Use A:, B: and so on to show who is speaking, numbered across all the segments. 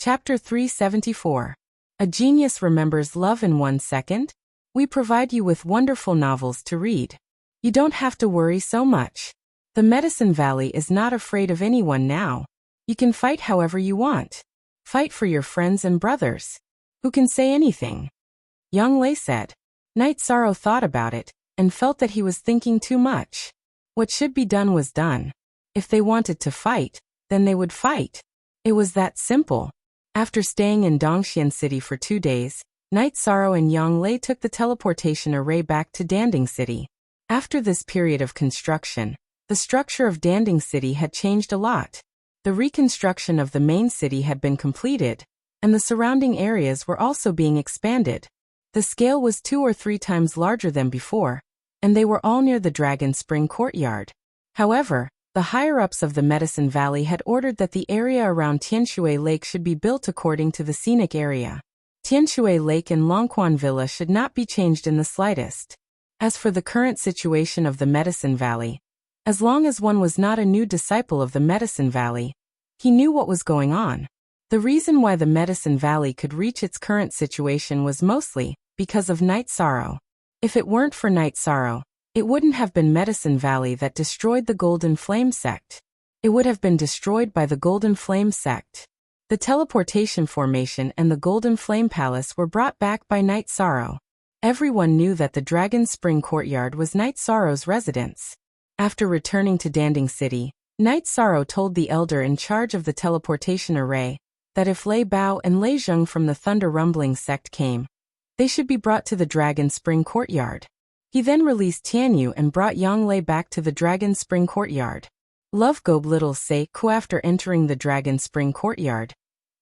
A: Chapter 374. A Genius Remembers Love in 1 Second? We provide you with wonderful novels to read. You don't have to worry so much. The Medicine Valley is not afraid of anyone now. You can fight however you want. Fight for your friends and brothers. Who can say anything? Young Lei said. Night Sorrow thought about it, and felt that he was thinking too much. What should be done was done. If they wanted to fight, then they would fight. It was that simple. After staying in Dongxian City for 2 days, Night Sorrow and Yang Lei took the teleportation array back to Danding City. After this period of construction, the structure of Danding City had changed a lot. The reconstruction of the main city had been completed, and the surrounding areas were also being expanded. The scale was 2 or 3 times larger than before, and they were all near the Dragon Spring Courtyard. However, the higher-ups of the Medicine Valley had ordered that the area around Tianshui Lake should be built according to the scenic area. Tianshui Lake and Longquan Villa should not be changed in the slightest. As for the current situation of the Medicine Valley, as long as one was not a new disciple of the Medicine Valley, he knew what was going on. The reason why the Medicine Valley could reach its current situation was mostly because of Night Sorrow. If it weren't for Night Sorrow, it wouldn't have been Medicine Valley that destroyed the Golden Flame Sect. It would have been destroyed by the Golden Flame Sect. The teleportation formation and the Golden Flame Palace were brought back by Night Sorrow. Everyone knew that the Dragon Spring Courtyard was Night Sorrow's residence. After returning to Danding City, Night Sorrow told the elder in charge of the teleportation array that if Lei Bao and Lei Zheng from the Thunder Rumbling sect came, they should be brought to the Dragon Spring Courtyard. He then released Tianyu and brought Yang Lei back to the Dragon Spring Courtyard. Love Gobe Little Sei Ku. After entering the Dragon Spring Courtyard,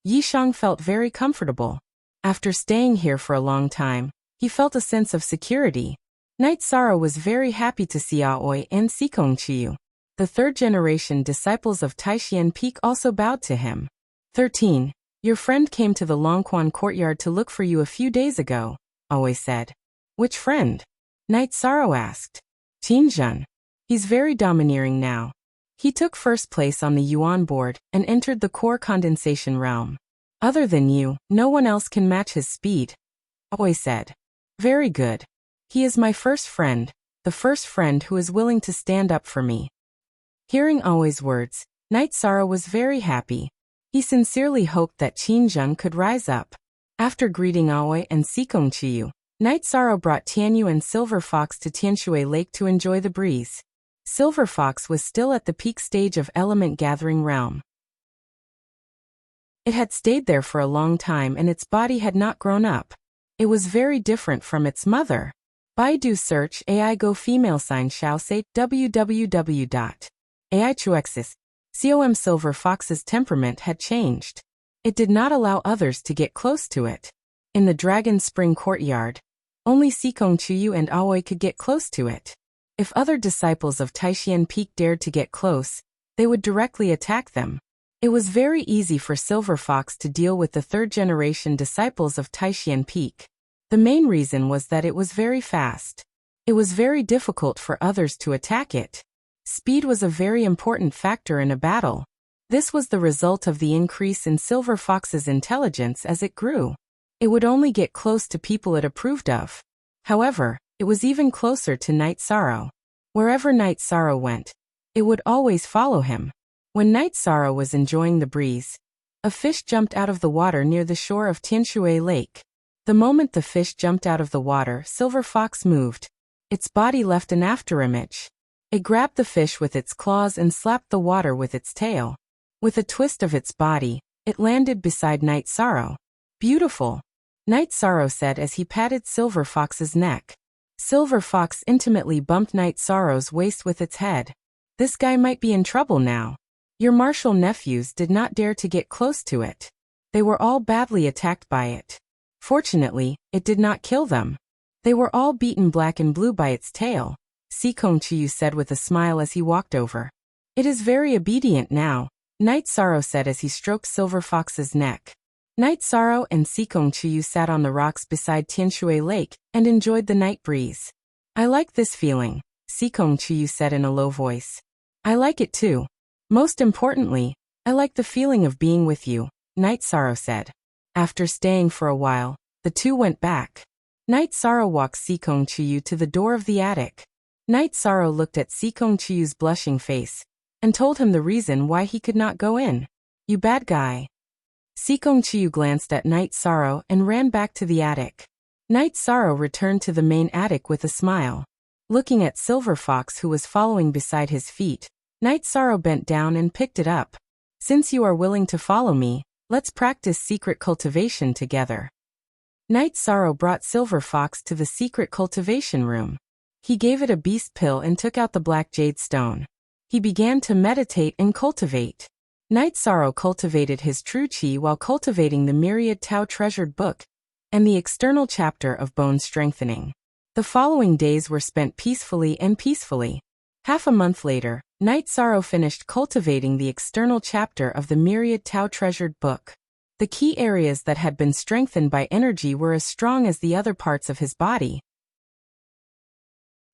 A: Yishang felt very comfortable. After staying here for a long time, he felt a sense of security. Night Sorrow was very happy to see Aoi and Sikong Chiyu. The third-generation disciples of Taishian Peak also bowed to him. 13. Your friend came to the Longquan Courtyard to look for you a few days ago, Aoi said. Which friend? Night Sorrow asked. Qinzhen. He's very domineering now. He took first place on the Yuan board and entered the core condensation realm. Other than you, no one else can match his speed, Aoi said. Very good. He is my first friend, the first friend who is willing to stand up for me. Hearing Aoi's words, Night Sorrow was very happy. He sincerely hoped that Qinzhen could rise up. After greeting Aoi and Sikong Chiyu, Night Sorrow brought Tianyu and Silver Fox to Tianshui Lake to enjoy the breeze. Silver Fox was still at the peak stage of Element Gathering Realm. It had stayed there for a long time and its body had not grown up. It was very different from its mother. Baidu search AI Go female sign Xiao say www.aichuexis.com. Silver Fox's temperament had changed. It did not allow others to get close to it. In the Dragon Spring Courtyard, only Sikong Chiyu and Aoi could get close to it. If other disciples of Taishian Peak dared to get close, they would directly attack them. It was very easy for Silver Fox to deal with the third-generation disciples of Taishian Peak. The main reason was that it was very fast. It was very difficult for others to attack it. Speed was a very important factor in a battle. This was the result of the increase in Silver Fox's intelligence as it grew. It would only get close to people it approved of. However, it was even closer to Night Sorrow. Wherever Night Sorrow went, it would always follow him. When Night Sorrow was enjoying the breeze, a fish jumped out of the water near the shore of Tianshui Lake. The moment the fish jumped out of the water, Silver Fox moved. Its body left an afterimage. It grabbed the fish with its claws and slapped the water with its tail. With a twist of its body, it landed beside Night Sorrow. Beautiful, Night Sorrow said as he patted Silver Fox's neck. Silver Fox intimately bumped Night Sorrow's waist with its head. This guy might be in trouble now. Your martial nephews did not dare to get close to it. They were all badly attacked by it. Fortunately, it did not kill them. They were all beaten black and blue by its tail, Sikong Chiyu said with a smile as he walked over. It is very obedient now, Night Sorrow said as he stroked Silver Fox's neck. Night Sorrow and Sikong Chiyu sat on the rocks beside Tianshui Lake and enjoyed the night breeze. I like this feeling, Sikong Chiyu said in a low voice. I like it too. Most importantly, I like the feeling of being with you, Night Sorrow said. After staying for a while, the two went back. Night Sorrow walked Sikong Chiyu to the door of the attic. Night Sorrow looked at Sikong Chiyu's blushing face and told him the reason why he could not go in. You bad guy. Sikong Chiyu glanced at Night Sorrow and ran back to the attic. Night Sorrow returned to the main attic with a smile. Looking at Silver Fox who was following beside his feet, Night Sorrow bent down and picked it up. Since you are willing to follow me, let's practice secret cultivation together. Night Sorrow brought Silver Fox to the secret cultivation room. He gave it a beast pill and took out the black jade stone. He began to meditate and cultivate. Night Sorrow cultivated his true chi while cultivating the myriad Tao treasured book and the external chapter of bone strengthening. The following days were spent peacefully. Half a month later, Night Sorrow finished cultivating the external chapter of the myriad Tao treasured book. The key areas that had been strengthened by energy were as strong as the other parts of his body.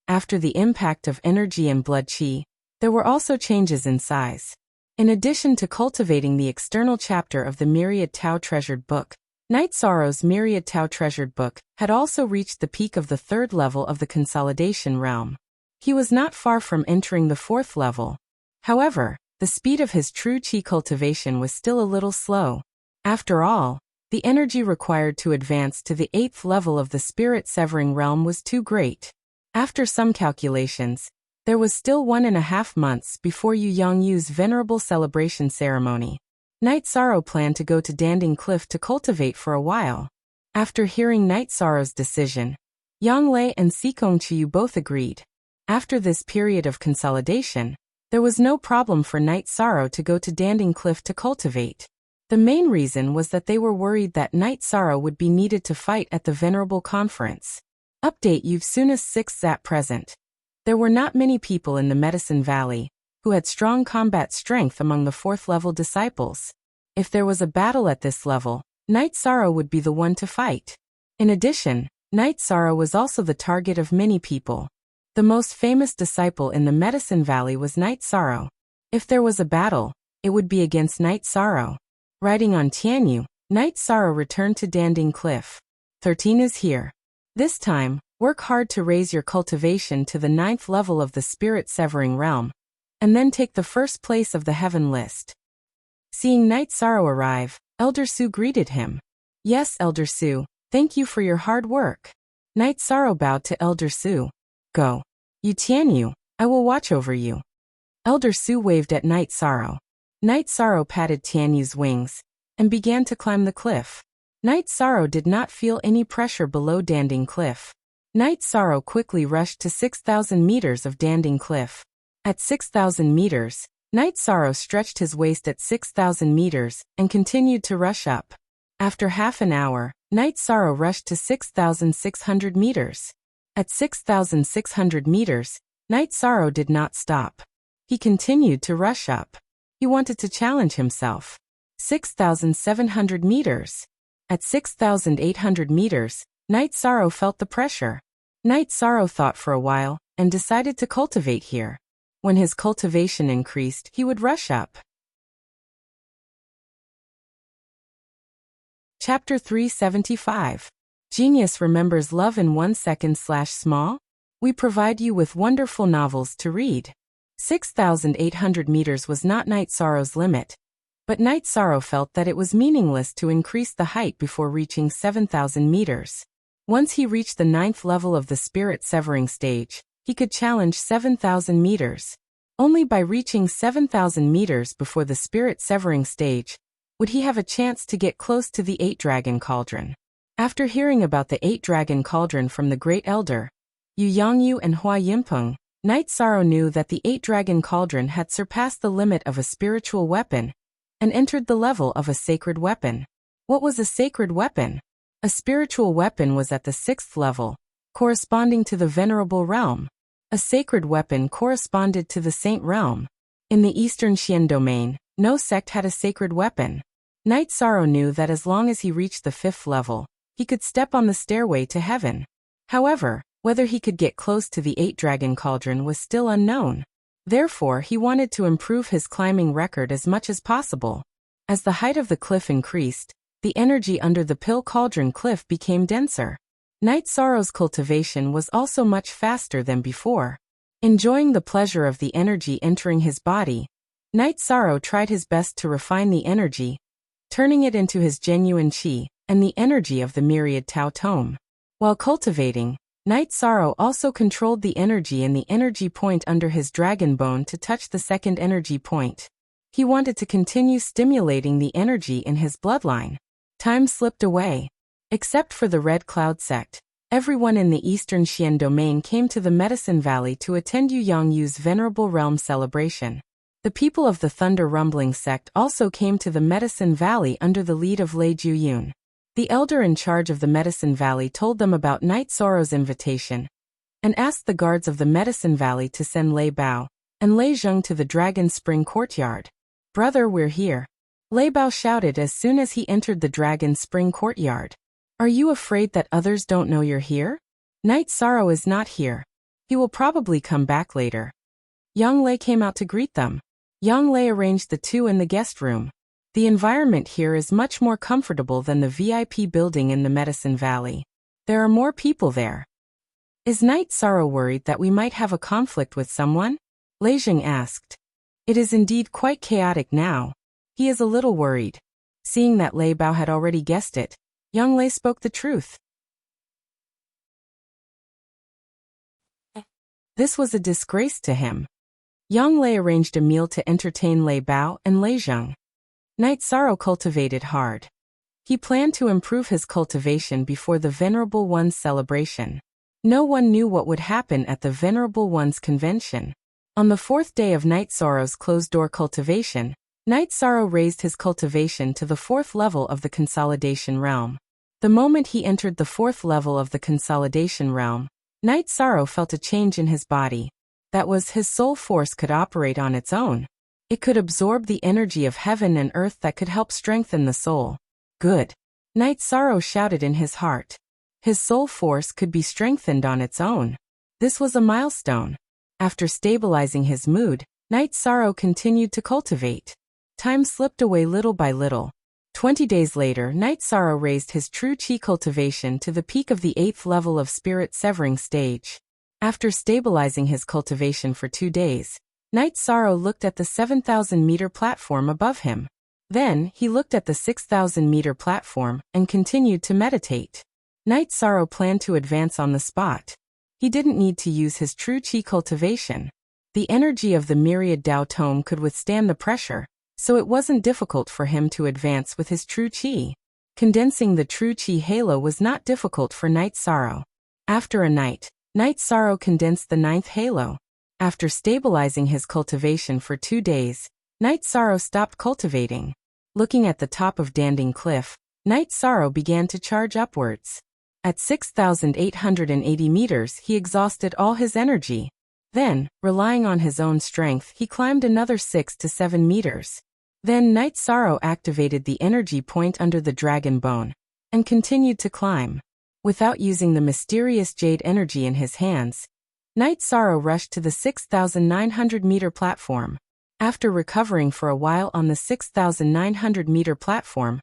A: After the impact of energy and blood chi, there were also changes in size. In addition to cultivating the external chapter of the myriad Tao treasured book, Night Sorrow's myriad Tao treasured book had also reached the peak of the third level of the consolidation realm. He was not far from entering the fourth level. However, the speed of his true chi cultivation was still a little slow. After all, the energy required to advance to the eighth level of the spirit severing realm was too great. After some calculations, there was still 1.5 months before Yu Yongyu's venerable celebration ceremony. Night Sorrow planned to go to Danding Cliff to cultivate for a while. After hearing Night Sorrow's decision, Yang Lei and Sikong Chiyu both agreed. After this period of consolidation, there was no problem for Night Sorrow to go to Danding Cliff to cultivate. The main reason was that they were worried that Night Sorrow would be needed to fight at the Venerable Conference. Update Yusuna's 6th at present. There were not many people in the Medicine Valley who had strong combat strength among the 4th level disciples. If there was a battle at this level, Night Sorrow would be the one to fight. In addition, Night Sorrow was also the target of many people. The most famous disciple in the Medicine Valley was Night Sorrow. If there was a battle, it would be against Night Sorrow. Riding on Tianyu, Night Sorrow returned to Danding Cliff. 13 is here. This time, work hard to raise your cultivation to the 9th level of the spirit severing realm, and then take the first place of the heaven list. Seeing Night Sorrow arrive, Elder Su greeted him. Yes, Elder Su, thank you for your hard work. Night Sorrow bowed to Elder Su. Go. You Tianyu, I will watch over you. Elder Su waved at Night Sorrow. Night Sorrow patted Tianyu's wings and began to climb the cliff. Night Sorrow did not feel any pressure below Danding Cliff. Night Sorrow quickly rushed to 6,000 meters of Danding Cliff. At 6,000 meters, Night Sorrow stretched his waist at 6,000 meters and continued to rush up. After half an hour, Night Sorrow rushed to 6,600 meters. At 6,600 meters, Night Sorrow did not stop. He continued to rush up. He wanted to challenge himself. 6,700 meters. At 6,800 meters, Night Sorrow felt the pressure. Night Sorrow thought for a while and decided to cultivate here. When his cultivation increased, he would rush up. Chapter 375. Genius remembers love in 1 second/small? We provide you with wonderful novels to read. 6,800 meters was not Night Sorrow's limit, but Night Sorrow felt that it was meaningless to increase the height before reaching 7,000 meters. Once he reached the 9th level of the spirit severing stage, he could challenge 7,000 meters. Only by reaching 7,000 meters before the spirit severing stage would he have a chance to get close to the 8-Dragon Cauldron. After hearing about the 8-Dragon Cauldron from the Great Elder, Yu Yongyu and Hua Yinpeng, Night Sorrow knew that the 8-Dragon Cauldron had surpassed the limit of a spiritual weapon and entered the level of a sacred weapon. What was a sacred weapon? A spiritual weapon was at the 6th level, corresponding to the venerable realm. A sacred weapon corresponded to the saint realm. In the Eastern Xian domain, no sect had a sacred weapon. Night Sorrow knew that as long as he reached the 5th level, he could step on the stairway to heaven. However, whether he could get close to the 8-Dragon Cauldron was still unknown. Therefore, he wanted to improve his climbing record as much as possible. As the height of the cliff increased, the energy under the Pill Cauldron cliff became denser. Night Sorrow's cultivation was also much faster than before. Enjoying the pleasure of the energy entering his body, Night Sorrow tried his best to refine the energy, turning it into his genuine chi and the energy of the myriad Tao Tome. While cultivating, Night Sorrow also controlled the energy in the energy point under his dragon bone to touch the second energy point. He wanted to continue stimulating the energy in his bloodline. Time slipped away. Except for the Red Cloud sect, everyone in the Eastern Xian domain came to the Medicine Valley to attend Yu Yongyu's Venerable Realm celebration. The people of the Thunder Rumbling sect also came to the Medicine Valley under the lead of Lei Juyun. The elder in charge of the Medicine Valley told them about Night Sorrow's invitation and asked the guards of the Medicine Valley to send Lei Bao and Lei Zheng to the Dragon Spring courtyard. "Brother, we're here," Lei Bao shouted as soon as he entered the Dragon Spring courtyard. "Are you afraid that others don't know you're here?" "Night Sorrow is not here. He will probably come back later." Yang Lei came out to greet them. Yang Lei arranged the two in the guest room. The environment here is much more comfortable than the VIP building in the Medicine Valley. There are more people there. "Is Night Sorrow worried that we might have a conflict with someone?" Lei Zheng asked. "It is indeed quite chaotic now. He is a little worried." Seeing that Lei Bao had already guessed it, Yang Lei spoke the truth. This was a disgrace to him. Yang Lei arranged a meal to entertain Lei Bao and Lei Zheng. Night Sorrow cultivated hard. He planned to improve his cultivation before the Venerable One's celebration. No one knew what would happen at the Venerable One's convention. On the fourth day of Night Sorrow's closed-door cultivation, Night Sorrow raised his cultivation to the fourth level of the Consolidation Realm. The moment he entered the fourth level of the Consolidation Realm, Night Sorrow felt a change in his body. That was, his soul force could operate on its own. It could absorb the energy of heaven and earth that could help strengthen the soul. Good. Night Sorrow shouted in his heart. His soul force could be strengthened on its own. This was a milestone. After stabilizing his mood, Night Sorrow continued to cultivate. Time slipped away little by little. 20 days later, Night Sorrow raised his true chi cultivation to the peak of the 8th level of Spirit Severing stage. After stabilizing his cultivation for 2 days, Night Sorrow looked at the 7,000-meter platform above him. Then, he looked at the 6,000-meter platform and continued to meditate. Night Sorrow planned to advance on the spot. He didn't need to use his true chi cultivation. The energy of the myriad Tao Tome could withstand the pressure, so it wasn't difficult for him to advance with his true chi. Condensing the true chi halo was not difficult for Night Sorrow. After a night, Night Sorrow condensed the 9th halo. After stabilizing his cultivation for 2 days, Night Sorrow stopped cultivating. Looking at the top of Danding Cliff, Night Sorrow began to charge upwards. At 6,880 meters, he exhausted all his energy. Then, relying on his own strength, he climbed another 6 to 7 meters. Then Night Sorrow activated the energy point under the dragon bone and continued to climb. Without using the mysterious jade energy in his hands, Night Sorrow rushed to the 6,900-meter platform. After recovering for a while on the 6,900-meter platform,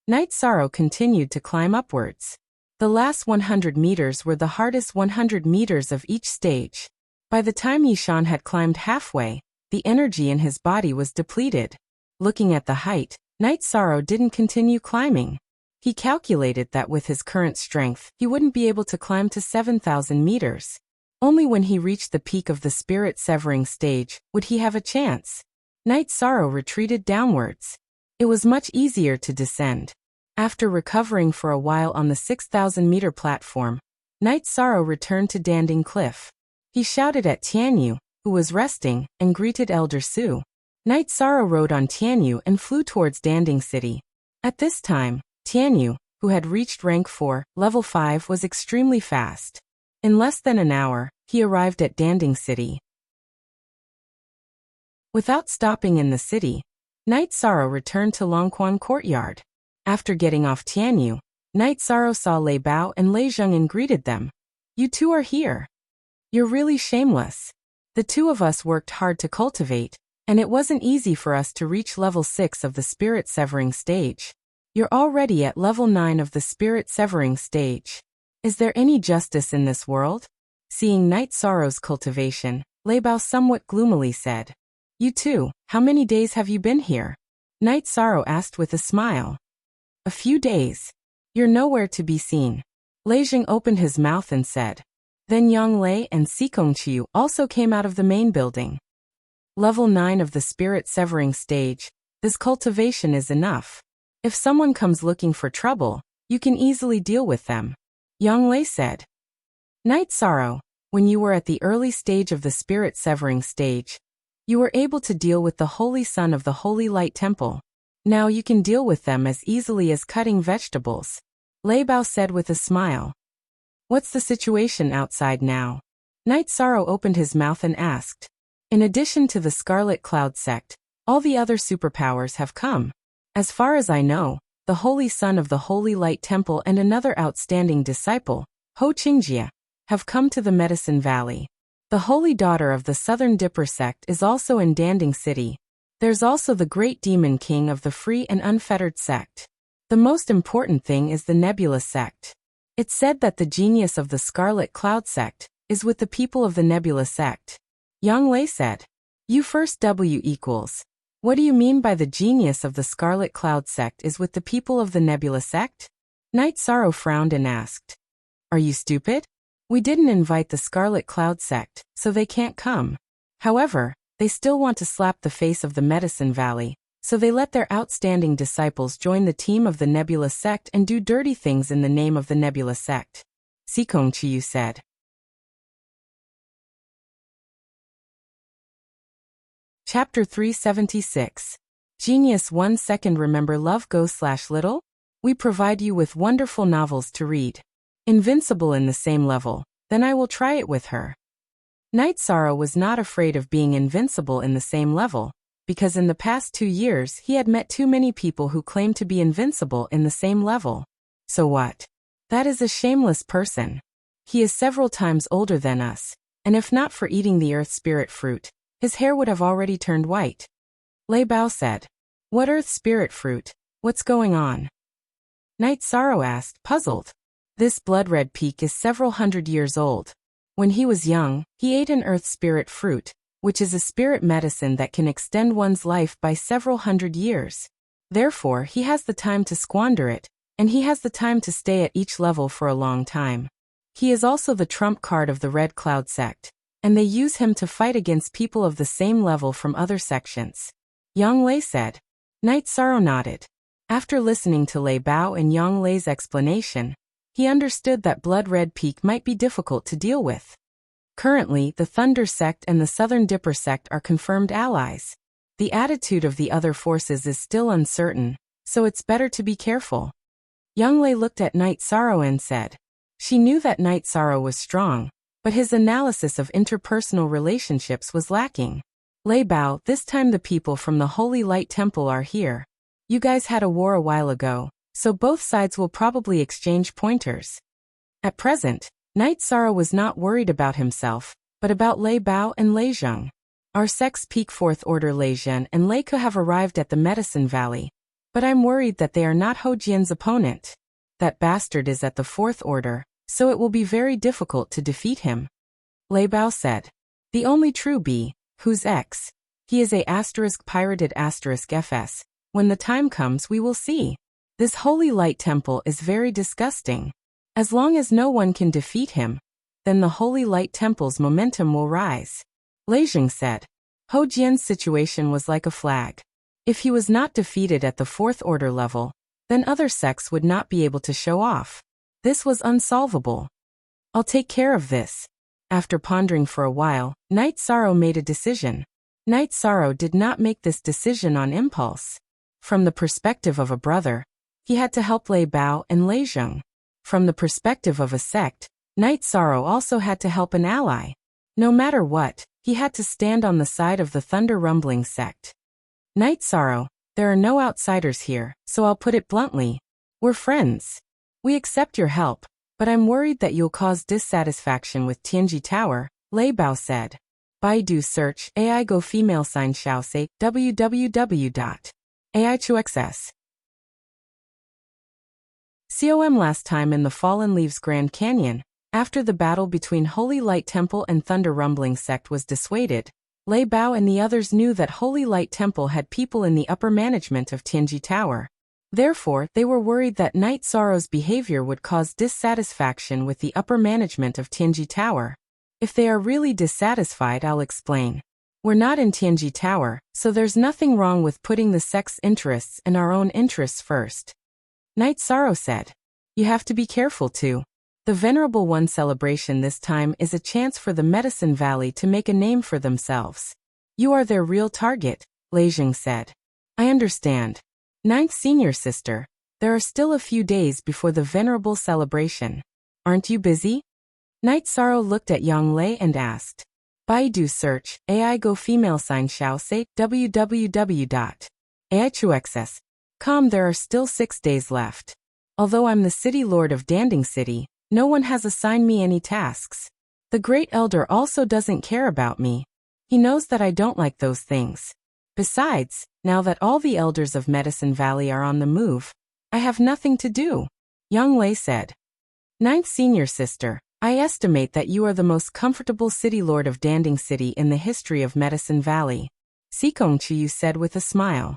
A: Night Sorrow continued to climb upwards. The last 100 meters were the hardest 100 meters of each stage. By the time Yishan had climbed halfway, the energy in his body was depleted. Looking at the height, Night Sorrow didn't continue climbing. He calculated that with his current strength, he wouldn't be able to climb to 7,000 meters. Only when he reached the peak of the Spirit Severing stage would he have a chance. Night Sorrow retreated downwards. It was much easier to descend. After recovering for a while on the 6,000-meter platform, Night Sorrow returned to Danding Cliff. He shouted at Tianyu, who was resting, and greeted Elder Su. Night Sorrow rode on Tianyu and flew towards Danding City. At this time, Tianyu, who had reached rank 4, level 5, was extremely fast. In less than an hour, he arrived at Danding City. Without stopping in the city, Night Sorrow returned to Longquan Courtyard. After getting off Tianyu, Night Sorrow saw Lei Bao and Lei Zheng and greeted them. "You two are here. You're really shameless. The two of us worked hard to cultivate, And it wasn't easy for us to reach level 6 of the spirit severing stage. You're already at level 9 of the spirit severing stage. Is there any justice in this world? Seeing Night Sorrow's cultivation, Lei Bao somewhat gloomily said. You too, how many days have you been here? Night Sorrow asked with a smile. A few days. You're nowhere to be seen. Lei Jing opened his mouth and said. Then Yang Lei and Sikong Chiu also came out of the main building. Level 9 of the spirit severing stage, this cultivation is enough. If someone comes looking for trouble, you can easily deal with them. Yang Lei said. Night Sorrow, when you were at the early stage of the spirit severing stage, you were able to deal with the Holy Son of the Holy Light Temple. Now you can deal with them as easily as cutting vegetables. Lei Bao said with a smile. What's the situation outside now? Night Sorrow opened his mouth and asked. In addition to the Scarlet Cloud sect, all the other superpowers have come. As far as I know, the Holy Son of the Holy Light Temple and another outstanding disciple, Ho Qingjie, have come to the Medicine Valley. The Holy Daughter of the Southern Dipper sect is also in Danding City. There's also the Great Demon King of the Free and Unfettered sect. The most important thing is the Nebula sect. It's said that the genius of the Scarlet Cloud sect is with the people of the Nebula sect. Yang Lei said. You first W equals. What do you mean by the genius of the Scarlet Cloud sect is with the people of the Nebula sect? Night Sorrow frowned and asked. Are you stupid? We didn't invite the Scarlet Cloud sect, so they can't come. However, they still want to slap the face of the Medicine Valley, so they let their outstanding disciples join the team of the Nebula sect and do dirty things in the name of the Nebula sect. Sikong Chiu said. Chapter 376. Genius 1 second. Remember love go/little? We provide you with wonderful novels to read. Invincible in the same level, then I will try it with her. Night Sorrow was not afraid of being invincible in the same level, because in the past 2 years he had met too many people who claimed to be invincible in the same level. So what? That is a shameless person. He is several times older than us, and if not for eating the Earth Spirit fruit, his hair would have already turned white. Lei Bao said. What Earth Spirit fruit? What's going on? Night Sorrow asked, puzzled. This blood-red peak is several hundred years old. When he was young, he ate an Earth Spirit fruit, which is a spirit medicine that can extend one's life by several hundred years. Therefore, he has the time to squander it, and he has the time to stay at each level for a long time. He is also the trump card of the Red Cloud sect, and they use him to fight against people of the same level from other sections. Yang Lei said. Night Sorrow nodded. After listening to Lei Bao and Yang Lei's explanation, he understood that Blood Red Peak might be difficult to deal with. Currently, the Thunder sect and the Southern Dipper sect are confirmed allies. The attitude of the other forces is still uncertain, so it's better to be careful. Yang Lei looked at Night Sorrow and said. She knew that Night Sorrow was strong, but his analysis of interpersonal relationships was lacking. Lei Bao, this time the people from the Holy Light Temple are here. You guys had a war a while ago, so both sides will probably exchange pointers. At present, Night Sorrow was not worried about himself, but about Lei Bao and Lei Zheng. Our sect's peak 4th Order Lei Zhen and Lei Ke have arrived at the Medicine Valley, but I'm worried that they are not Ho Jian's opponent. That bastard is at the 4th Order, so it will be very difficult to defeat him. Lei Bao said. The only true B, who's X? He is a pirated FS. When the time comes we will see. This Holy Light Temple is very disgusting. As long as no one can defeat him, then the Holy Light Temple's momentum will rise. Lei Jing said. Ho Jian's situation was like a flag. If he was not defeated at the 4th Order level, then other sects would not be able to show off. This was unsolvable. I'll take care of this. After pondering for a while, Night Sorrow made a decision. Night Sorrow did not make this decision on impulse. From the perspective of a brother, he had to help Lei Bao and Lei Zheng. From the perspective of a sect, Night Sorrow also had to help an ally. No matter what, he had to stand on the side of the Thunder Rumbling sect. Night Sorrow, there are no outsiders here, so I'll put it bluntly. We're friends. We accept your help, but I'm worried that you'll cause dissatisfaction with Tianji Tower, Lei Bao said. Baidu search AI go female sign shao say www.ai2xs.com last time in the Fallen Leaves Grand Canyon, after the battle between Holy Light Temple and Thunder Rumbling Sect was dissuaded, Lei Bao and the others knew that Holy Light Temple had people in the upper management of Tianji Tower. Therefore, they were worried that Night Sorrow's behavior would cause dissatisfaction with the upper management of Tianji Tower. If they are really dissatisfied, I'll explain. We're not in Tianji Tower, so there's nothing wrong with putting the sect's interests and our own interests first. Night Sorrow said. You have to be careful too. The Venerable One celebration this time is a chance for the Medicine Valley to make a name for themselves. You are their real target, Lei Jing said. I understand. Ninth Senior Sister, there are still a few days before the Venerable celebration. Aren't you busy? Night Sorrow looked at Yang Lei and asked. Baidu search AI go female sign shao say www.ai2xs.com. There are still 6 days left. Although I'm the city lord of Danding City, no one has assigned me any tasks. The Great Elder also doesn't care about me. He knows that I don't like those things. Besides, now that all the elders of Medicine Valley are on the move, I have nothing to do, Yang Lei said. Ninth Senior Sister, I estimate that you are the most comfortable city lord of Danding City in the history of Medicine Valley, Sikong Chiyu said with a smile.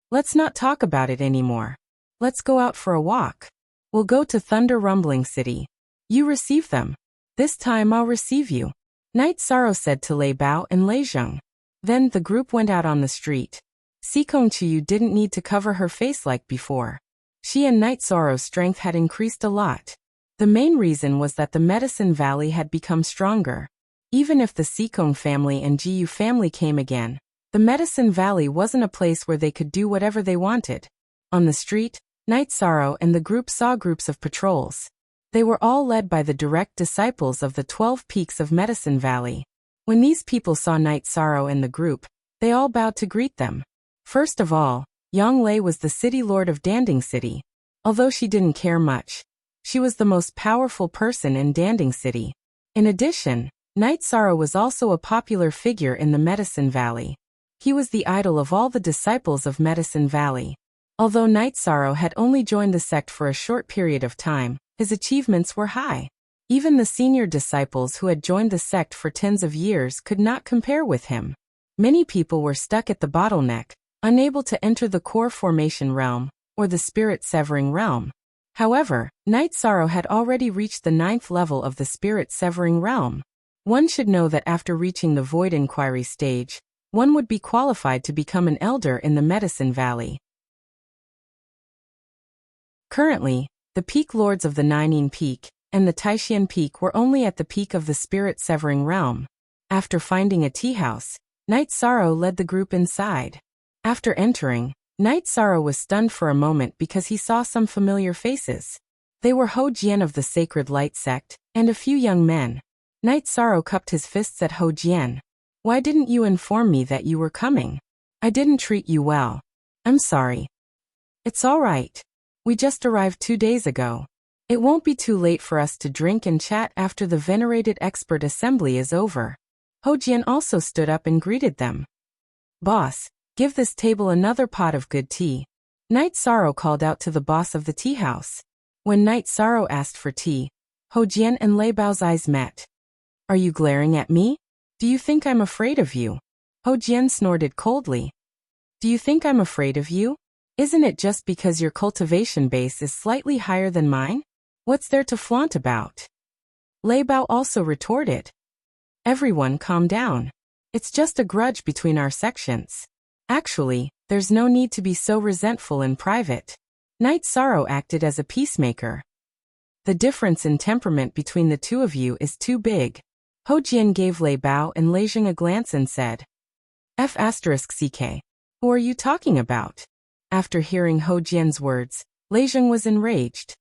A: Let's not talk about it anymore. Let's go out for a walk. We'll go to Thunder Rumbling City. You receive them. This time I'll receive you, Night Sorrow said to Lei Bao and Lei Zheng. Then the group went out on the street. Sikong Chiyu didn't need to cover her face like before. She and Night Sorrow's strength had increased a lot. The main reason was that the Medicine Valley had become stronger. Even if the Sikong family and Jiyu family came again, the Medicine Valley wasn't a place where they could do whatever they wanted. On the street, Night Sorrow and the group saw groups of patrols. They were all led by the direct disciples of the 12 Peaks of Medicine Valley. When these people saw Night Sorrow and the group, they all bowed to greet them. First of all, Yang Lei was the city lord of Danding City. Although she didn't care much, she was the most powerful person in Danding City. In addition, Night Sorrow was also a popular figure in the Medicine Valley. He was the idol of all the disciples of Medicine Valley. Although Night Sorrow had only joined the sect for a short period of time, his achievements were high. Even the senior disciples who had joined the sect for tens of years could not compare with him. Many people were stuck at the bottleneck, unable to enter the core formation realm, or the spirit-severing realm. However, Night Sorrow had already reached the 9th level of the spirit-severing realm. One should know that after reaching the Void Inquiry stage, one would be qualified to become an elder in the Medicine Valley. Currently, the Peak Lords of the Ninein Peak and the Taishian Peak were only at the peak of the spirit-severing realm. After finding a tea house, Night Sorrow led the group inside. After entering, Night Sorrow was stunned for a moment because he saw some familiar faces. They were Ho Jian of the Sacred Light Sect, and a few young men. Night Sorrow cupped his fists at Ho Jian. Why didn't you inform me that you were coming? I didn't treat you well. I'm sorry. It's all right. We just arrived 2 days ago. It won't be too late for us to drink and chat after the venerated expert assembly is over. Ho Jian also stood up and greeted them. Boss, give this table another pot of good tea. Night Sorrow called out to the boss of the tea house. When Night Sorrow asked for tea, Ho Jian and Lei Bao's eyes met. Are you glaring at me? Do you think I'm afraid of you? Ho Jian snorted coldly. Do you think I'm afraid of you? Isn't it just because your cultivation base is slightly higher than mine? What's there to flaunt about? Lei Bao also retorted. Everyone calm down. It's just a grudge between our sections. Actually, there's no need to be so resentful in private. Night Sorrow acted as a peacemaker. The difference in temperament between the two of you is too big. Ho Jian gave Lei Bao and Lei Jing a glance and said, F***CK. Who are you talking about? After hearing Ho Jian's words, Lei Jing was enraged.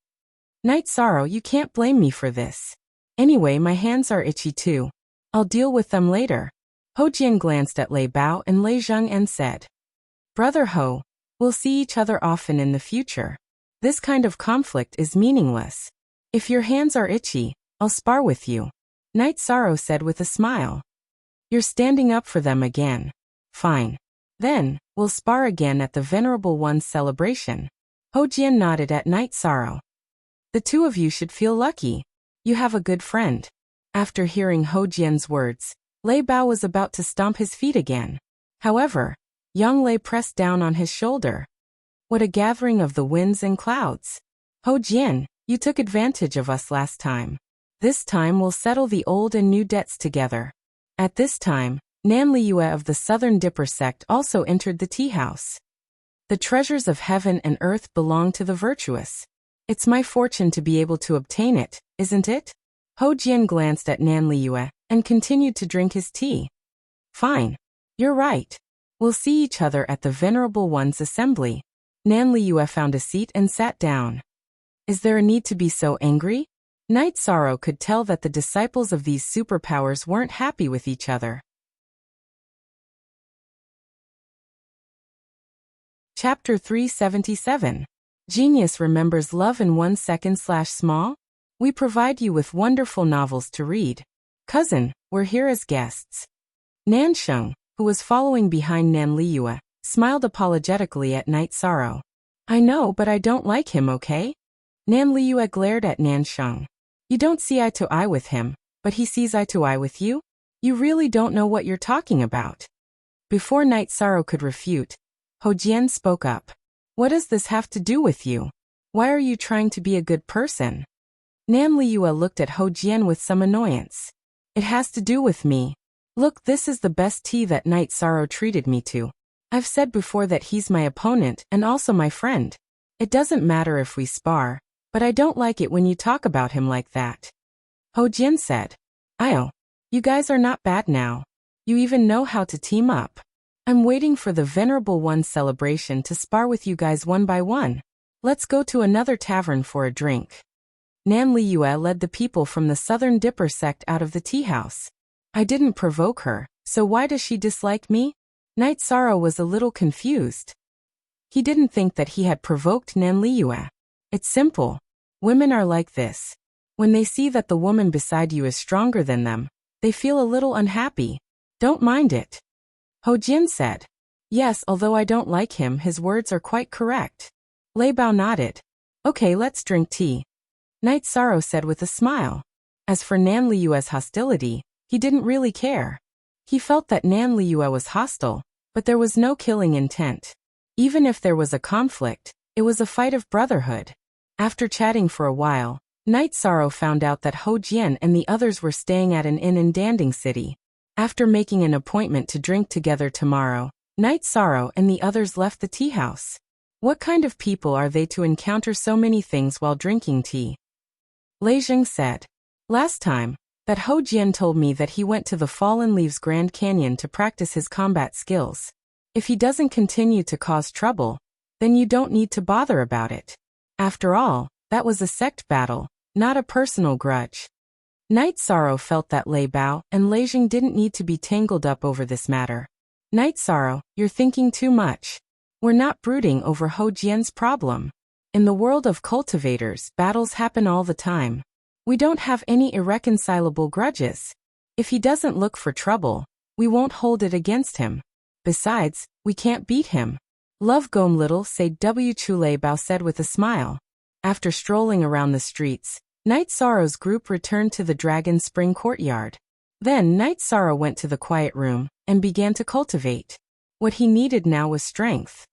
A: Night Sorrow, you can't blame me for this. Anyway, my hands are itchy too. I'll deal with them later. Ho Jian glanced at Lei Bao and Lei Jing and said, Brother Ho, we'll see each other often in the future. This kind of conflict is meaningless. If your hands are itchy, I'll spar with you, Night Sorrow said with a smile. You're standing up for them again. Fine. Then, we'll spar again at the Venerable One's celebration. Ho Jian nodded at Night Sorrow. The two of you should feel lucky. You have a good friend. After hearing Ho Jian's words, Lei Bao was about to stomp his feet again. However, Yang Lei pressed down on his shoulder. What a gathering of the winds and clouds. Ho Jian, you took advantage of us last time. This time we'll settle the old and new debts together. At this time, Nan Liyue of the Southern Dipper sect also entered the tea house. The treasures of heaven and earth belong to the virtuous. It's my fortune to be able to obtain it, isn't it? Ho Jian glanced at Nan Liyue and continued to drink his tea. Fine. You're right. We'll see each other at the Venerable One's assembly. Nan Liyue found a seat and sat down. Is there a need to be so angry? Night Sorrow could tell that the disciples of these superpowers weren't happy with each other. Chapter 377. Genius remembers love in 1 second/small? We provide you with wonderful novels to read. Cousin, we're here as guests. Nan Sheng, who was following behind Nan Liyue, smiled apologetically at Night Sorrow. I know, but I don't like him, okay? Nan Liyue glared at Nan Sheng. You don't see eye to eye with him, but he sees eye to eye with you? You really don't know what you're talking about. Before Night Sorrow could refute, Ho Jian spoke up. What does this have to do with you? Why are you trying to be a good person? Nan Liyue looked at Ho Jian with some annoyance. It has to do with me. Look, this is the best tea that Night Sorrow treated me to. I've said before that he's my opponent and also my friend. It doesn't matter if we spar, but I don't like it when you talk about him like that. Ho Jian said. Io, you guys are not bad now. You even know how to team up. I'm waiting for the Venerable One's celebration to spar with you guys one by one. Let's go to another tavern for a drink. Nan Liyue led the people from the Southern Dipper sect out of the tea house. I didn't provoke her, so why does she dislike me? Night Sorrow was a little confused. He didn't think that he had provoked Nan Liyue. It's simple. Women are like this. When they see that the woman beside you is stronger than them, they feel a little unhappy. Don't mind it. Ho Jian said. Yes, although I don't like him, his words are quite correct. Lei Bao nodded. Okay, let's drink tea. Night Sorrow said with a smile. As for Nan Liyue's hostility, he didn't really care. He felt that Nan Liyue was hostile, but there was no killing intent. Even if there was a conflict, it was a fight of brotherhood. After chatting for a while, Night Sorrow found out that Ho Jian and the others were staying at an inn in Danding City. After making an appointment to drink together tomorrow, Night Sorrow and the others left the tea house. What kind of people are they to encounter so many things while drinking tea? Lei Jing said. Last time, that Ho Jian told me that he went to the Fallen Leaves Grand Canyon to practice his combat skills. If he doesn't continue to cause trouble, then you don't need to bother about it. After all, that was a sect battle, not a personal grudge. Night Sorrow felt that Lei Bao and Lei Jing didn't need to be tangled up over this matter. Night Sorrow, you're thinking too much. We're not brooding over Ho Jian's problem. In the world of cultivators, battles happen all the time. We don't have any irreconcilable grudges. If he doesn't look for trouble, we won't hold it against him. Besides, we can't beat him. Love Gom Little say W. Chu Lei Bao said with a smile. After strolling around the streets, Night Sorrow's group returned to the Dragon Spring courtyard. Then Night Sorrow went to the quiet room and began to cultivate. What he needed now was strength.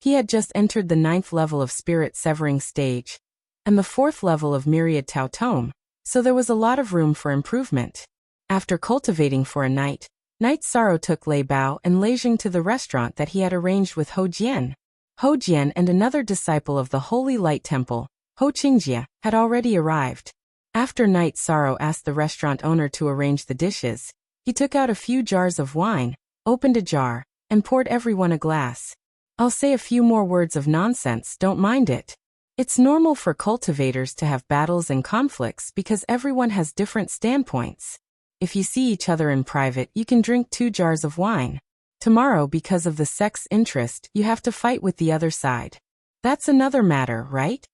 A: He had just entered the 9th level of Spirit Severing stage, and the 4th level of Myriad Tao Tome, so there was a lot of room for improvement. After cultivating for a night, Night Sorrow took Lei Bao and Lei Jing to the restaurant that he had arranged with Ho Jian. Ho Jian and another disciple of the Holy Light Temple, Ho Qingjie, had already arrived. After Night Sorrow asked the restaurant owner to arrange the dishes, he took out a few jars of wine, opened a jar, and poured everyone a glass. I'll say a few more words of nonsense, don't mind it. It's normal for cultivators to have battles and conflicts because everyone has different standpoints. If you see each other in private, you can drink 2 jars of wine. Tomorrow, because of the sect's interest, you have to fight with the other side. That's another matter, right?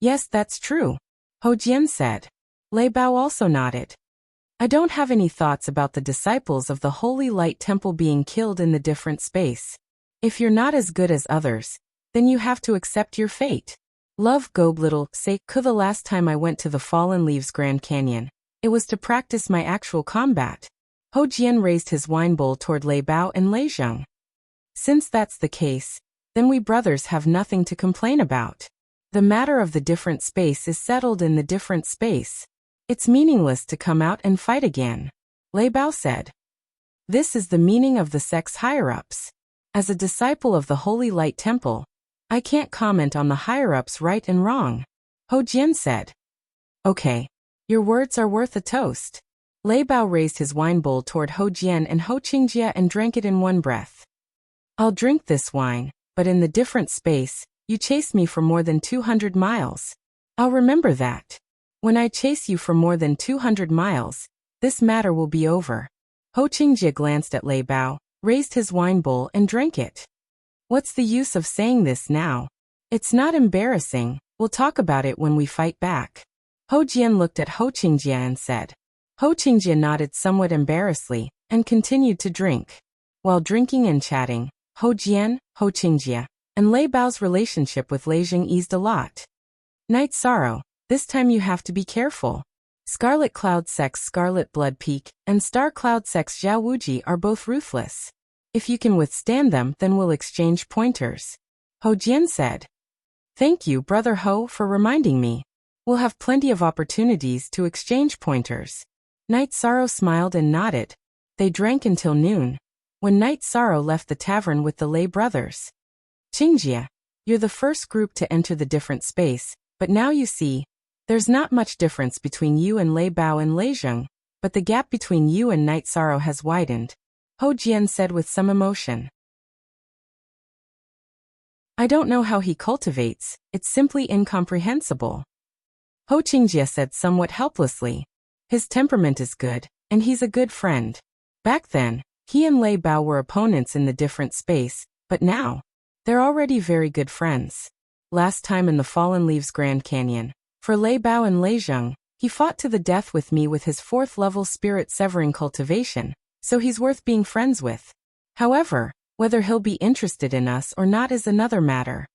A: Yes, that's true, Ho Jian said. Lei Bao also nodded. I don't have any thoughts about the disciples of the Holy Light Temple being killed in the different space. If you're not as good as others, then you have to accept your fate. Love Gob Little say, the last time I went to the Fallen Leaves Grand Canyon, it was to practice my actual combat. Ho Jian raised his wine bowl toward Lei Bao and Lei Zheng. Since that's the case, then we brothers have nothing to complain about. The matter of the different space is settled in the different space. It's meaningless to come out and fight again. Lei Bao said. This is the meaning of the sect's higher-ups. As a disciple of the Holy Light Temple, I can't comment on the higher-ups' right and wrong. Ho Jian said. Okay. Your words are worth a toast. Lei Bao raised his wine bowl toward Ho Jian and Ho Qingjie and drank it in one breath. I'll drink this wine, but in the different space, you chased me for more than 200 miles. I'll remember that. When I chase you for more than 200 miles, this matter will be over. Ho Qingjie glanced at Lei Bao, raised his wine bowl and drank it. What's the use of saying this now? It's not embarrassing, we'll talk about it when we fight back. Ho Jian looked at Ho Qingjie and said. Ho Qingjie nodded somewhat embarrassedly, and continued to drink. While drinking and chatting, Ho Jian, Ho Qingjie, and Lei Bao's relationship with Lei Zheng eased a lot. Night Sorrow, this time you have to be careful. Scarlet Cloud Sect's Scarlet Blood Peak and Star Cloud Sect's Zhao Wuji are both ruthless. If you can withstand them, then we'll exchange pointers. Ho Jian said. Thank you, Brother Ho, for reminding me. We'll have plenty of opportunities to exchange pointers. Night Sorrow smiled and nodded. They drank until noon, when Night Sorrow left the tavern with the Lei brothers. Qingjie, you're the first group to enter the different space, but now you see, there's not much difference between you and Lei Bao and Lei Zheng, but the gap between you and Night Sorrow has widened, Ho Jian said with some emotion. I don't know how he cultivates, it's simply incomprehensible. Ho Qingjie said somewhat helplessly. His temperament is good, and he's a good friend. Back then, he and Lei Bao were opponents in the different space, but now, they're already very good friends. Last time in the Fallen Leaves Grand Canyon, for Lei Bao and Lei Zheng, he fought to the death with me with his 4th level spirit severing cultivation, so he's worth being friends with. However, whether he'll be interested in us or not is another matter.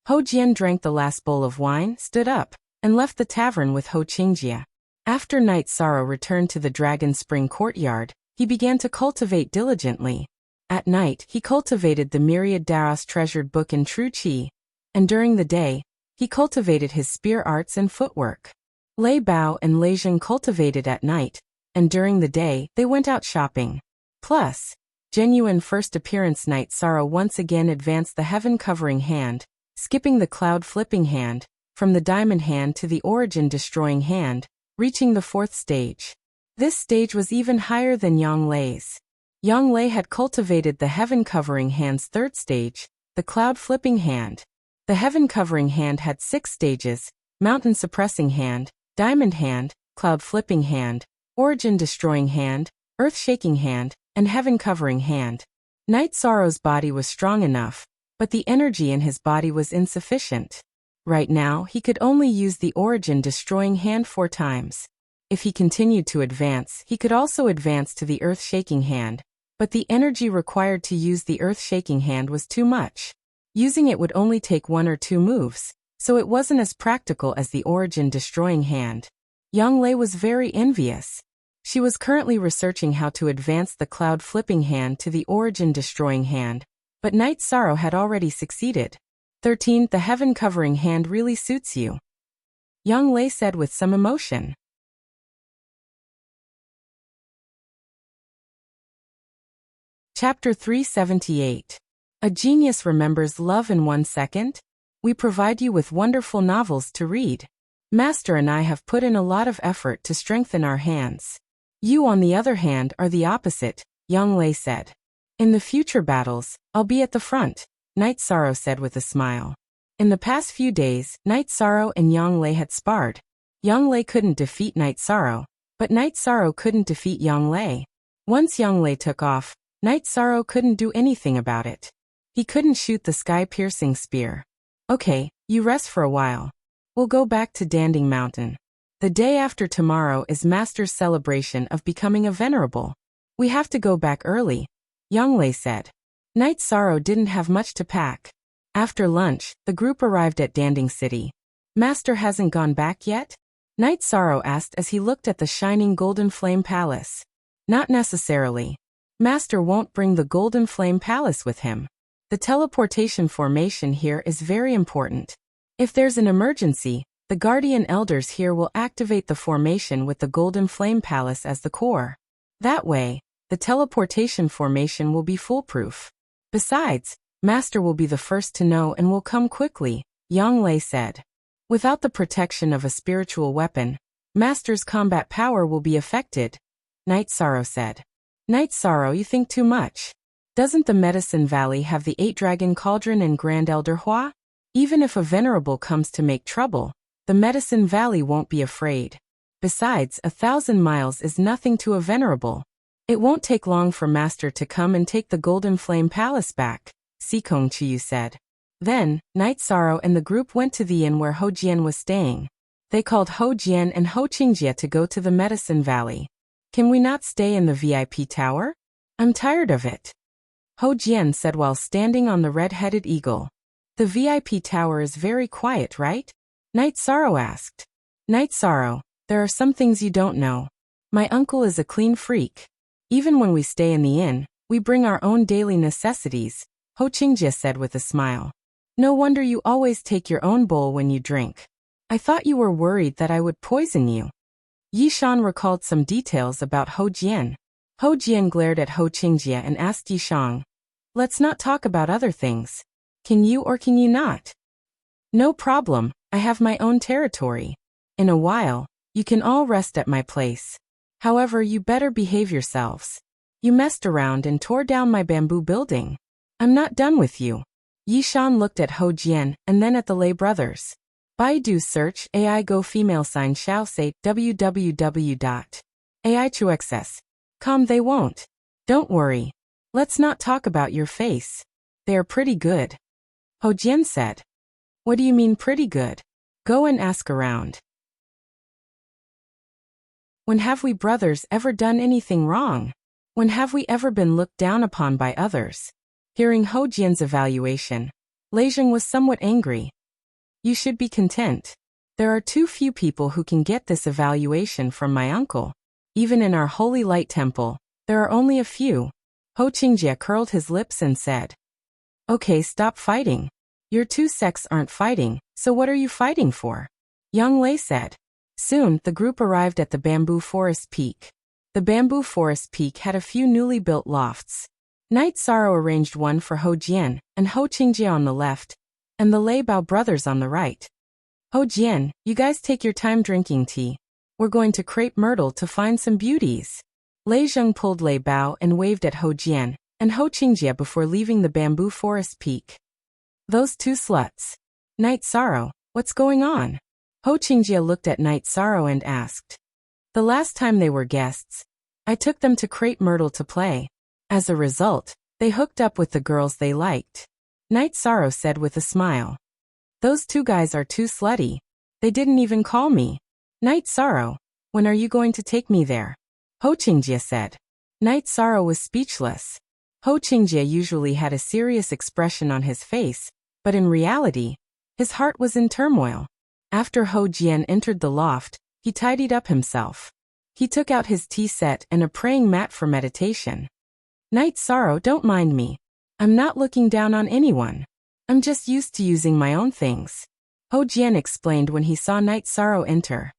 A: Ho Jian drank the last bowl of wine, stood up, and left the tavern with Ho Qingjie. After Night Sorrow returned to the Dragon Spring courtyard, he began to cultivate diligently. At night, he cultivated the myriad Daos treasured book in True Qi, and during the day, he cultivated his spear arts and footwork. Lei Bao and Lei Zheng cultivated at night, and during the day, they went out shopping. Plus, genuine first appearance Night Sorrow once again advanced the heaven-covering hand, skipping the cloud-flipping hand, from the diamond hand to the origin-destroying hand, reaching the 4th stage. This stage was even higher than Yang Lei's. Yang Lei had cultivated the heaven-covering hand's 3rd stage, the cloud-flipping hand. The heaven-covering hand had 6 stages: mountain-suppressing hand, diamond hand, cloud-flipping hand, origin-destroying hand, earth-shaking hand, and heaven-covering hand. Night Sorrow's body was strong enough, but the energy in his body was insufficient. Right now, he could only use the origin-destroying hand 4 times. If he continued to advance, he could also advance to the earth-shaking hand, but the energy required to use the earth-shaking hand was too much. Using it would only take 1 or 2 moves, so it wasn't as practical as the origin-destroying hand. Yang Lei was very envious. She was currently researching how to advance the cloud-flipping hand to the origin-destroying hand, but Night Sorrow had already succeeded. 13. The heaven-covering hand really suits you, Yang Lei said with some emotion. Chapter 378. A genius remembers love in 1 second? We provide you with wonderful novels to read. Master and I have put in a lot of effort to strengthen our hands. You, on the other hand, are the opposite, Yang Lei said. In the future battles, I'll be at the front, Night Sorrow said with a smile. In the past few days, Night Sorrow and Yang Lei had sparred. Yang Lei couldn't defeat Night Sorrow, but Night Sorrow couldn't defeat Yang Lei. Once Yang Lei took off, Night Sorrow couldn't do anything about it. He couldn't shoot the sky-piercing spear. Okay, you rest for a while. We'll go back to Danding Mountain. The day after tomorrow is Master's celebration of becoming a venerable. We have to go back early, Younglei said. Night Sorrow didn't have much to pack. After lunch, the group arrived at Danding City. Master hasn't gone back yet? Night Sorrow asked as he looked at the shining Golden Flame Palace. Not necessarily. Master won't bring the Golden Flame Palace with him. The teleportation formation here is very important. If there's an emergency, the Guardian Elders here will activate the formation with the Golden Flame Palace as the core. That way, the teleportation formation will be foolproof. Besides, Master will be the first to know and will come quickly, Younglei said. Without the protection of a spiritual weapon, Master's combat power will be affected, Night Sorrow said. Night Sorrow, you think too much. Doesn't the Medicine Valley have the 8-Dragon Cauldron and Grand Elder Hua? Even if a venerable comes to make trouble, the Medicine Valley won't be afraid. Besides, 1,000 miles is nothing to a venerable. It won't take long for Master to come and take the Golden Flame Palace back, Sikong Chiyu said. Then, Night Sorrow and the group went to the inn where Ho Jian was staying. They called Ho Jian and Ho Qingjie to go to the Medicine Valley. Can we not stay in the VIP tower? I'm tired of it, Ho Jian said while standing on the red-headed eagle. The VIP tower is very quiet, right? Night Sorrow asked. Night Sorrow, there are some things you don't know. My uncle is a clean freak. Even when we stay in the inn, we bring our own daily necessities, Ho Qingjie said with a smile. No wonder you always take your own bowl when you drink. I thought you were worried that I would poison you. Yishan recalled some details about Ho Jian. Ho Jian glared at Ho Qingjie and asked Yishang, let's not talk about other things. Can you or can you not? No problem, I have my own territory. In a while, you can all rest at my place. However, you better behave yourselves. You messed around and tore down my bamboo building. I'm not done with you. Yishan looked at Ho Jian and then at the Lei brothers. Baidu search AI Go female sign Xiao say www.aichuxs.com. They won't. Don't worry. Let's not talk about your face. They are pretty good. Ho Jian said. What do you mean pretty good? Go and ask around. When have we brothers ever done anything wrong? When have we ever been looked down upon by others? Hearing Ho Jian's evaluation, Lei Zheng was somewhat angry. You should be content. There are too few people who can get this evaluation from my uncle. Even in our holy light temple, there are only a few. Ho Qingjie curled his lips and said. Okay, stop fighting. Your two sects aren't fighting, so what are you fighting for? Younglei said. Soon, the group arrived at the Bamboo Forest Peak. The Bamboo Forest Peak had a few newly built lofts. Night Sorrow arranged one for Ho Jian and Ho Qingjie on the left, and the Lei Bao brothers on the right. Ho Jian, you guys take your time drinking tea. We're going to Crepe Myrtle to find some beauties. Lei Zheng pulled Lei Bao and waved at Ho Jian and Ho Qingjie before leaving the Bamboo Forest Peak. Those two sluts. Night Sorrow, what's going on? Ho Qingjie looked at Night Sorrow and asked. The last time they were guests, I took them to Crepe Myrtle to play. As a result, they hooked up with the girls they liked. Night Sorrow said with a smile. Those two guys are too slutty. They didn't even call me. Night Sorrow, when are you going to take me there? Ho Qingjie said. Night Sorrow was speechless. Ho Qingjie usually had a serious expression on his face, but in reality, his heart was in turmoil. After Ho Jian entered the loft, he tidied up himself. He took out his tea set and a praying mat for meditation. Night Sorrow, don't mind me. I'm not looking down on anyone. I'm just used to using my own things. Ho Jian explained when he saw Night Sorrow enter.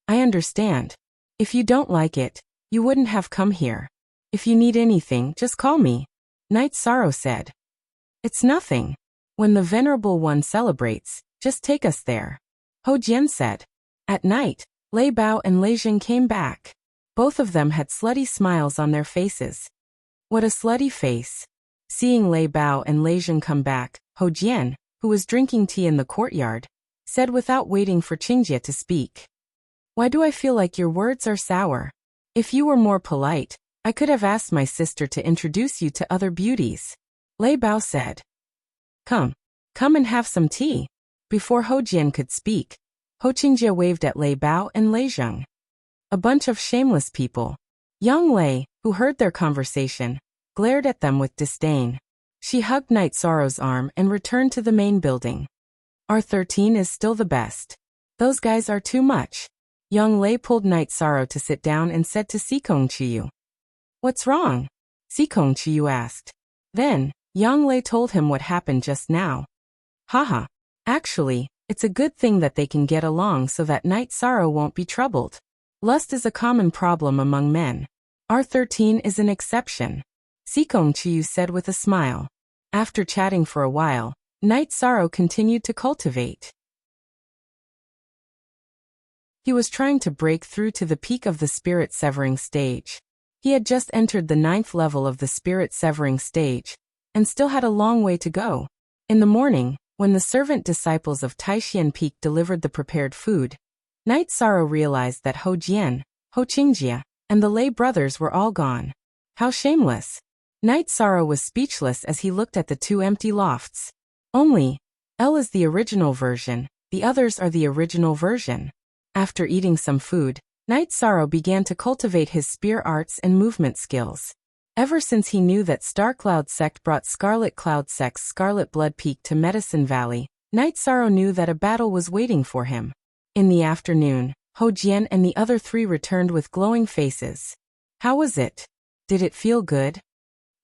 A: I understand. If you don't like it, you wouldn't have come here. If you need anything, just call me. Night Sorrow said. It's nothing. When the Venerable One celebrates, just take us there. Ho Jian said. At night, Lei Bao and Lei Zheng came back. Both of them had slutty smiles on their faces. What a slutty face. Seeing Lei Bao and Lei Zheng come back, Ho Jian, who was drinking tea in the courtyard, said without waiting for Qingjie to speak. Why do I feel like your words are sour? If you were more polite, I could have asked my sister to introduce you to other beauties. Lei Bao said. Come and have some tea. Before Ho Jian could speak, Ho Qingjie waved at Lei Bao and Lei Zheng. A bunch of shameless people. Young Lei, who heard their conversation, glared at them with disdain. She hugged Night Sorrow's arm and returned to the main building. R13 is still the best. Those guys are too much. Young Lei pulled Night Sorrow to sit down and said to Sikong Chiyu. What's wrong? Sikong Chiyu asked. Then, Yang Lei told him what happened just now. Haha. Actually, it's a good thing that they can get along so that Night Sorrow won't be troubled. Lust is a common problem among men. R13 is an exception. Sikong Chiyu said with a smile. After chatting for a while, Night Sorrow continued to cultivate. He was trying to break through to the peak of the spirit severing stage. He had just entered the 9th level of the spirit severing stage, and still had a long way to go. In the morning, when the servant disciples of Taishian Peak delivered the prepared food, Night Sorrow realized that Ho Jian, Ho Qingjie, and the Lei brothers were all gone. How shameless! Night Sorrow was speechless as he looked at the 2 empty lofts. Only, L is the original version, the others are the original version. After eating some food, Night Sorrow began to cultivate his spear arts and movement skills. Ever since he knew that Star Cloud Sect brought Scarlet Cloud Sect's Scarlet Blood Peak to Medicine Valley, Night Sorrow knew that a battle was waiting for him. In the afternoon, Ho Jian and the other 3 returned with glowing faces. How was it? Did it feel good?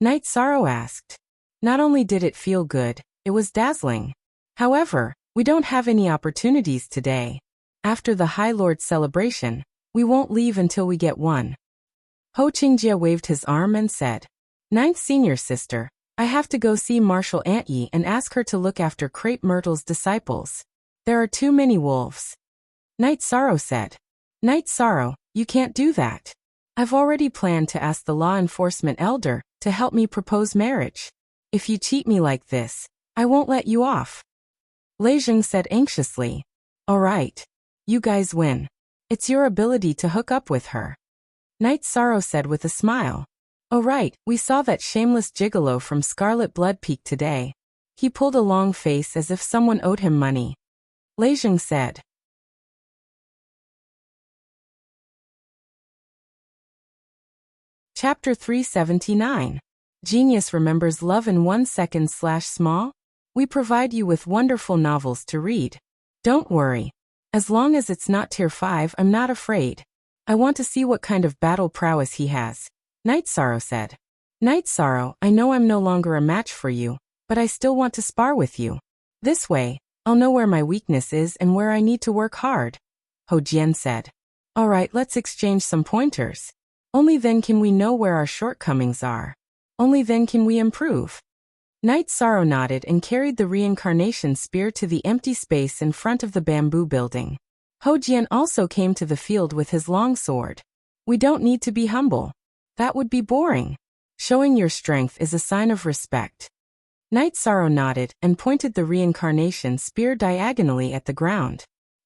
A: Night Sorrow asked. Not only did it feel good, it was dazzling. However, we don't have any opportunities today. After the High Lord celebration, we won't leave until we get one. Ho Qingjie waved his arm and said, 9th Senior Sister, I have to go see Marshal Aunt Yi and ask her to look after Crepe Myrtle's disciples. There are too many wolves. Night Sorrow said. Night Sorrow, you can't do that. I've already planned to ask the law enforcement elder to help me propose marriage. If you cheat me like this, I won't let you off. Lei Zheng said anxiously. All right. You guys win. It's your ability to hook up with her. Night Sorrow said with a smile. Oh right, we saw that shameless gigolo from Scarlet Blood Peak today. He pulled a long face as if someone owed him money. Lei Zheng said. Chapter 379. Genius remembers love in 1 second / small? We provide you with wonderful novels to read. Don't worry. As long as it's not tier 5, I'm not afraid. I want to see what kind of battle prowess he has. Night Sorrow said. Night Sorrow, I know I'm no longer a match for you, but I still want to spar with you. This way, I'll know where my weakness is and where I need to work hard. Ho Jian said. Alright, let's exchange some pointers. Only then can we know where our shortcomings are. Only then can we improve. Night Sorrow nodded and carried the reincarnation spear to the empty space in front of the bamboo building. Ho Jian also came to the field with his long sword. We don't need to be humble. That would be boring. Showing your strength is a sign of respect. Night Sorrow nodded and pointed the reincarnation spear diagonally at the ground.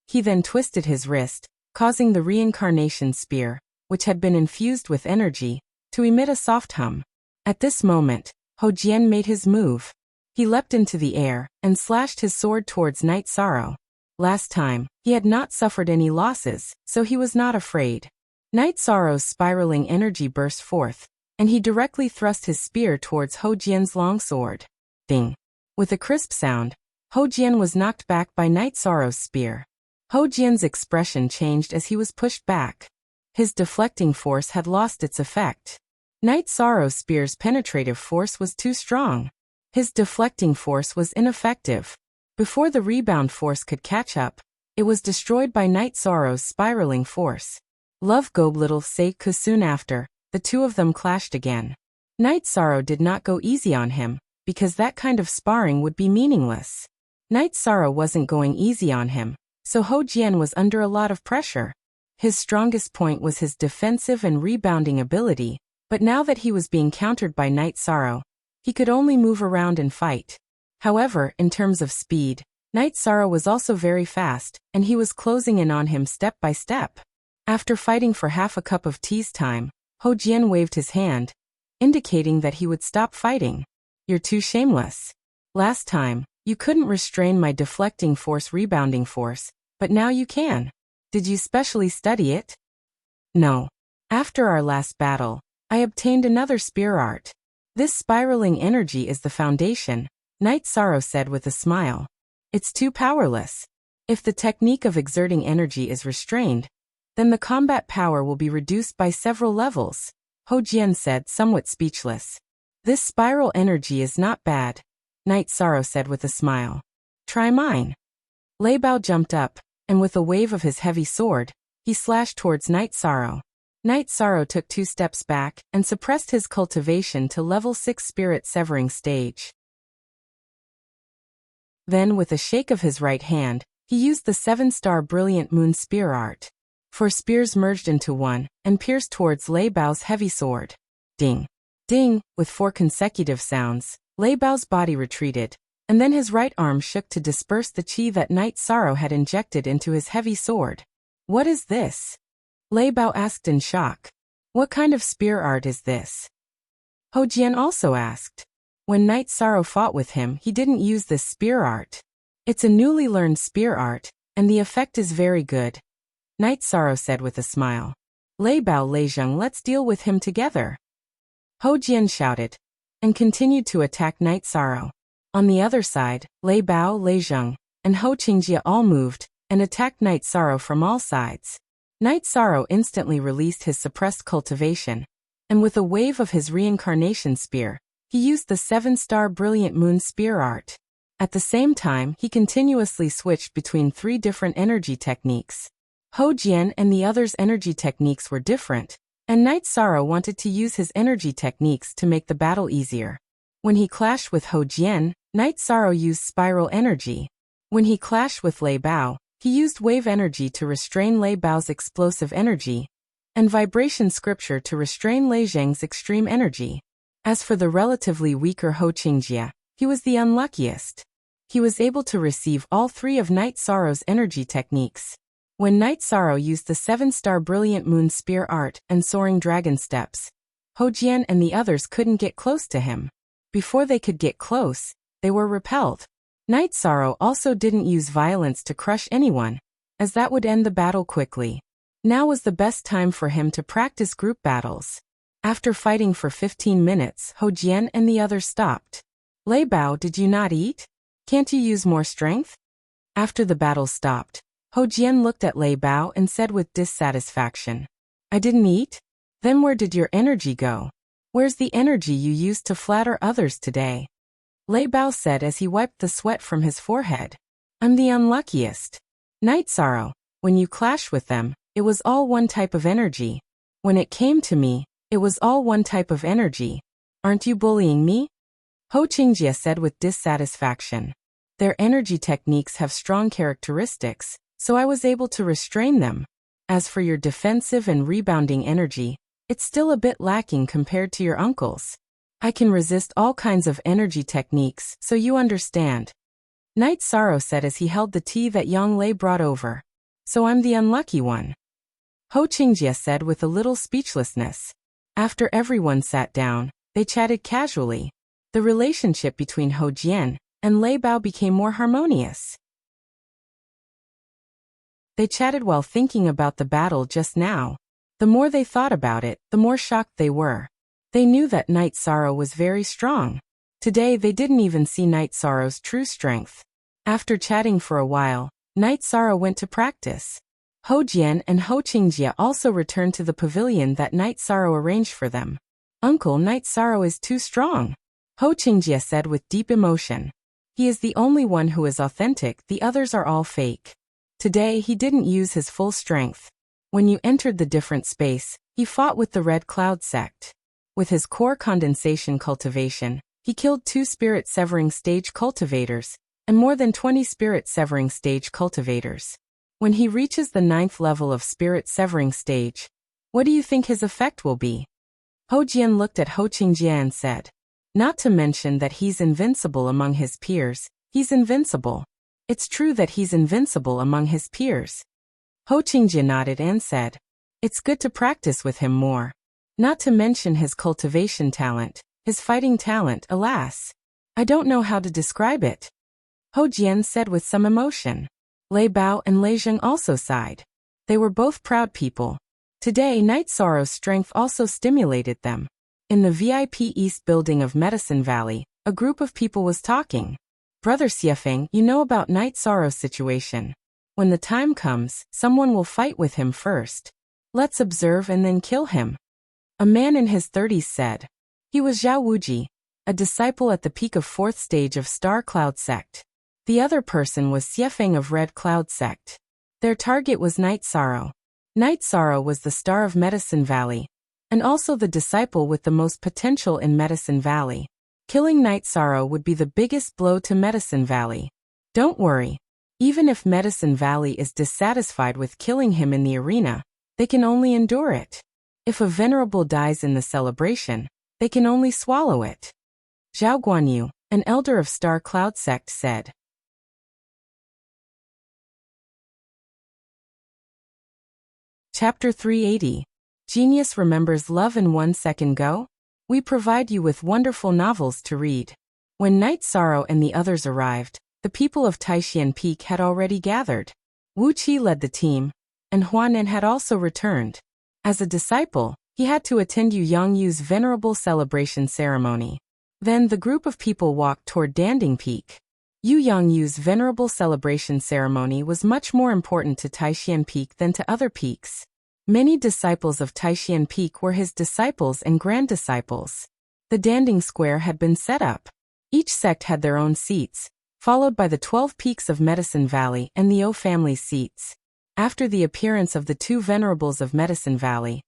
A: He then twisted his wrist, causing the reincarnation spear, which had been infused with energy, to emit a soft hum. At this moment, Ho Jian made his move. He leapt into the air and slashed his sword towards Night Sorrow. Last time, he had not suffered any losses, so he was not afraid. Night Sorrow's spiraling energy burst forth, and he directly thrust his spear towards Ho Jian's long sword. Ding! With a crisp sound, Ho Jian was knocked back by Night Sorrow's spear. Ho Jian's expression changed as he was pushed back. His deflecting force had lost its effect. Night Sorrow's spear's penetrative force was too strong. His deflecting force was ineffective. Before the rebound force could catch up, it was destroyed by Night Sorrow's spiraling force. Love go little say soon after, the two of them clashed again. Night Sorrow did not go easy on him, because that kind of sparring would be meaningless. Night Sorrow wasn't going easy on him, so Ho Jian was under a lot of pressure. His strongest point was his defensive and rebounding ability, but now that he was being countered by Night Sorrow, he could only move around and fight. However, in terms of speed, Night Sorrow was also very fast, and he was closing in on him step by step. After fighting for half a cup of tea's time, Ho Jian waved his hand, indicating that he would stop fighting. You're too shameless. Last time, you couldn't restrain my deflecting force rebounding force, But now you can. Did you specially study it? No. After our last battle, I obtained another spear art. This spiraling energy is the foundation, Knight Sorrow said with a smile. It's too powerless. If the technique of exerting energy is restrained, then the combat power will be reduced by several levels, Ho Jian said, somewhat speechless. This spiral energy is not bad, Knight Sorrow said with a smile. Try mine. Lei Bao jumped up, and with a wave of his heavy sword, he slashed towards Knight Sorrow. Knight Sorrow took 2 steps back and suppressed his cultivation to level 6 spirit severing stage. Then with a shake of his right hand, he used the 7-star brilliant moon spear art. 4 spears merged into one and pierced towards Lei Bao's heavy sword. Ding! Ding! With 4 consecutive sounds, Lei Bao's body retreated, and then his right arm shook to disperse the qi that Knight Sorrow had injected into his heavy sword. What is this? Lei Bao asked in shock. What kind of spear art is this? Ho Jian also asked. When Knight Sorrow fought with him, he didn't use this spear art. It's a newly learned spear art, and the effect is very good, Knight Sorrow said with a smile. Lei Bao, Lei Zheng, let's deal with him together. Ho Jian shouted, and continued to attack Knight Sorrow. On the other side, Lei Bao, Lei Zheng, and Ho Qingjie all moved and attacked Knight Sorrow from all sides. Knight Sorrow instantly released his suppressed cultivation, and with a wave of his reincarnation spear, he used the 7-star brilliant moon spear art. At the same time, he continuously switched between 3 different energy techniques. Ho Jian and the others' energy techniques were different, and Knight Sorrow wanted to use his energy techniques to make the battle easier. When he clashed with Ho Jian, Knight Sorrow used spiral energy. When he clashed with Lei Bao, he used wave energy to restrain Lei Bao's explosive energy, and vibration scripture to restrain Lei Zheng's extreme energy. As for the relatively weaker Ho Qingjie, he was the unluckiest. He was able to receive all 3 of Knight Sorrow's energy techniques. When Knight Sorrow used the 7-star brilliant moon spear art and soaring dragon steps, Ho Jian and the others couldn't get close to him. Before they could get close, they were repelled. Knight Sorrow also didn't use violence to crush anyone, as that would end the battle quickly. Now was the best time for him to practice group battles. After fighting for 15 minutes, Ho Jian and the others stopped. Lei Bao, did you not eat? Can't you use more strength? After the battle stopped, Ho Jian looked at Lei Bao and said with dissatisfaction, I didn't eat? Then where did your energy go? Where's the energy you used to flatter others today? Lei Bao said as he wiped the sweat from his forehead. I'm the unluckiest. Knight Sorrow, when you clashed with them, it was all one type of energy. When it came to me, it was all one type of energy. Aren't you bullying me? Ho Qingjie said with dissatisfaction. Their energy techniques have strong characteristics, so I was able to restrain them. As for your defensive and rebounding energy, it's still a bit lacking compared to your uncle's. I can resist all kinds of energy techniques, so you understand. Knight Sorrow said as he held the tea that Yang Lei brought over. So I'm the unlucky one. Ho Qingjie said with a little speechlessness. After everyone sat down, they chatted casually. The relationship between Ho Jian and Lei Bao became more harmonious. They chatted while thinking about the battle just now. The more they thought about it, the more shocked they were. They knew that Knight Sorrow was very strong. Today they didn't even see Knight Sorrow's true strength. After chatting for a while, Knight Sorrow went to practice. Ho Jian and Ho Qingjie also returned to the pavilion that Knight Sorrow arranged for them. Uncle, Knight Sorrow is too strong, Ho Qingjie said with deep emotion. He is the only one who is authentic, the others are all fake. Today he didn't use his full strength. When you entered the different space, he fought with the Red Cloud sect. With his core condensation cultivation, he killed 2 spirit severing stage cultivators, and more than 20 spirit severing stage cultivators. When he reaches the 9th level of spirit severing stage, what do you think his effect will be? Ho Jian looked at Ho Qingjie and said, not to mention that he's invincible among his peers, he's invincible. It's true that he's invincible among his peers. Ho Qingjie nodded and said, it's good to practice with him more. Not to mention his cultivation talent, his fighting talent, alas. I don't know how to describe it. Ho Jian said with some emotion. Lei Bao and Lei Zheng also sighed. They were both proud people. Today, Night Sorrow's strength also stimulated them. In the VIP East building of Medicine Valley, a group of people was talking. Brother Xiefeng, you know about Night Sorrow's situation. When the time comes, someone will fight with him first. Let's observe and then kill him. A man in his 30s said. He was Zhao Wuji, a disciple at the peak of 4th stage of Star Cloud Sect. The other person was Xiefeng of Red Cloud Sect. Their target was Night Sorrow. Night Sorrow was the star of Medicine Valley, and also the disciple with the most potential in Medicine Valley. Killing Night Sorrow would be the biggest blow to Medicine Valley. Don't worry. Even if Medicine Valley is dissatisfied with killing him in the arena, they can only endure it. If a venerable dies in the celebration, they can only swallow it. Zhao Guanyu, an elder of Star Cloud Sect, said. Chapter 380. Genius Remembers Love in 1 Second. Go? We provide you with wonderful novels to read. When Night Sorrow and the others arrived, the people of Taishan Peak had already gathered. Wu Qi led the team, and Huanan had also returned. As a disciple, he had to attend Yu Yangyu's venerable celebration ceremony. Then the group of people walked toward Danding Peak. Yu Yangyu's venerable celebration ceremony was much more important to Taishan Peak than to other peaks. Many disciples of Taishan Peak were his disciples and grand disciples. The Danding Square had been set up. Each sect had their own seats, followed by the 12 peaks of Medicine Valley and the O family's seats. After the appearance of the two venerables of Medicine Valley,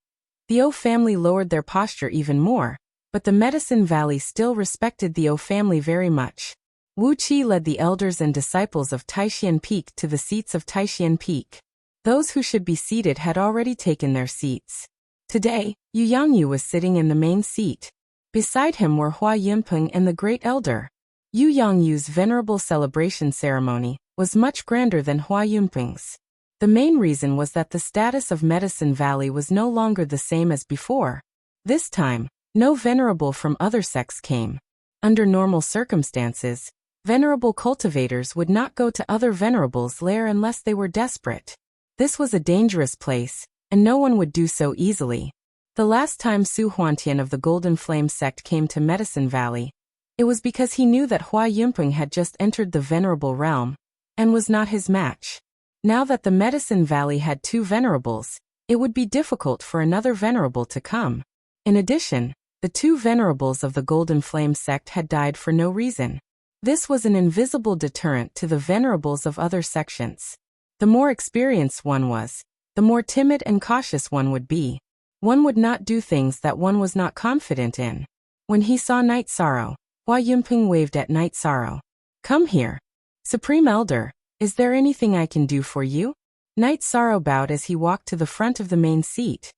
A: the O family lowered their posture even more, but the Medicine Valley still respected the O family very much. Wu Qi led the elders and disciples of Taishan Peak to the seats of Taishan Peak. Those who should be seated had already taken their seats. Today, Yu Yangyu was sitting in the main seat. Beside him were Hua Yunpeng and the Great Elder. Yu Yangyu's venerable celebration ceremony was much grander than Hua Yunpeng's. The main reason was that the status of Medicine Valley was no longer the same as before. This time, no venerable from other sects came. Under normal circumstances, venerable cultivators would not go to other venerables' lair unless they were desperate. This was a dangerous place, and no one would do so easily. The last time Su Huantian of the Golden Flame sect came to Medicine Valley, it was because he knew that Hua Yunpeng had just entered the venerable realm, and was not his match. Now that the Medicine Valley had two venerables, it would be difficult for another venerable to come. In addition, the two venerables of the Golden Flame sect had died for no reason. This was an invisible deterrent to the venerables of other sections. The more experienced one was, the more timid and cautious one would be. One would not do things that one was not confident in. When he saw Night Sorrow, Hua Yunpeng waved at Night Sorrow. Come here. Supreme Elder, is there anything I can do for you? Night Sorrow bowed as he walked to the front of the main seat.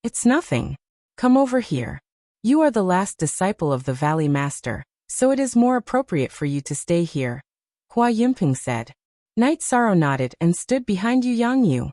A: It's nothing. Come over here. You are the last disciple of the Valley Master, so it is more appropriate for you to stay here, Hua Yunpeng said. Night Sorrow nodded and stood behind Yu Yangyu.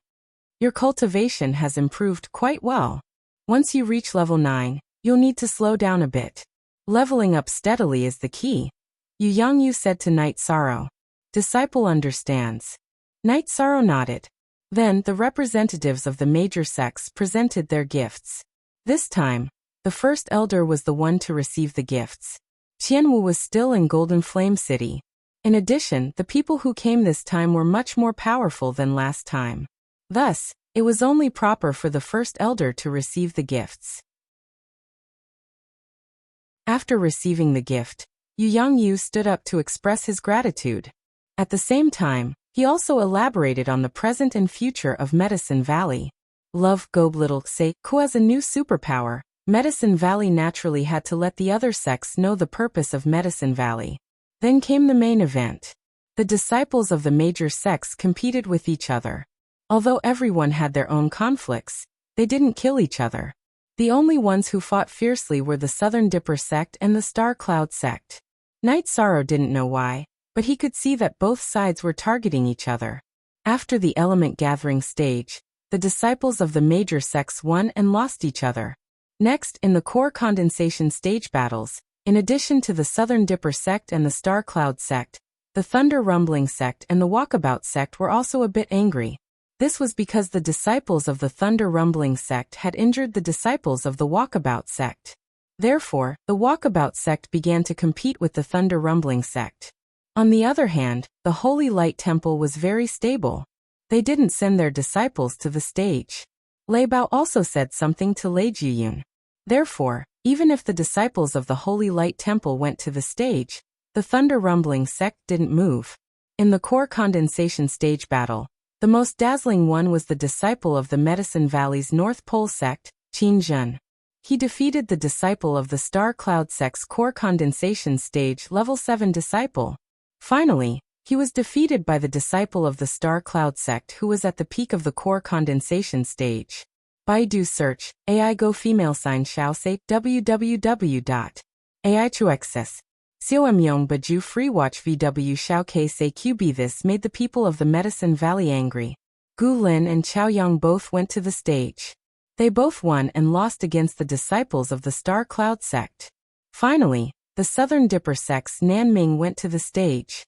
A: Your cultivation has improved quite well. Once you reach level 9, you'll need to slow down a bit. Leveling up steadily is the key, Yu Yangyu said to Night Sorrow. Disciple understands. Night Sorrow nodded. Then the representatives of the major sects presented their gifts. This time, the first elder was the one to receive the gifts. Qianwu was still in Golden Flame City. In addition, the people who came this time were much more powerful than last time. Thus, it was only proper for the first elder to receive the gifts. After receiving the gift, Yu Yangyu stood up to express his gratitude. At the same time, he also elaborated on the present and future of Medicine Valley. Love Gob Little Say, who has a new superpower. Medicine Valley naturally had to let the other sects know the purpose of Medicine Valley. Then came the main event. The disciples of the major sects competed with each other. Although everyone had their own conflicts, they didn't kill each other. The only ones who fought fiercely were the Southern Dipper sect and the Star Cloud sect. Night Sorrow didn't know why, but he could see that both sides were targeting each other. After the element gathering stage, the disciples of the major sects won and lost each other. Next, in the core condensation stage battles, in addition to the Southern Dipper sect and the Star Cloud sect, The Thunder Rumbling sect and the Walkabout sect were also a bit angry. This was because the disciples of the Thunder Rumbling sect had injured the disciples of the Walkabout sect. Therefore, the Walkabout sect began to compete with the Thunder Rumbling sect. On the other hand, the Holy Light Temple was very stable. They didn't send their disciples to the stage. Lei Bao also said something to Lei Jiyun. Therefore, even if the disciples of the Holy Light Temple went to the stage, the Thunder Rumbling sect didn't move. In the core condensation stage battle, the most dazzling one was the disciple of the Medicine Valley's North Pole sect, Qin Zhen. He defeated the disciple of the Star Cloud sect's core condensation stage level 7 disciple. Finally, he was defeated by the disciple of the Star Cloud sect who was at the peak of the core condensation stage. Baidu search, AI Go female sign Xiao say www.aichuexes. Xiaomyong Baju free watch VW Xiao K say QB. This made the people of the Medicine Valley angry. Gu Lin and Chao Yang both went to the stage. They both won and lost against the disciples of the Star Cloud sect. Finally, the Southern Dipper sect's Nan Ming went to the stage.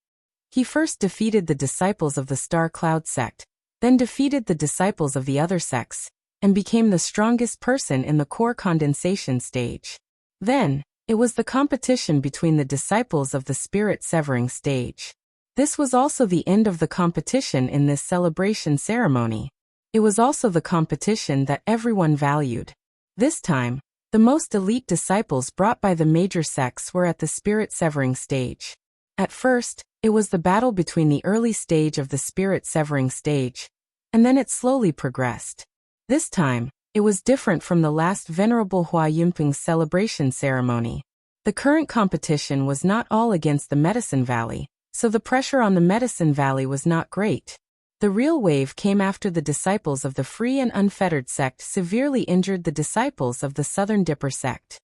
A: He first defeated the disciples of the Star Cloud sect, then defeated the disciples of the other sects, and became the strongest person in the core condensation stage. Then, it was the competition between the disciples of the Spirit Severing stage. This was also the end of the competition in this celebration ceremony. It was also the competition that everyone valued. This time, the most elite disciples brought by the major sects were at the Spirit Severing stage. At first, it was the battle between the early stage of the Spirit Severing stage, and then it slowly progressed. This time, it was different from the last Venerable Hua Yunping's celebration ceremony. The current competition was not all against the Medicine Valley, so the pressure on the Medicine Valley was not great. The real wave came after the disciples of the Free and Unfettered sect severely injured the disciples of the Southern Dipper sect.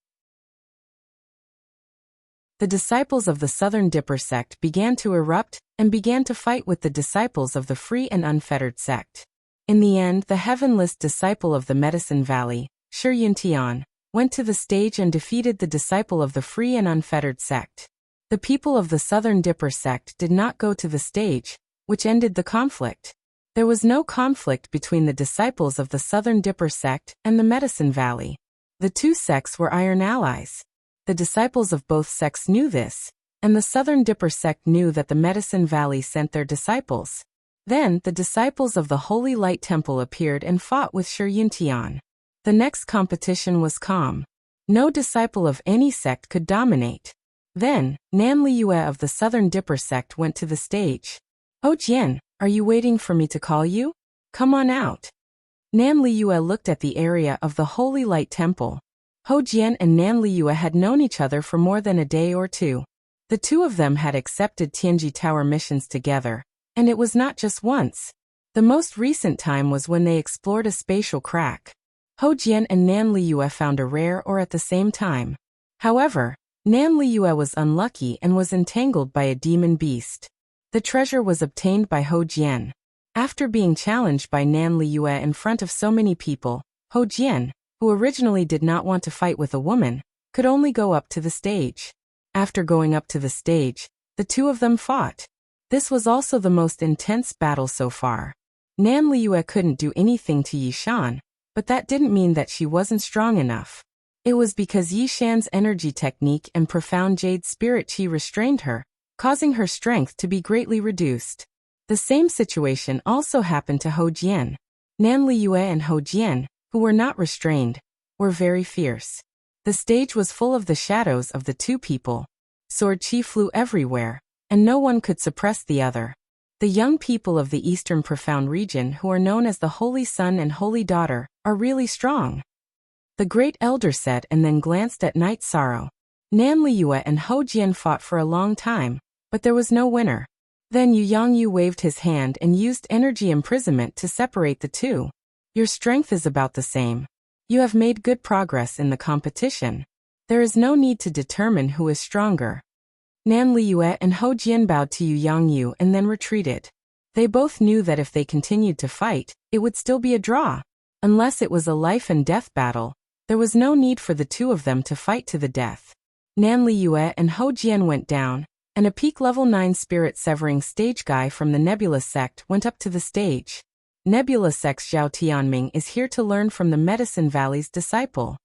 A: The disciples of the Southern Dipper sect began to erupt and began to fight with the disciples of the Free and Unfettered sect. In the end, the heavenless disciple of the Medicine Valley, Shi Yuntian, went to the stage and defeated the disciple of the Free and Unfettered sect. The people of the Southern Dipper sect did not go to the stage, which ended the conflict. There was no conflict between the disciples of the Southern Dipper sect and the Medicine Valley. The two sects were iron allies. The disciples of both sects knew this, and the Southern Dipper sect knew that the Medicine Valley sent their disciples. Then, the disciples of the Holy Light Temple appeared and fought with Shi Yuntian. The next competition was calm. No disciple of any sect could dominate. Then, Nan Liyue of the Southern Dipper sect went to the stage. "Oh Jian, are you waiting for me to call you? Come on out." Nan Liyue looked at the area of the Holy Light Temple. Ho Jian and Nan Liyue had known each other for more than a day or two. The two of them had accepted Tianji Tower missions together, and it was not just once. The most recent time was when they explored a spatial crack. Ho Jian and Nan Liyue found a rare ore at the same time. However, Nan Liyue was unlucky and was entangled by a demon beast. The treasure was obtained by Ho Jian. After being challenged by Nan Liyue in front of so many people, Ho Jian, who originally did not want to fight with a woman, could only go up to the stage. After going up to the stage, the two of them fought. This was also the most intense battle so far. Nan Liyue couldn't do anything to Yishan, but that didn't mean that she wasn't strong enough. It was because Yishan's energy technique and profound jade spirit chi restrained her, causing her strength to be greatly reduced. The same situation also happened to Ho Jian. Nan Liyue and Ho Jian, who were not restrained, were very fierce. The stage was full of the shadows of the two people. Sword chi flew everywhere, and no one could suppress the other. The young people of the Eastern Profound region who are known as the Holy Son and Holy Daughter are really strong. The Great Elder said and then glanced at Night Sorrow. Nan Liyue and Ho Jian fought for a long time, but there was no winner. Then Yu Yangyu waved his hand and used energy imprisonment to separate the two. Your strength is about the same. You have made good progress in the competition. There is no need to determine who is stronger. Nan Liyue and Ho Jian bowed to Yu Yangyu and then retreated. They both knew that if they continued to fight, it would still be a draw. Unless it was a life and death battle, there was no need for the two of them to fight to the death. Nan Liyue and Ho Jian went down, and a peak level 9 spirit severing stage guy from the Nebula sect went up to the stage. Nebula sect's Zhao Tianming is here to learn from the Medicine Valley's disciple.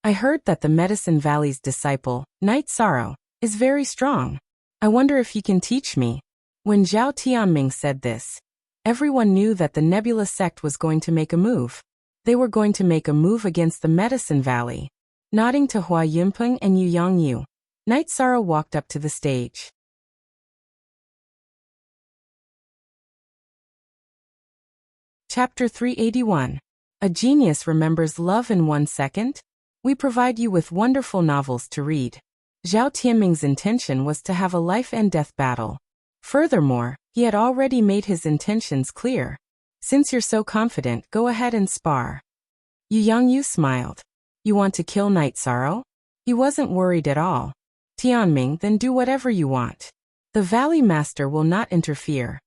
A: I heard that the Medicine Valley's disciple, Night Sorrow, is very strong. I wonder if he can teach me. When Zhao Tianming said this, everyone knew that the Nebula sect was going to make a move. They were going to make a move against the Medicine Valley. Nodding to Hua Yunpeng and Yu Yangyu, Night Sorrow walked up to the stage. Chapter 381. A Genius Remembers Love in 1 Second? We provide you with wonderful novels to read. Zhao Tianming's intention was to have a life-and-death battle. Furthermore, he had already made his intentions clear. Since you're so confident, go ahead and spar. Yu Yangyu smiled. You want to kill Night Sorrow? He wasn't worried at all. Tianming, then do whatever you want. The Valley Master will not interfere.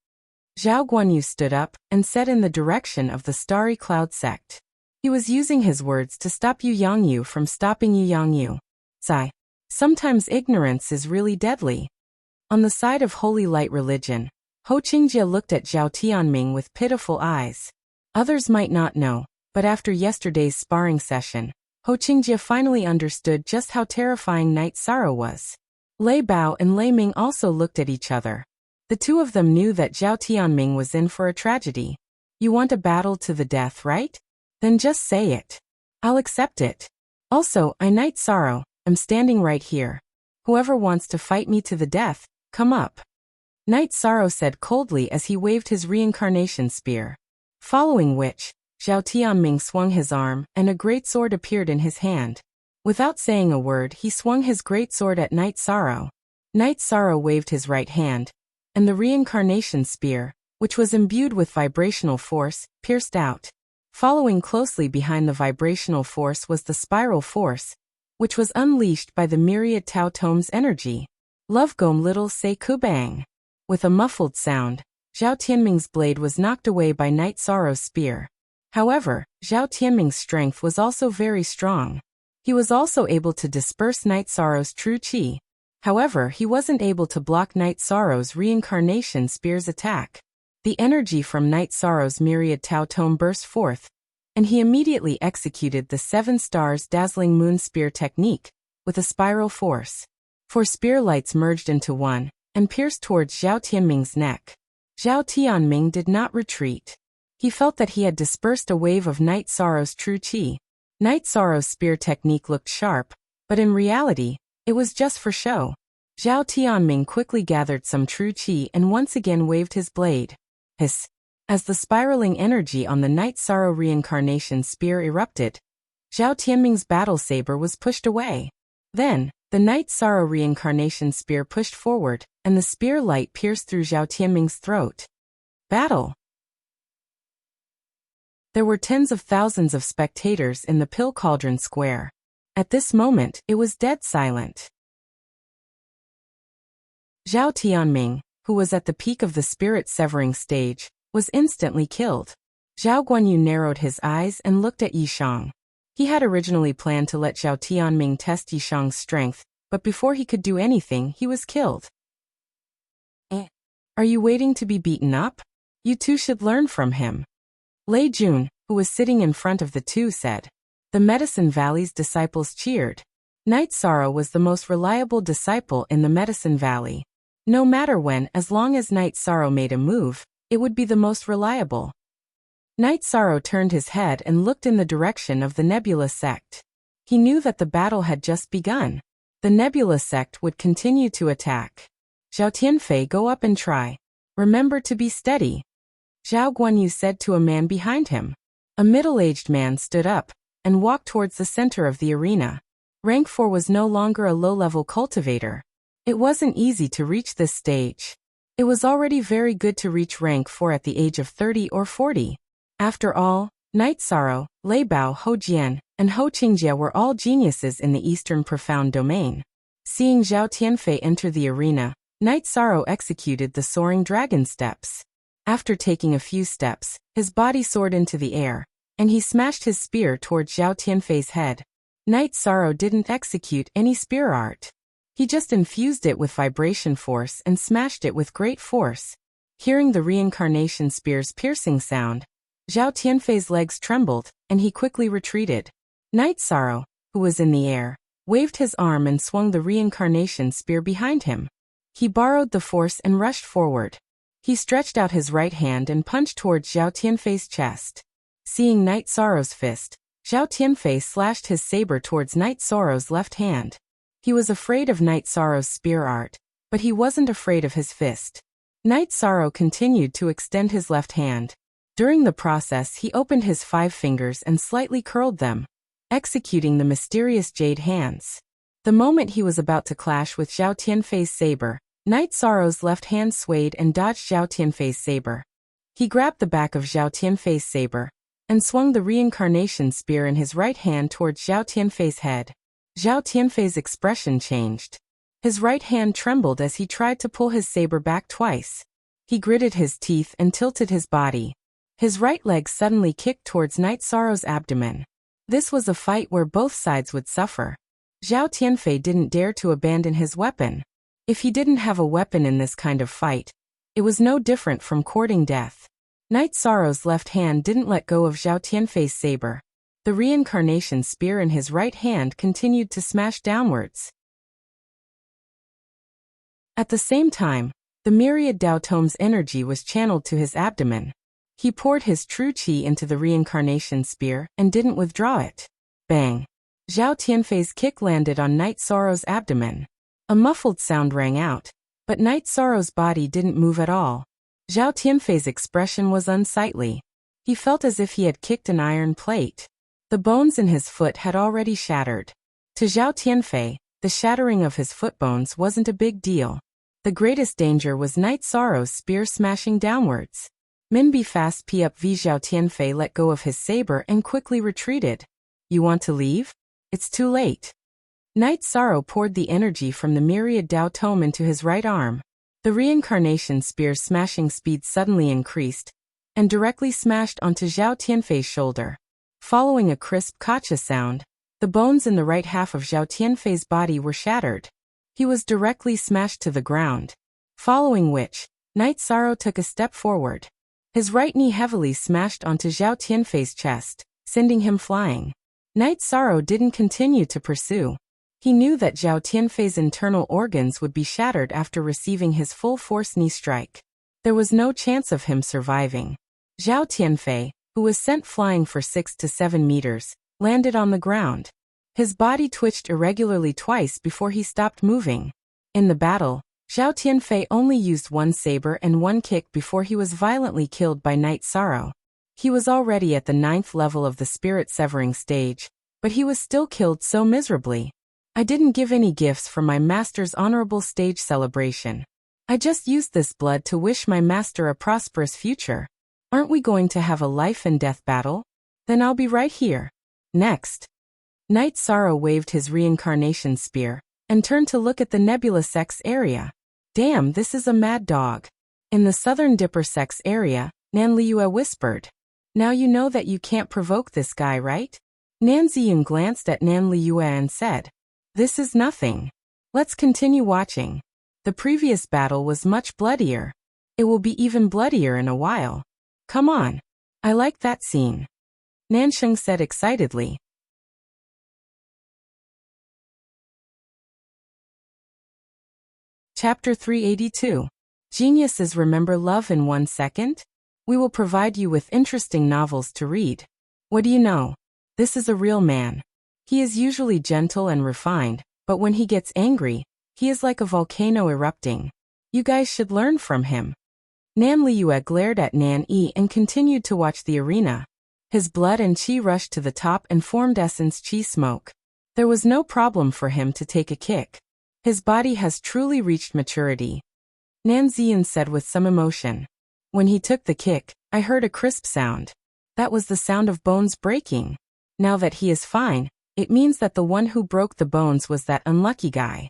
A: Zhao Guanyu stood up and said in the direction of the Starry Cloud sect. He was using his words to stop Yu Yangyu from stopping Yu Yangyu. Sigh. Sometimes ignorance is really deadly. On the side of Holy Light Religion, Ho Qingjie looked at Zhao Tianming with pitiful eyes. Others might not know, but after yesterday's sparring session, Ho Qingjie finally understood just how terrifying Night Sorrow was. Lei Bao and Lei Ming also looked at each other. The two of them knew that Zhao Tianming was in for a tragedy. You want a battle to the death, right? Then just say it. I'll accept it. Also, I Night Sorrow, am standing right here. Whoever wants to fight me to the death, come up. Night Sorrow said coldly as he waved his reincarnation spear. Following which, Zhao Tianming swung his arm, and a great sword appeared in his hand. Without saying a word, he swung his great sword at Night Sorrow. Night Sorrow waved his right hand, and the reincarnation spear, which was imbued with vibrational force, pierced out. Following closely behind the vibrational force was the spiral force, which was unleashed by the myriad Tao Tome's energy. Love Gom Little Say Kubang. With a muffled sound, Zhao Tianming's blade was knocked away by Night Sorrow's spear. However, Zhao Tianming's strength was also very strong. He was also able to disperse Night Sorrow's true qi. However, he wasn't able to block Night Sorrow's reincarnation spear's attack. The energy from Night Sorrow's myriad Tao Tome burst forth, and he immediately executed the 7 stars dazzling moon spear technique, with a spiral force. 4 spear lights merged into one, and pierced towards Zhao Tianming's neck. Zhao Tianming did not retreat. He felt that he had dispersed a wave of Night Sorrow's true qi. Night Sorrow's spear technique looked sharp, but in reality, it was just for show. Zhao Tianming quickly gathered some true qi and once again waved his blade. Hiss. As the spiraling energy on the Night Sorrow reincarnation spear erupted, Zhao Tianming's battle saber was pushed away. Then, the Night Sorrow reincarnation spear pushed forward, and the spear light pierced through Zhao Tianming's throat. Battle. There were tens of thousands of spectators in the Pill Cauldron Square. At this moment, it was dead silent. Zhao Tianming, who was at the peak of the spirit-severing stage, was instantly killed. Zhao Guanyu narrowed his eyes and looked at Yishang. He had originally planned to let Zhao Tianming test Yishang's strength, but before he could do anything, he was killed. Are you waiting to be beaten up? You two should learn from him. Lei Jun, who was sitting in front of the two, said. The Medicine Valley's disciples cheered. Night Sorrow was the most reliable disciple in the Medicine Valley. No matter when, as long as Night Sorrow made a move, it would be the most reliable. Night Sorrow turned his head and looked in the direction of the Nebula sect. He knew that the battle had just begun. The Nebula sect would continue to attack. Zhao Tianfei, go up and try. Remember to be steady. Zhao Guanyu said to a man behind him. A middle-aged man stood up and walked towards the center of the arena. Rank 4 was no longer a low-level cultivator. It wasn't easy to reach this stage. It was already very good to reach rank 4 at the age of 30 or 40. After all, Night Sorrow, Lei Bao, Ho Jian, and Ho Qingjie were all geniuses in the Eastern Profound Domain. Seeing Zhao Tianfei enter the arena, Night Sorrow executed the soaring dragon steps. After taking a few steps, his body soared into the air, and he smashed his spear towards Zhao Tianfei's head. Night Sorrow didn't execute any spear art. He just infused it with vibration force and smashed it with great force. Hearing the reincarnation spear's piercing sound, Zhao Tianfei's legs trembled, and he quickly retreated. Night Sorrow, who was in the air, waved his arm and swung the reincarnation spear behind him. He borrowed the force and rushed forward. He stretched out his right hand and punched towards Zhao Tianfei's chest. Seeing Night Sorrow's fist, Zhao Tianfei slashed his saber towards Night Sorrow's left hand. He was afraid of Night Sorrow's spear art, but he wasn't afraid of his fist. Night Sorrow continued to extend his left hand. During the process, he opened his 5 fingers and slightly curled them, executing the mysterious jade hands. The moment he was about to clash with Zhao Tianfei's saber, Night Sorrow's left hand swayed and dodged Zhao Tianfei's saber. He grabbed the back of Zhao Tianfei's saber and swung the reincarnation spear in his right hand towards Zhao Tianfei's head. Zhao Tianfei's expression changed. His right hand trembled as he tried to pull his saber back twice. He gritted his teeth and tilted his body. His right leg suddenly kicked towards Night Sorrow's abdomen. This was a fight where both sides would suffer. Zhao Tianfei didn't dare to abandon his weapon. If he didn't have a weapon in this kind of fight, it was no different from courting death. Night Sorrow's left hand didn't let go of Zhao Tianfei's saber. The reincarnation spear in his right hand continued to smash downwards. At the same time, the myriad Dao Tome's energy was channeled to his abdomen. He poured his true qi into the reincarnation spear and didn't withdraw it. Bang! Zhao Tianfei's kick landed on Night Sorrow's abdomen. A muffled sound rang out, but Night Sorrow's body didn't move at all. Zhao Tianfei's expression was unsightly. He felt as if he had kicked an iron plate. The bones in his foot had already shattered. To Zhao Tianfei, the shattering of his foot bones wasn't a big deal. The greatest danger was Night Sorrow's spear smashing downwards. Minbi fast p up v Zhao Tianfei let go of his saber and quickly retreated. You want to leave? It's too late. Night Sorrow poured the energy from the myriad Dao Tome into his right arm. The reincarnation spear's smashing speed suddenly increased, and directly smashed onto Zhao Tianfei's shoulder. Following a crisp kacha sound, the bones in the right half of Zhao Tianfei's body were shattered. He was directly smashed to the ground. Following which, Night Sorrow took a step forward. His right knee heavily smashed onto Zhao Tianfei's chest, sending him flying. Night Sorrow didn't continue to pursue. He knew that Zhao Tianfei's internal organs would be shattered after receiving his full-force knee strike. There was no chance of him surviving. Zhao Tianfei, who was sent flying for 6 to 7 meters, landed on the ground. His body twitched irregularly twice before he stopped moving. In the battle, Zhao Tianfei only used 1 saber and 1 kick before he was violently killed by Night Sorrow. He was already at the 9th level of the spirit-severing stage, but he was still killed so miserably. I didn't give any gifts for my master's honorable stage celebration. I just used this blood to wish my master a prosperous future. Aren't we going to have a life and death battle? Then I'll be right here. Next. Night Sorrow waved his reincarnation spear and turned to look at the Nebula Sex area. Damn, this is a mad dog. In the Southern Dipper Sex area, Nan Liyue whispered. Now you know that you can't provoke this guy, right? Nan Ziyun glanced at Nan Liyue and said, this is nothing. Let's continue watching. The previous battle was much bloodier. It will be even bloodier in a while. Come on. I like that scene. Nansheng said excitedly. Chapter 382. Geniuses remember love in 1 second? We will provide you with interesting novels to read. What do you know? This is a real man. He is usually gentle and refined, but when he gets angry, he is like a volcano erupting. You guys should learn from him. Nan Liyue glared at Nan Yi and continued to watch the arena. His blood and qi rushed to the top and formed essence qi smoke. There was no problem for him to take a kick. His body has truly reached maturity. Nan Ziyun said with some emotion. When he took the kick, I heard a crisp sound. That was the sound of bones breaking. Now that he is fine, it means that the one who broke the bones was that unlucky guy.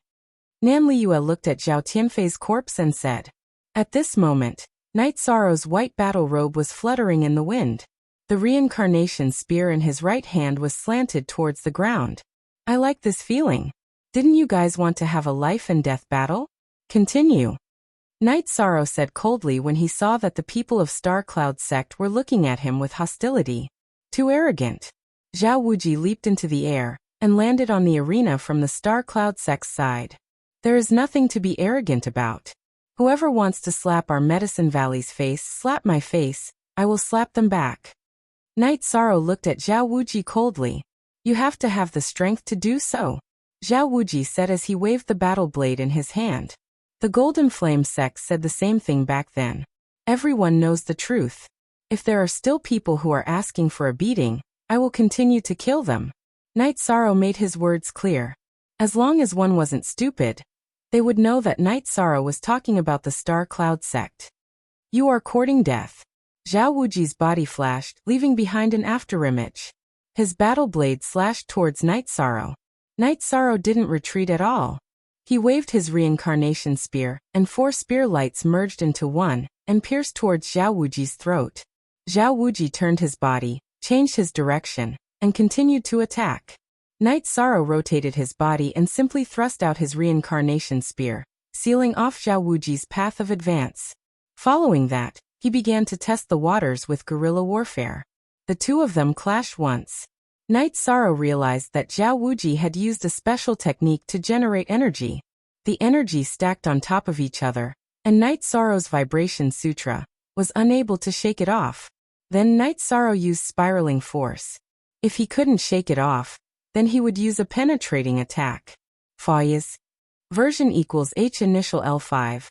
A: Nan Liyue looked at Zhao Tianfei's corpse and said. At this moment, Night Sorrow's white battle robe was fluttering in the wind. The reincarnation spear in his right hand was slanted towards the ground. I like this feeling. Didn't you guys want to have a life and death battle? Continue. Night Sorrow said coldly when he saw that the people of Star Cloud sect were looking at him with hostility. Too arrogant. Zhao Wuji leaped into the air and landed on the arena from the Star Cloud sect's side. There is nothing to be arrogant about. Whoever wants to slap our Medicine Valley's face, slap my face, I will slap them back. Night Sorrow looked at Zhao Wuji coldly. You have to have the strength to do so, Zhao Wuji said as he waved the battle blade in his hand. The Golden Flame sect said the same thing back then. Everyone knows the truth. If there are still people who are asking for a beating, I will continue to kill them. Night Sorrow made his words clear. As long as one wasn't stupid, they would know that Night Sorrow was talking about the Star Cloud sect. You are courting death. Zhao Wuji's body flashed, leaving behind an afterimage. His battle blade slashed towards Night Sorrow. Night Sorrow didn't retreat at all. He waved his reincarnation spear, and 4 spear lights merged into one, and pierced towards Zhao Wuji's throat. Zhao Wuji turned his body, changed his direction, and continued to attack. Night Sorrow rotated his body and simply thrust out his reincarnation spear, sealing off Zhao Wuji's path of advance. Following that, he began to test the waters with guerrilla warfare. The two of them clashed once. Night Sorrow realized that Zhao Wuji had used a special technique to generate energy. The energy stacked on top of each other, and Night Sorrow's vibration sutra was unable to shake it off. Then Night Sorrow used spiraling force. If he couldn't shake it off, then he would use a penetrating attack. Fayas. Version equals H initial L5.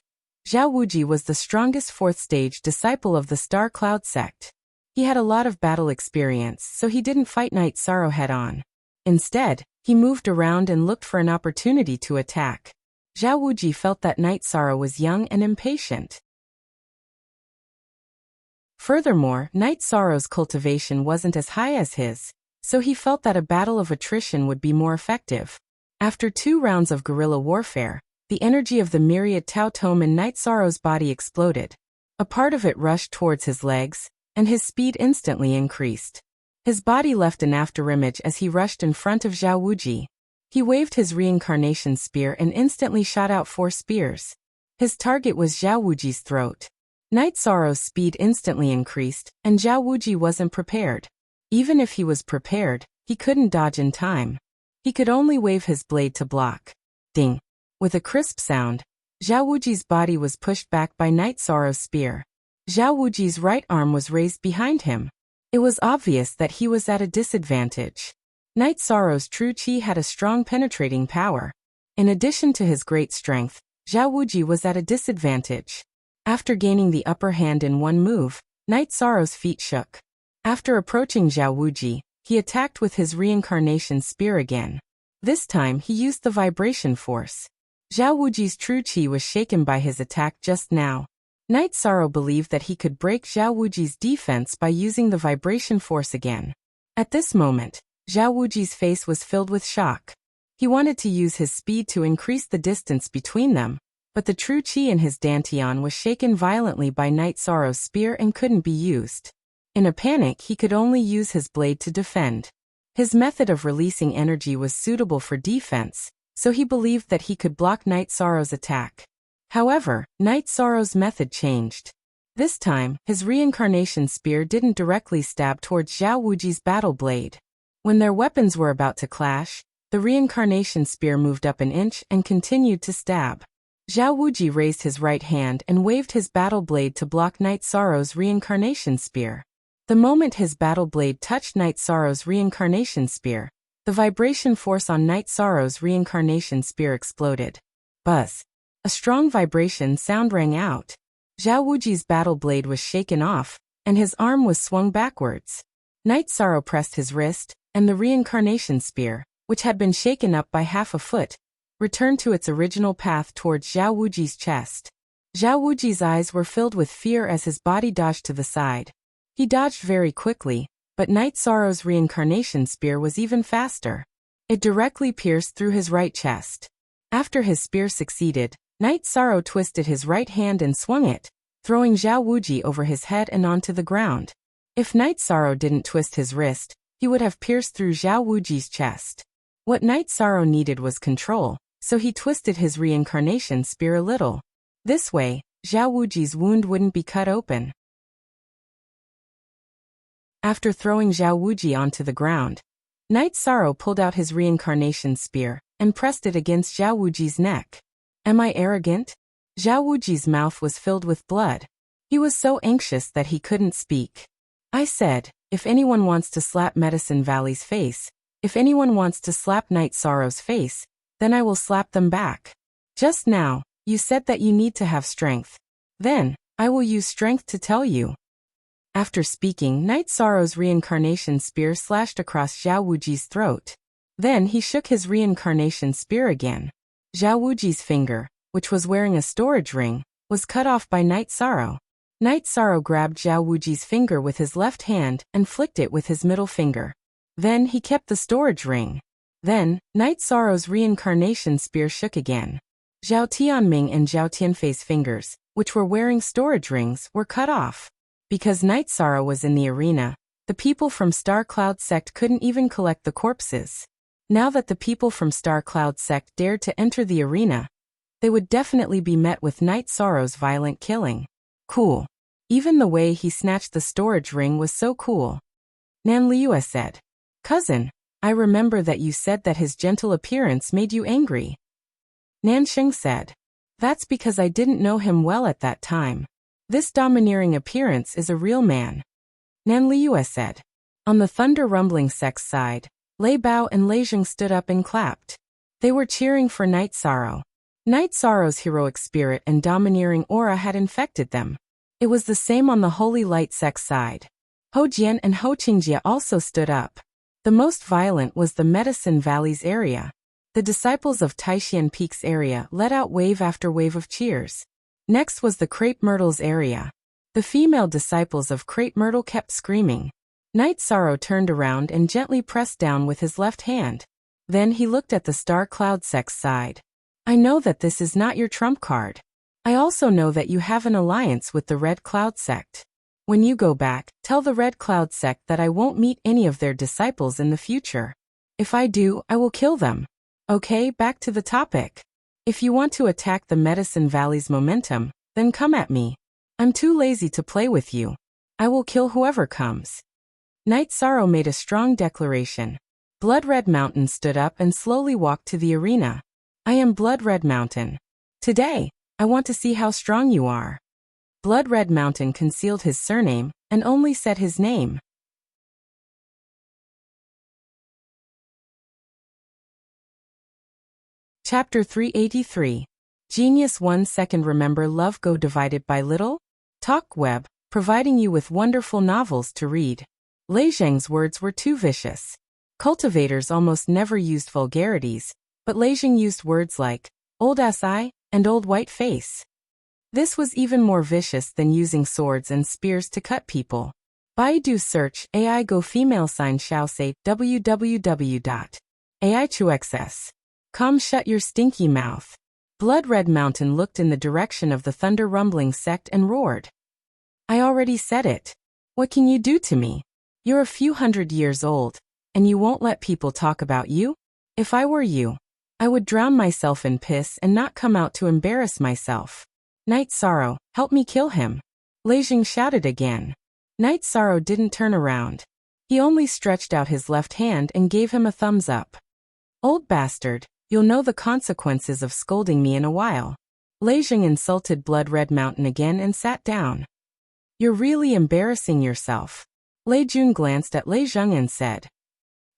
A: Zhao Wuji was the strongest 4th stage disciple of the Star Cloud sect. He had a lot of battle experience, so he didn't fight Night Sorrow head-on. Instead, he moved around and looked for an opportunity to attack. Zhao Wuji felt that Night Sorrow was young and impatient. Furthermore, Night Sorrow's cultivation wasn't as high as his, so he felt that a battle of attrition would be more effective. After 2 rounds of guerrilla warfare, the energy of the myriad Tao Tome in Night Sorrow's body exploded. A part of it rushed towards his legs, and his speed instantly increased. His body left an afterimage as he rushed in front of Zhao Wuji. He waved his reincarnation spear and instantly shot out 4 spears. His target was Zhao Wuji's throat. Night Sorrow's speed instantly increased, and Zhao Wuji wasn't prepared. Even if he was prepared, he couldn't dodge in time. He could only wave his blade to block. Ding! With a crisp sound, Zhao Wuji's body was pushed back by Night Sorrow's spear. Zhao Wuji's right arm was raised behind him. It was obvious that he was at a disadvantage. Night Sorrow's true chi had a strong penetrating power. In addition to his great strength, Zhao Wuji was at a disadvantage. After gaining the upper hand in one move, Night Sorrow's feet shook. After approaching Zhao Wuji, he attacked with his reincarnation spear again. This time he used the vibration force. Zhao Wuji's true chi was shaken by his attack just now. Night Sorrow believed that he could break Zhao Wuji's defense by using the vibration force again. At this moment, Zhao Wuji's face was filled with shock. He wanted to use his speed to increase the distance between them, but the true chi in his dantian was shaken violently by Night Sorrow's spear and couldn't be used. In a panic, he could only use his blade to defend. His method of releasing energy was suitable for defense, so he believed that he could block Night Sorrow's attack. However, Night Sorrow's method changed. This time, his reincarnation spear didn't directly stab towards Zhao Wuji's battle blade. When their weapons were about to clash, the reincarnation spear moved up an inch and continued to stab. Zhao Wuji raised his right hand and waved his battle blade to block Night Sorrow's reincarnation spear. The moment his battle blade touched Night Sorrow's reincarnation spear, the vibration force on Night Sorrow's reincarnation spear exploded. Buzz! A strong vibration sound rang out. Zhao Wuji's battle blade was shaken off, and his arm was swung backwards. Night Sorrow pressed his wrist, and the reincarnation spear, which had been shaken up by half a foot, returned to its original path towards Zhao Wuji's chest. Zhao Wuji's eyes were filled with fear as his body dodged to the side. He dodged very quickly, but Night Sorrow's reincarnation spear was even faster. It directly pierced through his right chest. After his spear succeeded, Night Sorrow twisted his right hand and swung it, throwing Zhao Wuji over his head and onto the ground. If Night Sorrow didn't twist his wrist, he would have pierced through Zhao Wuji's chest. What Night Sorrow needed was control, so he twisted his reincarnation spear a little. This way, Zhao Wuji's wound wouldn't be cut open. After throwing Zhao Wuji onto the ground, Night Sorrow pulled out his reincarnation spear and pressed it against Zhao Wuji's neck. Am I arrogant? Zhao Wuji's mouth was filled with blood. He was so anxious that he couldn't speak. I said, if anyone wants to slap Medicine Valley's face, if anyone wants to slap Night Sorrow's face, then I will slap them back. Just now, you said that you need to have strength. Then, I will use strength to tell you. After speaking, Night Sorrow's reincarnation spear slashed across Zhao Wuji's throat. Then he shook his reincarnation spear again. Zhao Wuji's finger, which was wearing a storage ring, was cut off by Night Sorrow. Night Sorrow grabbed Zhao Wuji's finger with his left hand and flicked it with his middle finger. Then he kept the storage ring. Then, Night Sorrow's reincarnation spear shook again. Zhao Tianming and Zhao Tianfei's fingers, which were wearing storage rings, were cut off. Because Night Sorrow was in the arena, the people from Star Cloud Sect couldn't even collect the corpses. Now that the people from Star Cloud Sect dared to enter the arena, they would definitely be met with Night Sorrow's violent killing. Cool. Even the way he snatched the storage ring was so cool. Nan Liu said, Cousin, I remember that you said that his gentle appearance made you angry. Nan Sheng said, that's because I didn't know him well at that time. This domineering appearance is a real man. Nan Liu said. On the Thunder Rumbling Sect's side, Lei Bao and Lei Jing stood up and clapped. They were cheering for Night Sorrow. Night Sorrow's heroic spirit and domineering aura had infected them. It was the same on the Holy Light Sect's side. Ho Jian and Ho Qingjie also stood up. The most violent was the Medicine Valley's area. The disciples of Taishan Peak's area let out wave after wave of cheers. Next was the Crepe Myrtle's area. The female disciples of Crepe Myrtle kept screaming. Night Sorrow turned around and gently pressed down with his left hand. Then he looked at the Star Cloud Sect's side. I know that this is not your trump card. I also know that you have an alliance with the Red Cloud Sect. When you go back, tell the Red Cloud Sect that I won't meet any of their disciples in the future. If I do, I will kill them. Okay, back to the topic. If you want to attack the Medicine Valley's momentum, then come at me. I'm too lazy to play with you. I will kill whoever comes. Night Sorrow made a strong declaration. Blood Red Mountain stood up and slowly walked to the arena. I am Blood Red Mountain. Today, I want to see how strong you are. Blood Red Mountain concealed his surname and only said his name. Chapter 383. Genius 1 second. Remember love go divided by little? Talk Web, providing you with wonderful novels to read. Lei Zheng's words were too vicious. Cultivators almost never used vulgarities, but Lei Zheng used words like old ass eye and old white face. This was even more vicious than using swords and spears to cut people. Baidu search AI go female sign shall say www.aichuxs.com. Shut your stinky mouth. Blood Red Mountain looked in the direction of the Thunder Rumbling Sect and roared. I already said it. What can you do to me? You're a few hundred years old, and you won't let people talk about you? If I were you, I would drown myself in piss and not come out to embarrass myself. Night Sorrow, help me kill him. Lei Jing shouted again. Night Sorrow didn't turn around. He only stretched out his left hand and gave him a thumbs up. Old bastard, you'll know the consequences of scolding me in a while. Lei Jing insulted Blood Red Mountain again and sat down. You're really embarrassing yourself. Lei Jun glanced at Lei Zheng and said.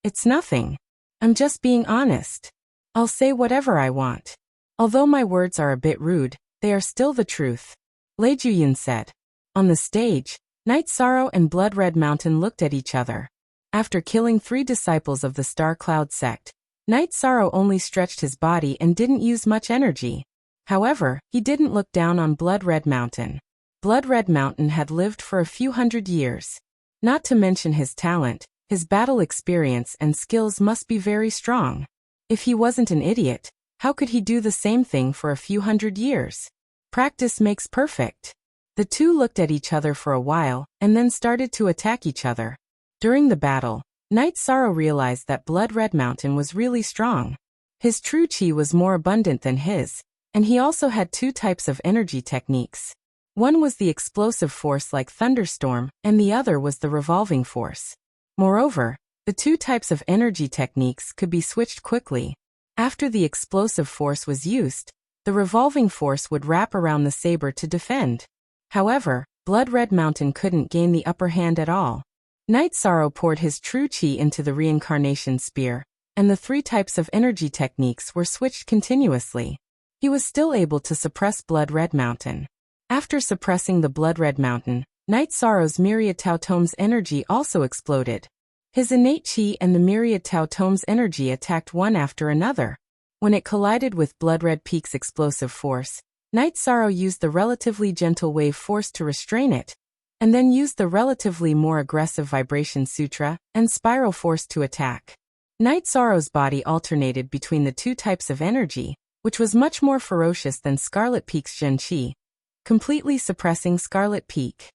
A: It's nothing. I'm just being honest. I'll say whatever I want. Although my words are a bit rude, they are still the truth. Lei Juyin said. On the stage, Night Sorrow and Blood Red Mountain looked at each other. After killing 3 disciples of the Star Cloud Sect, Night Sorrow only stretched his body and didn't use much energy. However, he didn't look down on Blood Red Mountain. Blood Red Mountain had lived for a few hundred years. Not to mention his talent, his battle experience and skills must be very strong. If he wasn't an idiot, how could he do the same thing for a few hundred years? Practice makes perfect. The two looked at each other for a while and then started to attack each other. During the battle, Night Sorrow realized that Blood Red Mountain was really strong. His true chi was more abundant than his, and he also had two types of energy techniques. One was the explosive force like thunderstorm, and the other was the revolving force. Moreover, the two types of energy techniques could be switched quickly. After the explosive force was used, the revolving force would wrap around the saber to defend. However, Blood Red Mountain couldn't gain the upper hand at all. Night Sorrow poured his true chi into the reincarnation spear, and the three types of energy techniques were switched continuously. He was still able to suppress Blood Red Mountain. After suppressing the Blood Red Mountain, Night Sorrow's myriad Tao Tome's energy also exploded. His innate chi and the myriad Tao Tome's energy attacked one after another. When it collided with Blood Red Peak's explosive force, Night Sorrow used the relatively gentle wave force to restrain it, and then used the relatively more aggressive vibration sutra and spiral force to attack. Night Sorrow's body alternated between the two types of energy, which was much more ferocious than Scarlet Peak's Zhen Qi, completely suppressing Scarlet Peak.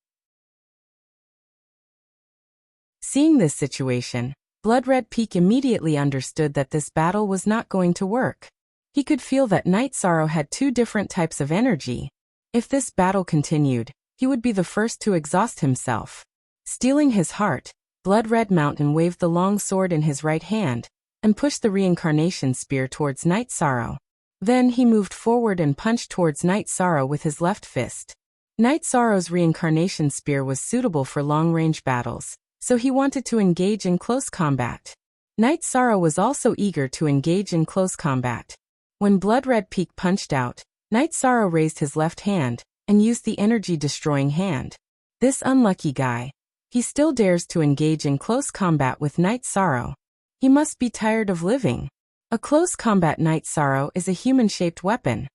A: Seeing this situation, Blood Red Peak immediately understood that this battle was not going to work. He could feel that Night Sorrow had two different types of energy. If this battle continued, he would be the first to exhaust himself. Stealing his heart, Blood Red Mountain waved the long sword in his right hand and pushed the reincarnation spear towards Night Sorrow. Then he moved forward and punched towards Night Sorrow with his left fist. Night Sorrow's reincarnation spear was suitable for long-range battles, so he wanted to engage in close combat. Night Sorrow was also eager to engage in close combat. When Blood Red Peak punched out, Night Sorrow raised his left hand and used the energy-destroying hand. This unlucky guy. He still dares to engage in close combat with Night Sorrow. He must be tired of living. A close combat Night Sorrow is a human-shaped weapon,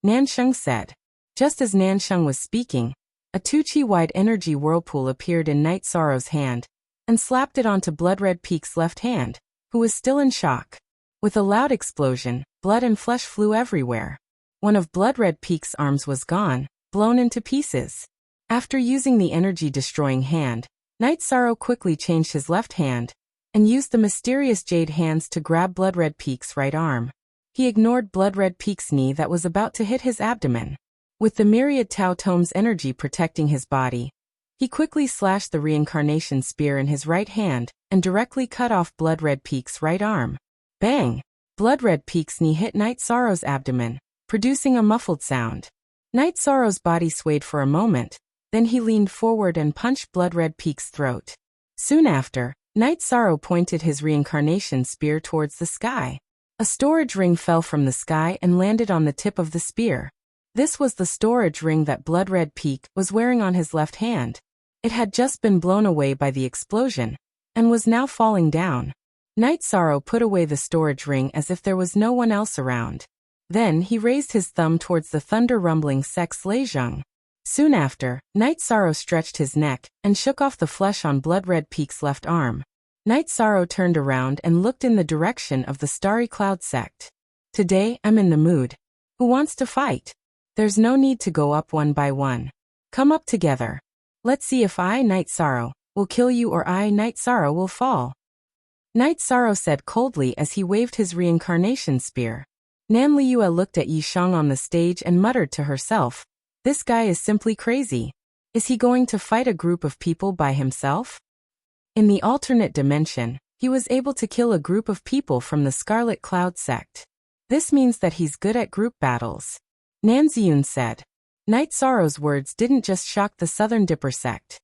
A: Nansheng said. Just as Nansheng was speaking, a 2-chi-wide energy whirlpool appeared in Night Sorrow's hand and slapped it onto Blood Red Peak's left hand, who was still in shock. With a loud explosion, blood and flesh flew everywhere. One of Blood Red Peak's arms was gone, blown into pieces. After using the energy-destroying hand, Night Sorrow quickly changed his left hand and used the mysterious jade hands to grab Blood Red Peak's right arm. He ignored Blood Red Peak's knee that was about to hit his abdomen. With the myriad Tao Tome's energy protecting his body, he quickly slashed the reincarnation spear in his right hand and directly cut off Blood Red Peak's right arm. Bang! Blood Red Peak's knee hit Night Sorrow's abdomen, producing a muffled sound. Night Sorrow's body swayed for a moment, then he leaned forward and punched Blood Red Peak's throat. Soon after, Night Sorrow pointed his reincarnation spear towards the sky. A storage ring fell from the sky and landed on the tip of the spear. This was the storage ring that Blood Red Peak was wearing on his left hand. It had just been blown away by the explosion and was now falling down. Night Sorrow put away the storage ring as if there was no one else around. Then he raised his thumb towards the thunder-rumbling Sex Leizheng. Soon after, Night Sorrow stretched his neck and shook off the flesh on Blood Red Peak's left arm. Night Sorrow turned around and looked in the direction of the Starry Cloud sect. Today, I'm in the mood. Who wants to fight? There's no need to go up one by one. Come up together. Let's see if I, Night Sorrow, will kill you or I, Night Sorrow, will fall. Night Sorrow said coldly as he waved his reincarnation spear. Nan Liyue looked at Yi Shang on the stage and muttered to herself, "This guy is simply crazy. Is he going to fight a group of people by himself?" In the alternate dimension, he was able to kill a group of people from the Scarlet Cloud sect. This means that he's good at group battles. Nan Ziyun said. Night Sorrow's words didn't just shock the Southern Dipper sect.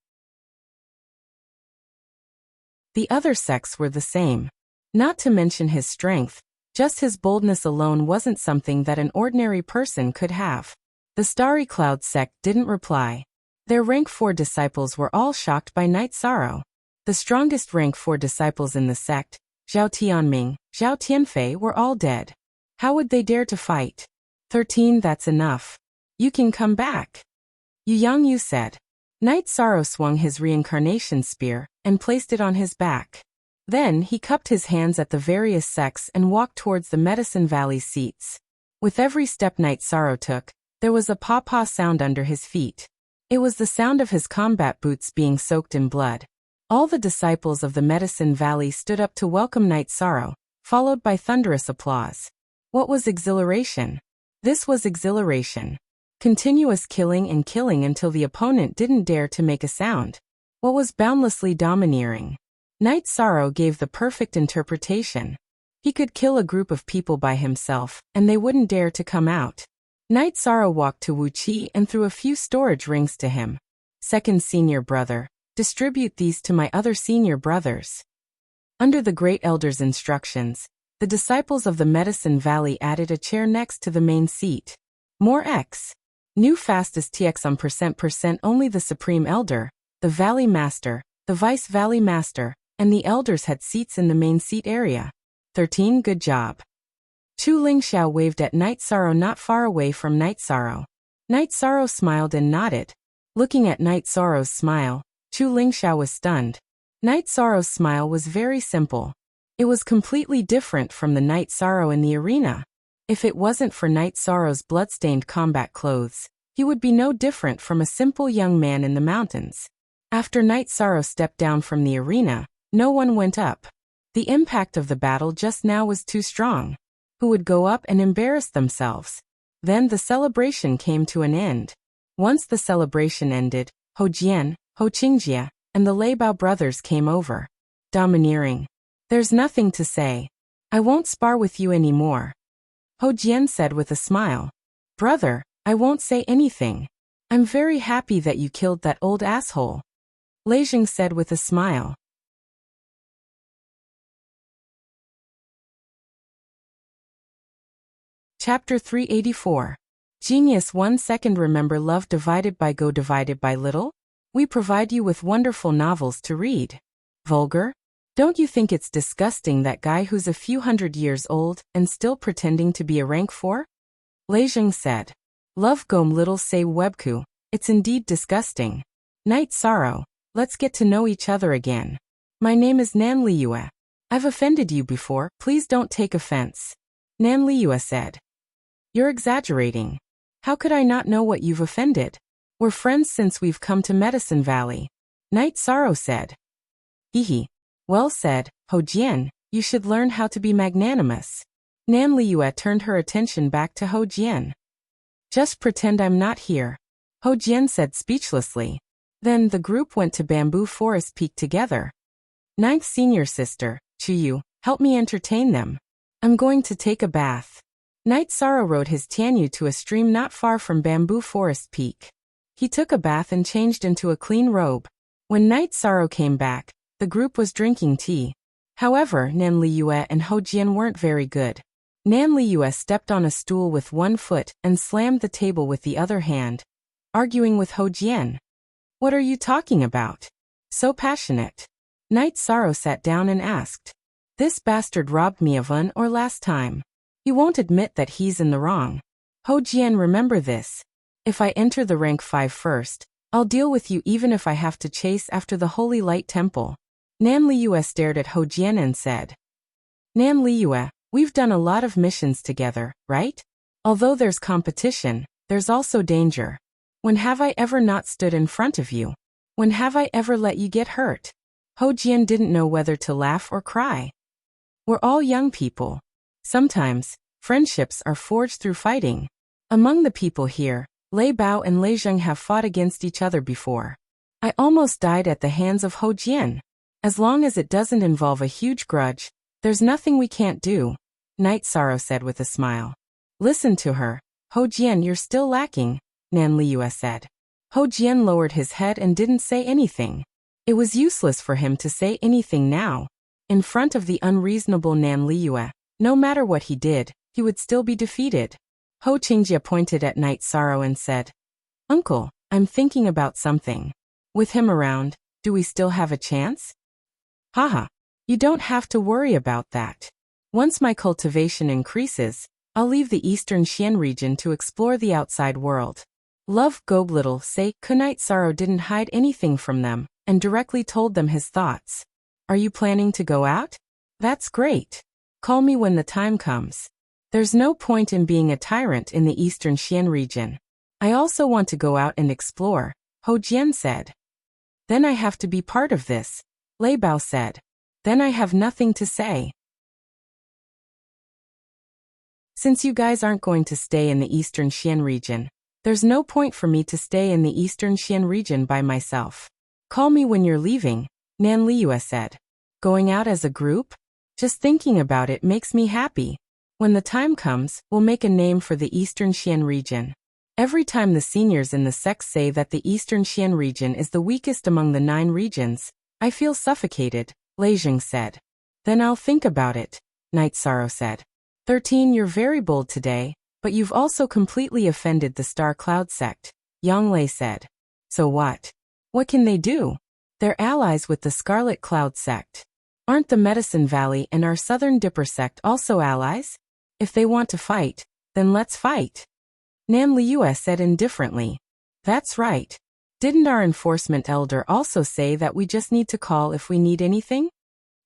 A: The other sects were the same. Not to mention his strength, just his boldness alone wasn't something that an ordinary person could have. The Starry Cloud sect didn't reply. Their rank 4 disciples were all shocked by Night Sorrow. The strongest rank 4 disciples in the sect, Zhao Tianming, Zhao Tianfei, were all dead. How would they dare to fight? 13, that's enough. You can come back. Yu Yangyu said. Night Sorrow swung his reincarnation spear and placed it on his back. Then he cupped his hands at the various sects and walked towards the Medicine Valley seats. With every step Night Sorrow took, there was a paw-paw sound under his feet. It was the sound of his combat boots being soaked in blood. All the disciples of the Medicine Valley stood up to welcome Night Sorrow, followed by thunderous applause. What was exhilaration? This was exhilaration. Continuous killing and killing until the opponent didn't dare to make a sound. What was boundlessly domineering? Night Sorrow gave the perfect interpretation. He could kill a group of people by himself, and they wouldn't dare to come out. Night Sorrow walked to Wu Qi and threw a few storage rings to him. Second senior brother, distribute these to my other senior brothers. Under the Great Elder's instructions, the disciples of the Medicine Valley added a chair next to the main seat. More X. New fastest TX on %% only the Supreme Elder, the Valley Master, the Vice Valley Master, and the Elders had seats in the main seat area. 13 Good job. Chu Lingxiao waved at Night Sorrow not far away from Night Sorrow. Night Sorrow smiled and nodded. Looking at Night Sorrow's smile, Chu Lingxiao was stunned. Night Sorrow's smile was very simple. It was completely different from the Night Sorrow in the arena. If it wasn't for Night Sorrow's bloodstained combat clothes, he would be no different from a simple young man in the mountains. After Night Sorrow stepped down from the arena, no one went up. The impact of the battle just now was too strong. Who would go up and embarrass themselves? Then the celebration came to an end. Once the celebration ended, Ho Jian, Ho Qingjie, and the Lei Bao brothers came over. Domineering. There's nothing to say. I won't spar with you anymore. Ho Jian said with a smile. Brother, I won't say anything. I'm very happy that you killed that old asshole. Lei Jing said with a smile. Chapter 384. Genius 1 second. Remember love divided by go divided by little? We provide you with wonderful novels to read. Vulgar? Don't you think it's disgusting that guy who's a few hundred years old and still pretending to be a rank 4? Lei Jing said. Love gom little say webku, it's indeed disgusting. Night Sorrow, let's get to know each other again. My name is Nan Liyue. I've offended you before, please don't take offense. Nan Liyue said. You're exaggerating. How could I not know what you've offended? We're friends since we've come to Medicine Valley. Night Sorrow said. Hehe. Well said, Ho Jian, you should learn how to be magnanimous. Nan Liyue turned her attention back to Ho Jian. Just pretend I'm not here. Ho Jian said speechlessly. Then the group went to Bamboo Forest Peak together. Ninth senior sister, Chuyu, help me entertain them. I'm going to take a bath. Night Sorrow rode his Tianyu to a stream not far from Bamboo Forest Peak. He took a bath and changed into a clean robe. When Night Sorrow came back, the group was drinking tea. However, Nan Liyue and Ho Jian weren't very good. Nan Liyue stepped on a stool with one foot and slammed the table with the other hand, arguing with Ho Jian. What are you talking about? So passionate. Night Sorrow sat down and asked. This bastard robbed me of one or last time. He won't admit that he's in the wrong. Ho Jian, remember this. If I enter the rank 5 first, I'll deal with you even if I have to chase after the Holy Light Temple. Nan Liyue stared at Ho Jian and said. Nan Liyue, we've done a lot of missions together, right? Although there's competition, there's also danger. When have I ever not stood in front of you? When have I ever let you get hurt? Ho Jian didn't know whether to laugh or cry. We're all young people. Sometimes, friendships are forged through fighting. Among the people here, Lei Bao and Lei Jing have fought against each other before. I almost died at the hands of Ho Jian. As long as it doesn't involve a huge grudge, there's nothing we can't do, Night Sorrow said with a smile. Listen to her. Ho Jian, you're still lacking, Nan Liyue said. Ho Jian lowered his head and didn't say anything. It was useless for him to say anything now. In front of the unreasonable Nan Liyue, no matter what he did, he would still be defeated. Ho Qingjie pointed at Night Sorrow and said, Uncle, I'm thinking about something. With him around, do we still have a chance? Haha, you don't have to worry about that. Once my cultivation increases, I'll leave the eastern Xian region to explore the outside world. Love Gob Little say Night Sorrow didn't hide anything from them, and directly told them his thoughts. Are you planning to go out? That's great. Call me when the time comes. There's no point in being a tyrant in the eastern Xian region. I also want to go out and explore, Ho Jian said. Then I have to be part of this, Lei Bao said. Then I have nothing to say. Since you guys aren't going to stay in the Eastern Xian region, there's no point for me to stay in the Eastern Xian region by myself. Call me when you're leaving, Nan Liyue said. Going out as a group? Just thinking about it makes me happy. When the time comes, we'll make a name for the Eastern Xian region. Every time the seniors in the sect say that the Eastern Xian region is the weakest among the 9 regions, I feel suffocated, Lei Jing said. Then I'll think about it, Night Sorrow said. 13 You're very bold today, but you've also completely offended the Star Cloud sect, Yang Lei said. So what? What can they do? They're allies with the Scarlet Cloud sect. Aren't the Medicine Valley and our Southern Dipper sect also allies? If they want to fight, then let's fight. Nan Liyue said indifferently. That's right. Didn't our enforcement elder also say that we just need to call if we need anything?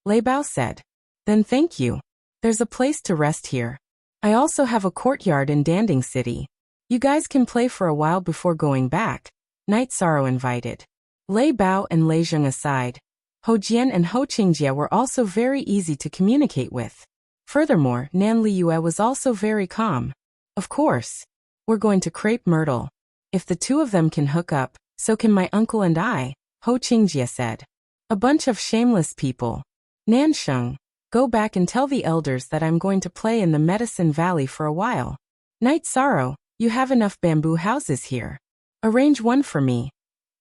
A: Lei Bao said. Then thank you. There's a place to rest here. I also have a courtyard in Danding City. You guys can play for a while before going back, Night Sorrow invited. Lei Bao and Lei Jing aside, Ho Jian and Ho Qingjie were also very easy to communicate with. Furthermore, Nan Liyue was also very calm. Of course. We're going to Crepe Myrtle. If the 2 of them can hook up, so can my uncle and I, Ho Qingjie said. A bunch of shameless people. Nan Sheng, go back and tell the elders that I'm going to play in the Medicine Valley for a while. Night Sorrow, you have enough bamboo houses here. Arrange one for me.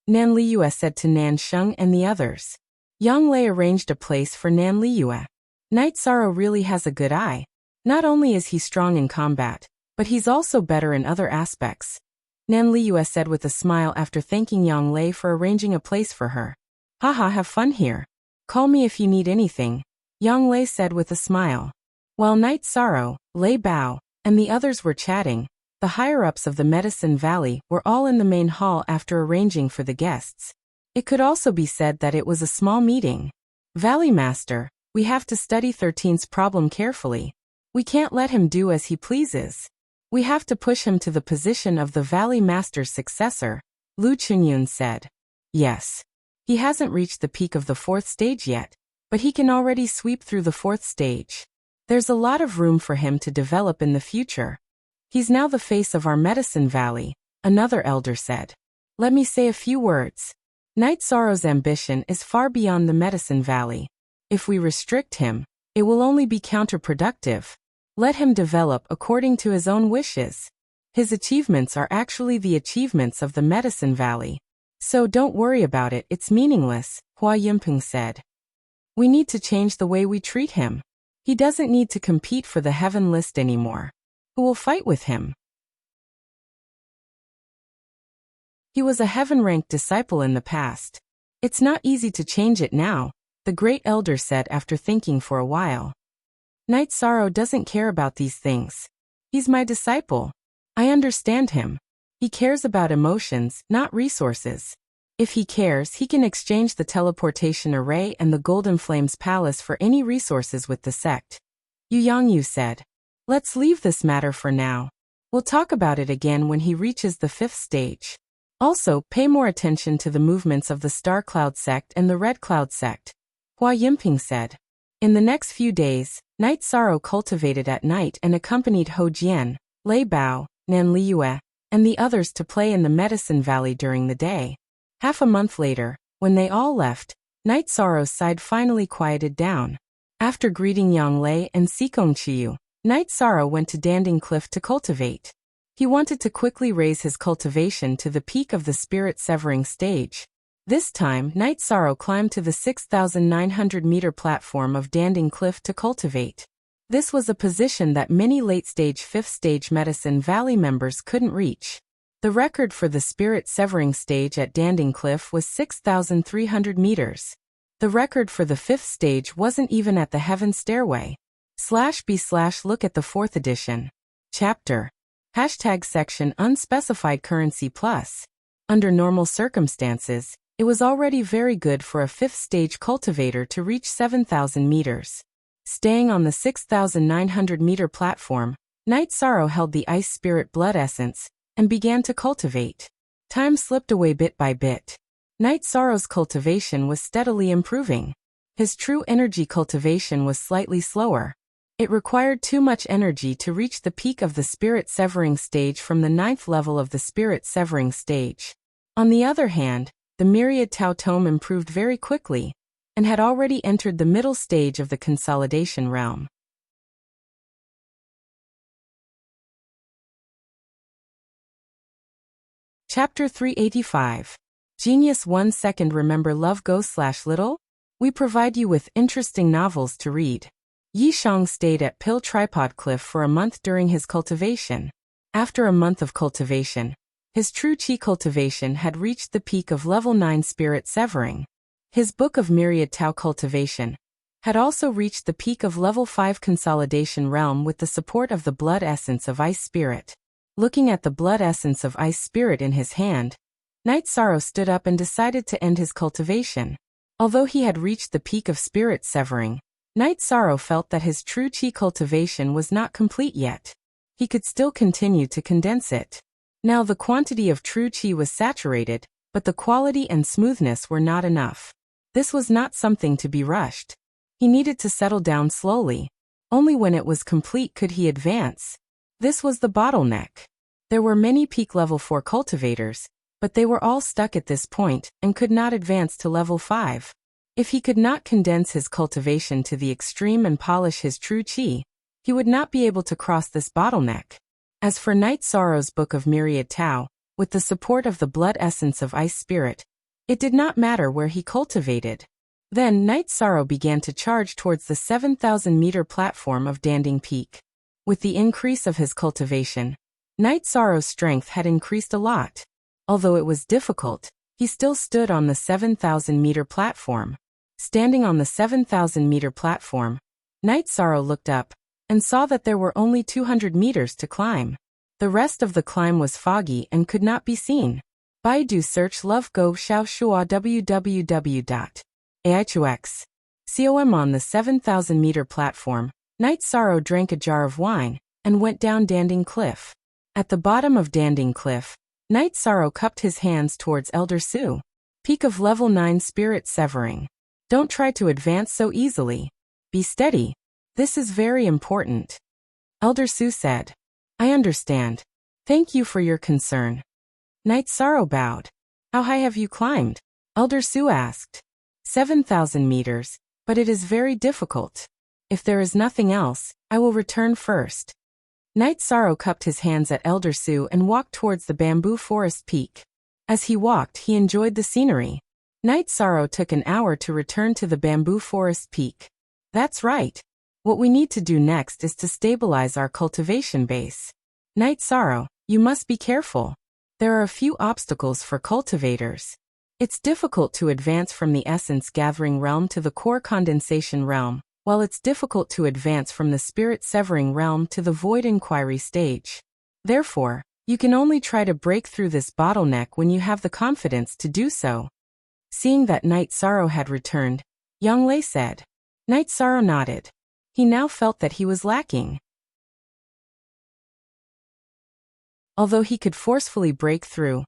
A: Nan Liyue said to Nan Sheng and the others. Yang Lei arranged a place for Nan Liyue. Night Sorrow really has a good eye. Not only is he strong in combat, but he's also better in other aspects. Nan Liyue said with a smile after thanking Yang Lei for arranging a place for her. Haha, have fun here. Call me if you need anything, Yang Lei said with a smile. While Night Sorrow, Lei Bao, and the others were chatting, the higher-ups of the Medicine Valley were all in the main hall after arranging for the guests. It could also be said that it was a small meeting. Valley Master, we have to study 13's problem carefully. We can't let him do as he pleases. We have to push him to the position of the Valley Master's successor, Lu Chunyun said. Yes. He hasn't reached the peak of the 4th stage yet, but he can already sweep through the 4th stage. There's a lot of room for him to develop in the future. He's now the face of our Medicine Valley, another elder said. Let me say a few words. Night Sorrow's ambition is far beyond the Medicine Valley. If we restrict him, it will only be counterproductive. Let him develop according to his own wishes. His achievements are actually the achievements of the Medicine Valley. So don't worry about it, it's meaningless, Hua Yinping said. We need to change the way we treat him. He doesn't need to compete for the heaven list anymore. Who will fight with him? He was a heaven-ranked disciple in the past. It's not easy to change it now, the great elder said after thinking for a while. Night Sorrow doesn't care about these things. He's my disciple. I understand him. He cares about emotions, not resources. If he cares, he can exchange the teleportation array and the Golden Flames Palace for any resources with the sect. Yu Yangyu said. Let's leave this matter for now. We'll talk about it again when he reaches the 5th stage. Also, pay more attention to the movements of the Star Cloud sect and the Red Cloud sect, Hua Yinping said. In the next few days, Night Sorrow cultivated at night and accompanied Ho Jian, Lei Bao, Nan Liyue, and the others to play in the Medicine Valley during the day. Half a month later, when they all left, Night Sorrow's side finally quieted down. After greeting Yang Lei and Sikong Chiyu, Night Sorrow went to Danding Cliff to cultivate. He wanted to quickly raise his cultivation to the peak of the spirit-severing stage. This time, Night Sorrow climbed to the 6,900-meter platform of Danding Cliff to cultivate. This was a position that many late-stage 5th-stage Medicine Valley members couldn't reach. The record for the spirit-severing stage at Danding Cliff was 6,300 meters. The record for the 5th stage wasn't even at the Heaven Stairway. /b/look at the 4th edition. Chapter. #section unspecified currency plus. Under normal circumstances, it was already very good for a 5th stage cultivator to reach 7,000 meters. Staying on the 6,900-meter platform, Night Sorrow held the Ice Spirit Blood Essence and began to cultivate. Time slipped away bit by bit. Night Sorrow's cultivation was steadily improving. His true energy cultivation was slightly slower. It required too much energy to reach the peak of the spirit severing stage from the 9th level of the spirit severing stage. On the other hand, the myriad Tao tome improved very quickly, and had already entered the middle stage of the consolidation realm. Chapter 385. Genius 1 Second. Remember Love Go/Little? We provide you with interesting novels to read. Yi Shang stayed at Pill Tripod Cliff for a month during his cultivation. After a month of cultivation, his true chi cultivation had reached the peak of level 9 spirit severing. His Book of Myriad Tao cultivation had also reached the peak of level 5 consolidation realm with the support of the blood essence of Ice Spirit. Looking at the blood essence of Ice Spirit in his hand, Night Sorrow stood up and decided to end his cultivation. Although he had reached the peak of spirit severing, Night Sorrow felt that his true chi cultivation was not complete yet. He could still continue to condense it. Now the quantity of true chi was saturated, but the quality and smoothness were not enough. This was not something to be rushed. He needed to settle down slowly. Only when it was complete could he advance. This was the bottleneck. There were many peak level 4 cultivators, but they were all stuck at this point and could not advance to level 5. If he could not condense his cultivation to the extreme and polish his true chi, he would not be able to cross this bottleneck. As for Night Sorrow's Book of Myriad Tao, with the support of the blood essence of Ice Spirit, it did not matter where he cultivated. Then Night Sorrow began to charge towards the 7,000-meter platform of Danding Peak. With the increase of his cultivation, Night Sorrow's strength had increased a lot. Although it was difficult, he still stood on the 7,000-meter platform. Standing on the 7,000-meter platform, Night Sorrow looked up and saw that there were only 200 meters to climb. The rest of the climb was foggy and could not be seen. Baidu search Love Go Xiao Shua www.aichux.com. On the 7,000-meter platform, Night Sorrow drank a jar of wine and went down Danding Cliff. At the bottom of Danding Cliff, Night Sorrow cupped his hands towards Elder Su. Peak of level 9 spirit severing. Don't try to advance so easily. Be steady. This is very important. Elder Su said. I understand. Thank you for your concern. Night Sorrow bowed. How high have you climbed? Elder Su asked. 7,000 meters, but it is very difficult. If there is nothing else, I will return first. Night Sorrow cupped his hands at Elder Su and walked towards the bamboo forest peak. As he walked, he enjoyed the scenery. Night Sorrow took an hour to return to the bamboo forest peak. That's right. What we need to do next is to stabilize our cultivation base. Night Sorrow, you must be careful. There are a few obstacles for cultivators. It's difficult to advance from the essence gathering realm to the core condensation realm, while it's difficult to advance from the spirit severing realm to the void inquiry stage. Therefore, you can only try to break through this bottleneck when you have the confidence to do so. Seeing that Night Sorrow had returned, Yang Lei said. Night Sorrow nodded. He now felt that he was lacking. Although he could forcefully break through,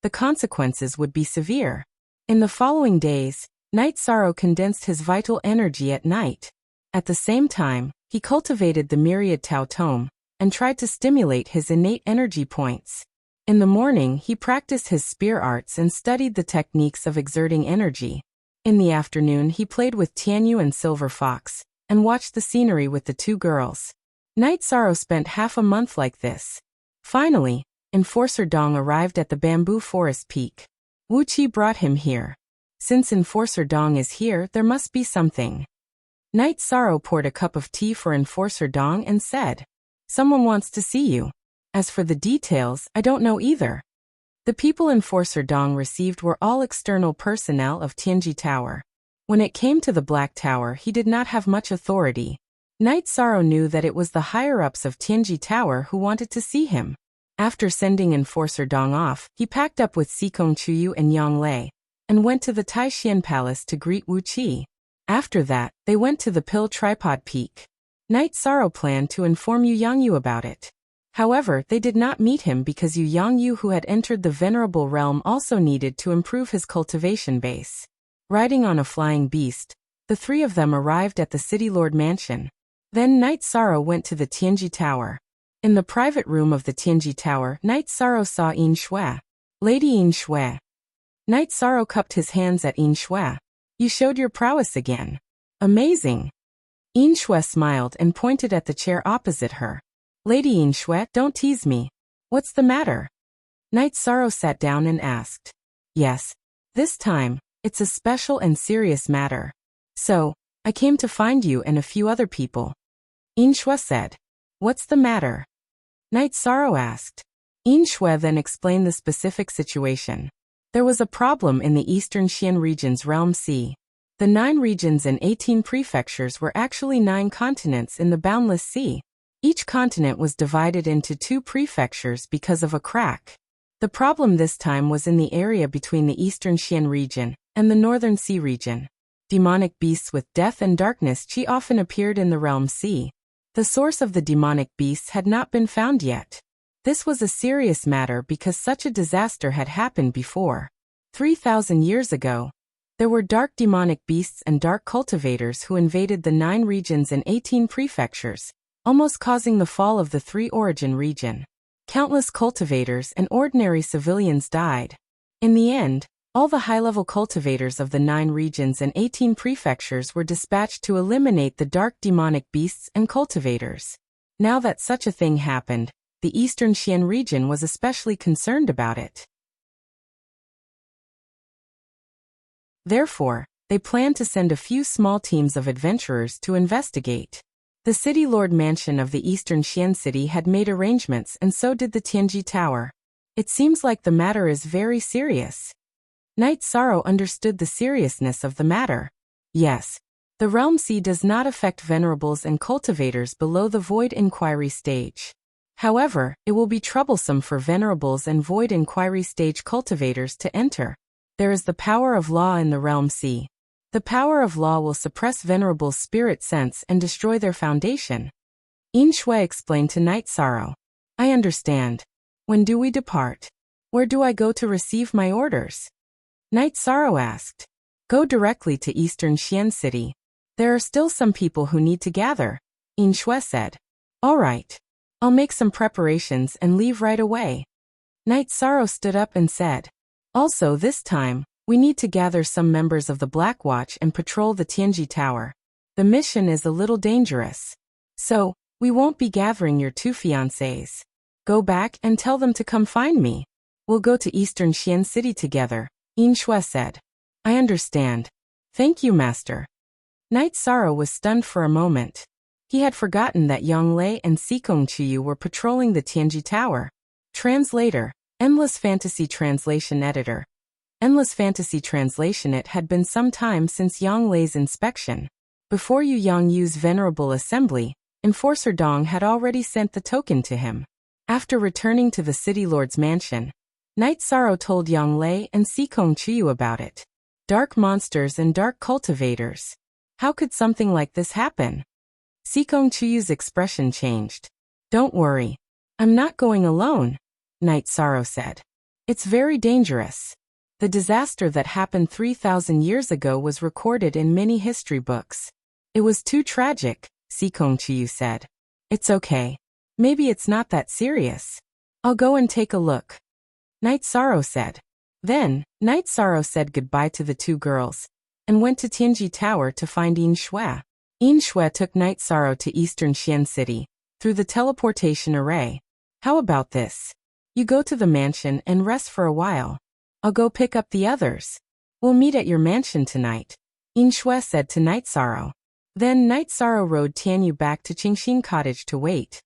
A: the consequences would be severe. In the following days, Night Sorrow condensed his vital energy at night. At the same time, he cultivated the Myriad Tao tome and tried to stimulate his innate energy points. In the morning, he practiced his spear arts and studied the techniques of exerting energy. In the afternoon, he played with Tianyu and Silver Fox and watched the scenery with the two girls. Night Sorrow spent half a month like this. Finally, Enforcer Dong arrived at the bamboo forest peak. Wu Qi brought him here. Since Enforcer Dong is here, there must be something. Night Sorrow poured a cup of tea for Enforcer Dong and said, Someone wants to see you. As for the details, I don't know either. The people Enforcer Dong received were all external personnel of Tianji Tower. When it came to the Black Tower, he did not have much authority. Night Sorrow knew that it was the higher-ups of Tianji Tower who wanted to see him. After sending Enforcer Dong off, he packed up with Sikong Chuyu and Yang Lei, and went to the Taishian Palace to greet Wu Qi. After that, they went to the Pill Tripod Peak. Night Sorrow planned to inform Yu Yangyu about it. However, they did not meet him because Yu Yangyu, who had entered the Venerable Realm, also needed to improve his cultivation base. Riding on a flying beast, The three of them arrived at the City Lord Mansion. Then Night Sorrow went to the Tianji Tower. In the private room of the Tianji Tower, Night Sorrow saw Yin Shui. Lady Yin Shui. Night Sorrow cupped his hands at Yin Shui. You showed your prowess again. Amazing. Yin Shui smiled and pointed at the chair opposite her. Lady Yin Shui, don't tease me. What's the matter? Night Sorrow sat down and asked. Yes. This time, it's a special and serious matter. So, I came to find you and a few other people. Yin Shui said. What's the matter? Night Sorrow asked. Yin Shui then explained the specific situation. There was a problem in the Eastern Xian region's realm sea. The 9 regions and 18 prefectures were actually 9 continents in the boundless sea. Each continent was divided into 2 prefectures because of a crack. The problem this time was in the area between the Eastern Xian region and the Northern Sea region. Demonic beasts with death and darkness chi often appeared in the realm sea. The source of the demonic beasts had not been found yet. This was a serious matter because such a disaster had happened before. 3,000 years ago, there were dark demonic beasts and dark cultivators who invaded the 9 regions and 18 prefectures, almost causing the fall of the 3 origin region. Countless cultivators and ordinary civilians died. In the end, all the high-level cultivators of the 9 regions and 18 prefectures were dispatched to eliminate the dark demonic beasts and cultivators. Now that such a thing happened, the Eastern Xian region was especially concerned about it. Therefore, they planned to send a few small teams of adventurers to investigate. The City Lord Mansion of the Eastern Xian City had made arrangements, and so did the Tianji Tower. It seems like the matter is very serious. Night Sorrow understood the seriousness of the matter. Yes, the Realm Sea does not affect venerables and cultivators below the Void Inquiry stage. However, it will be troublesome for venerables and Void Inquiry stage cultivators to enter. There is the power of law in the Realm Sea. The power of law will suppress venerables' spirit sense and destroy their foundation. Yin Shui explained to Night Sorrow. I understand. When do we depart? Where do I go to receive my orders? Night Sorrow asked. Go directly to Eastern Xian City. There are still some people who need to gather, Yin Shui said. All right. I'll make some preparations and leave right away. Night Sorrow stood up and said. Also this time, we need to gather some members of the Black Watch and patrol the Tianji Tower. The mission is a little dangerous. So, we won't be gathering your 2 fiancés. Go back and tell them to come find me. We'll go to Eastern Xian City together, Yin Shui said. I understand. Thank you, Master. Night Sorrow was stunned for a moment. He had forgotten that Yang Lei and Sikong Chiyu were patrolling the Tianji Tower. Translator, Endless Fantasy Translation Editor. Endless Fantasy Translation. It had been some time since Yang Lei's inspection. Before Yu Yang Yu's venerable assembly, Enforcer Dong had already sent the token to him. After returning to the City Lord's mansion, Night Sorrow told Yang Lei and Sikong Chiyu about it. Dark monsters and dark cultivators. How could something like this happen? Sikong Chiyu's expression changed. Don't worry. I'm not going alone, Night Sorrow said. It's very dangerous. The disaster that happened 3,000 years ago was recorded in many history books. It was too tragic, Sikong Chiyu said. It's okay. Maybe it's not that serious. I'll go and take a look, Night Sorrow said. Then, Night Sorrow said goodbye to the 2 girls and went to Tianji Tower to find Yin Shui. Yin Shui took Night Sorrow to Eastern Xian City through the teleportation array. How about this? You go to the mansion and rest for a while. I'll go pick up the others. We'll meet at your mansion tonight, Yin Shui said to Night Sorrow. Then Night Sorrow rode Tianyu back to Qingxin Cottage to wait.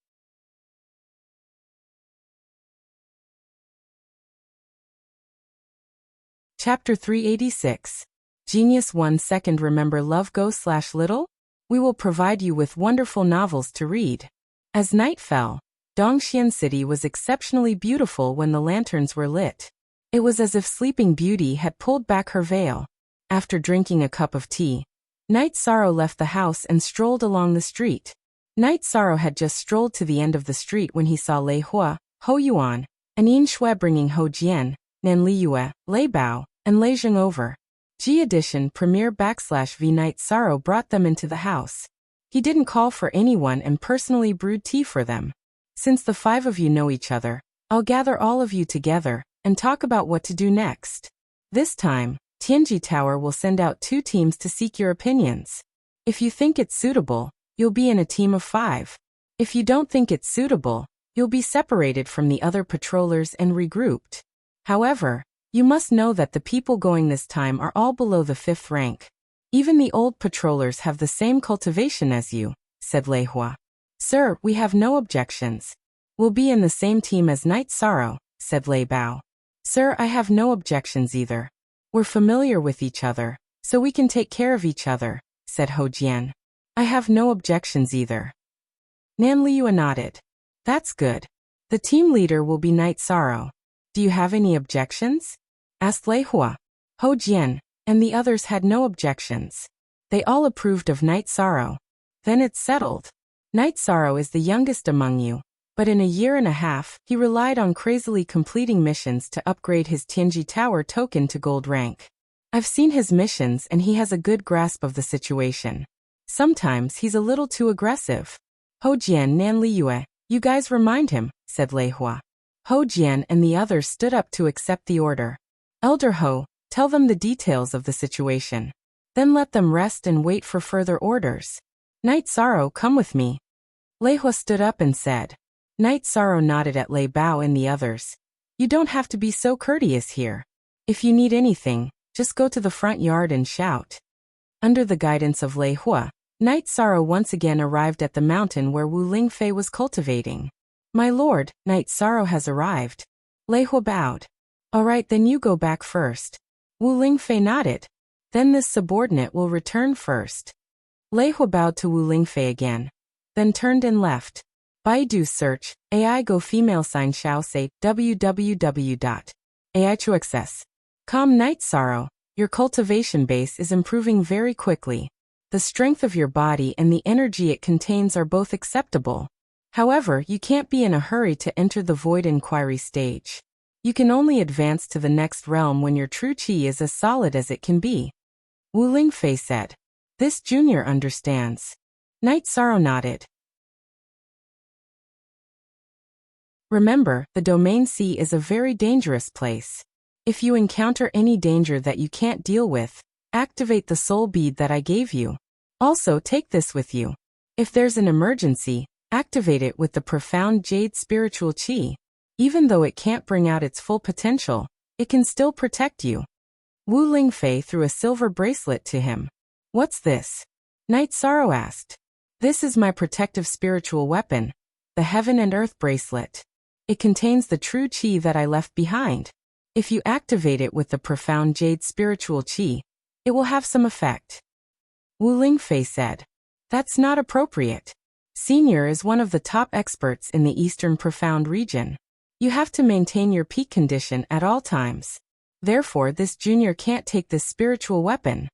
A: Chapter 386. Genius 1 Second. Remember Love Go/Little? We will provide you with wonderful novels to read. As night fell, Dongxian City was exceptionally beautiful when the lanterns were lit. It was as if Sleeping Beauty had pulled back her veil. After drinking a cup of tea, Night Sorrow left the house and strolled along the street. Night Sorrow had just strolled to the end of the street when he saw Lei Hua, Ho Yuan, and Yin Shui bringing Ho Jian, Nan Liyue, Lei Bao, and Lei Zheng over. G edition premiere /V Night Sorrow brought them into the house. He didn't call for anyone and personally brewed tea for them. Since the 5 of you know each other, I'll gather all of you together and talk about what to do next. This time, Tianji Tower will send out 2 teams to seek your opinions. If you think it's suitable, you'll be in a team of 5. If you don't think it's suitable, you'll be separated from the other patrollers and regrouped. However, you must know that the people going this time are all below the 5th rank. Even the old patrollers have the same cultivation as you, said Lei Hua. Sir, we have no objections. We'll be in the same team as Night Sorrow, said Lei Bao. Sir, I have no objections either. We're familiar with each other, so we can take care of each other, said Ho Jian. I have no objections either. Nan Liu nodded. That's good. The team leader will be Night Sorrow. Do you have any objections? Asked Lei Hua. Ho Jian and the others had no objections. They all approved of Night Sorrow. Then it's settled. Night Sorrow is the youngest among you, but in a year and a half, he relied on crazily completing missions to upgrade his Tianji Tower token to gold rank. I've seen his missions and he has a good grasp of the situation. Sometimes he's a little too aggressive. Ho Jian Nan Liyue, you guys remind him, said Lei Hua. Ho Jian and the others stood up to accept the order. Elder Ho, tell them the details of the situation. Then let them rest and wait for further orders. Night Sorrow, come with me. Lei Hua stood up and said. Night Sorrow nodded at Lei Bao and the others. You don't have to be so courteous here. If you need anything, just go to the front yard and shout. Under the guidance of Lei Hua, Night Sorrow once again arrived at the mountain where Wu Lingfei was cultivating. My lord, Night Sorrow has arrived. Lei Hua bowed. All right, then you go back first. Wu Lingfei nodded. Then this subordinate will return first. Lei Hua bowed to Wu Lingfei again, then turned and left. Baidu search, AI go female sign Xiao say www.aichuaccess.com Night Sorrow, your cultivation base is improving very quickly. The strength of your body and the energy it contains are both acceptable. However, you can't be in a hurry to enter the void inquiry stage. You can only advance to the next realm when your true qi is as solid as it can be. Wu Lingfei said. This junior understands. Night Sorrow nodded. Remember, the Domain C is a very dangerous place. If you encounter any danger that you can't deal with, activate the soul bead that I gave you. Also take this with you. If there's an emergency, activate it with the profound jade spiritual qi. Even though it can't bring out its full potential, it can still protect you. Wu Lingfei threw a silver bracelet to him. What's this? Night Sorrow asked. This is my protective spiritual weapon, the Heaven and Earth bracelet. It contains the true qi that I left behind. If you activate it with the profound jade spiritual qi, it will have some effect. Wu Lingfei said. That's not appropriate. Senior is one of the top experts in the Eastern Profound region. You have to maintain your peak condition at all times. Therefore, this junior can't take this spiritual weapon.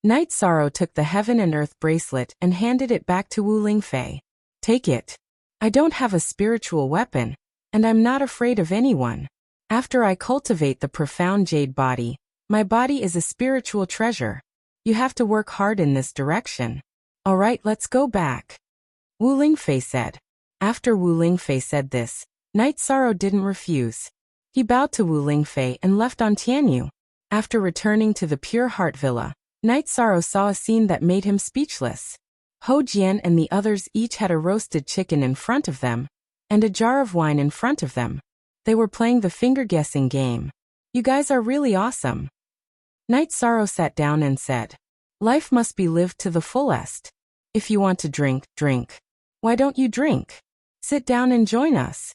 A: Night Sorrow took the Heaven and Earth bracelet and handed it back to Wu Lingfei. Take it. I don't have a spiritual weapon, and I'm not afraid of anyone. After I cultivate the profound jade body, my body is a spiritual treasure. You have to work hard in this direction. All right, let's go back. Wu Lingfei said. After Wu Lingfei said this, Night Sorrow didn't refuse. He bowed to Wu Lingfei and left on Tianyu. After returning to the Pure Heart Villa, Night Sorrow saw a scene that made him speechless. Ho Jian and the others each had a roasted chicken in front of them, and a jar of wine in front of them. They were playing the finger-guessing game. You guys are really awesome. Night Sorrow sat down and said, Life must be lived to the fullest. If you want to drink, drink. Why don't you drink? Sit down and join us.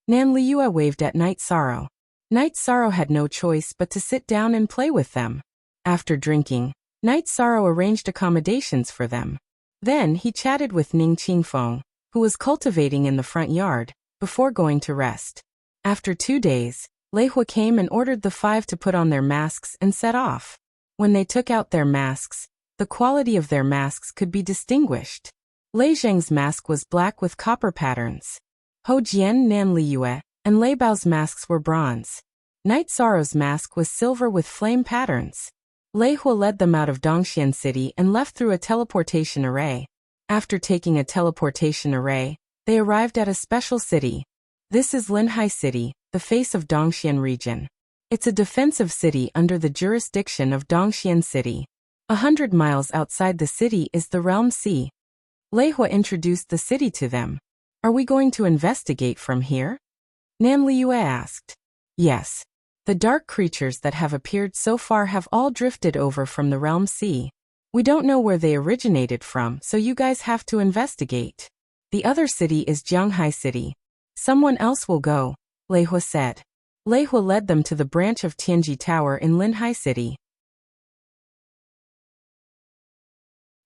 A: Nan Liyue waved at Night Sorrow. Night Sorrow had no choice but to sit down and play with them. After drinking, Night Sorrow arranged accommodations for them. Then he chatted with Ning Qingfeng, who was cultivating in the front yard, before going to rest. After 2 days, Lei Hua came and ordered the 5 to put on their masks and set off. When they took out their masks, the quality of their masks could be distinguished. Lei Zheng's mask was black with copper patterns. Ho Jian, Nan Liyue, and Lei Bao's masks were bronze. Night Sorrow's mask was silver with flame patterns. Lei Hua led them out of Dongxian City and left through a teleportation array. After taking a teleportation array, they arrived at a special city. This is Linhai City, the face of Dongxian region. It's a defensive city under the jurisdiction of Dongxian City. 100 miles outside the city is the Realm Sea. Lei Hua introduced the city to them. Are we going to investigate from here? Nan Liyue asked. Yes. The dark creatures that have appeared so far have all drifted over from the Realm Sea. We don't know where they originated from, so you guys have to investigate. The other city is Jianghai City. Someone else will go, Lei Hua said. Lei Hua led them to the branch of Tianji Tower in Linhai City.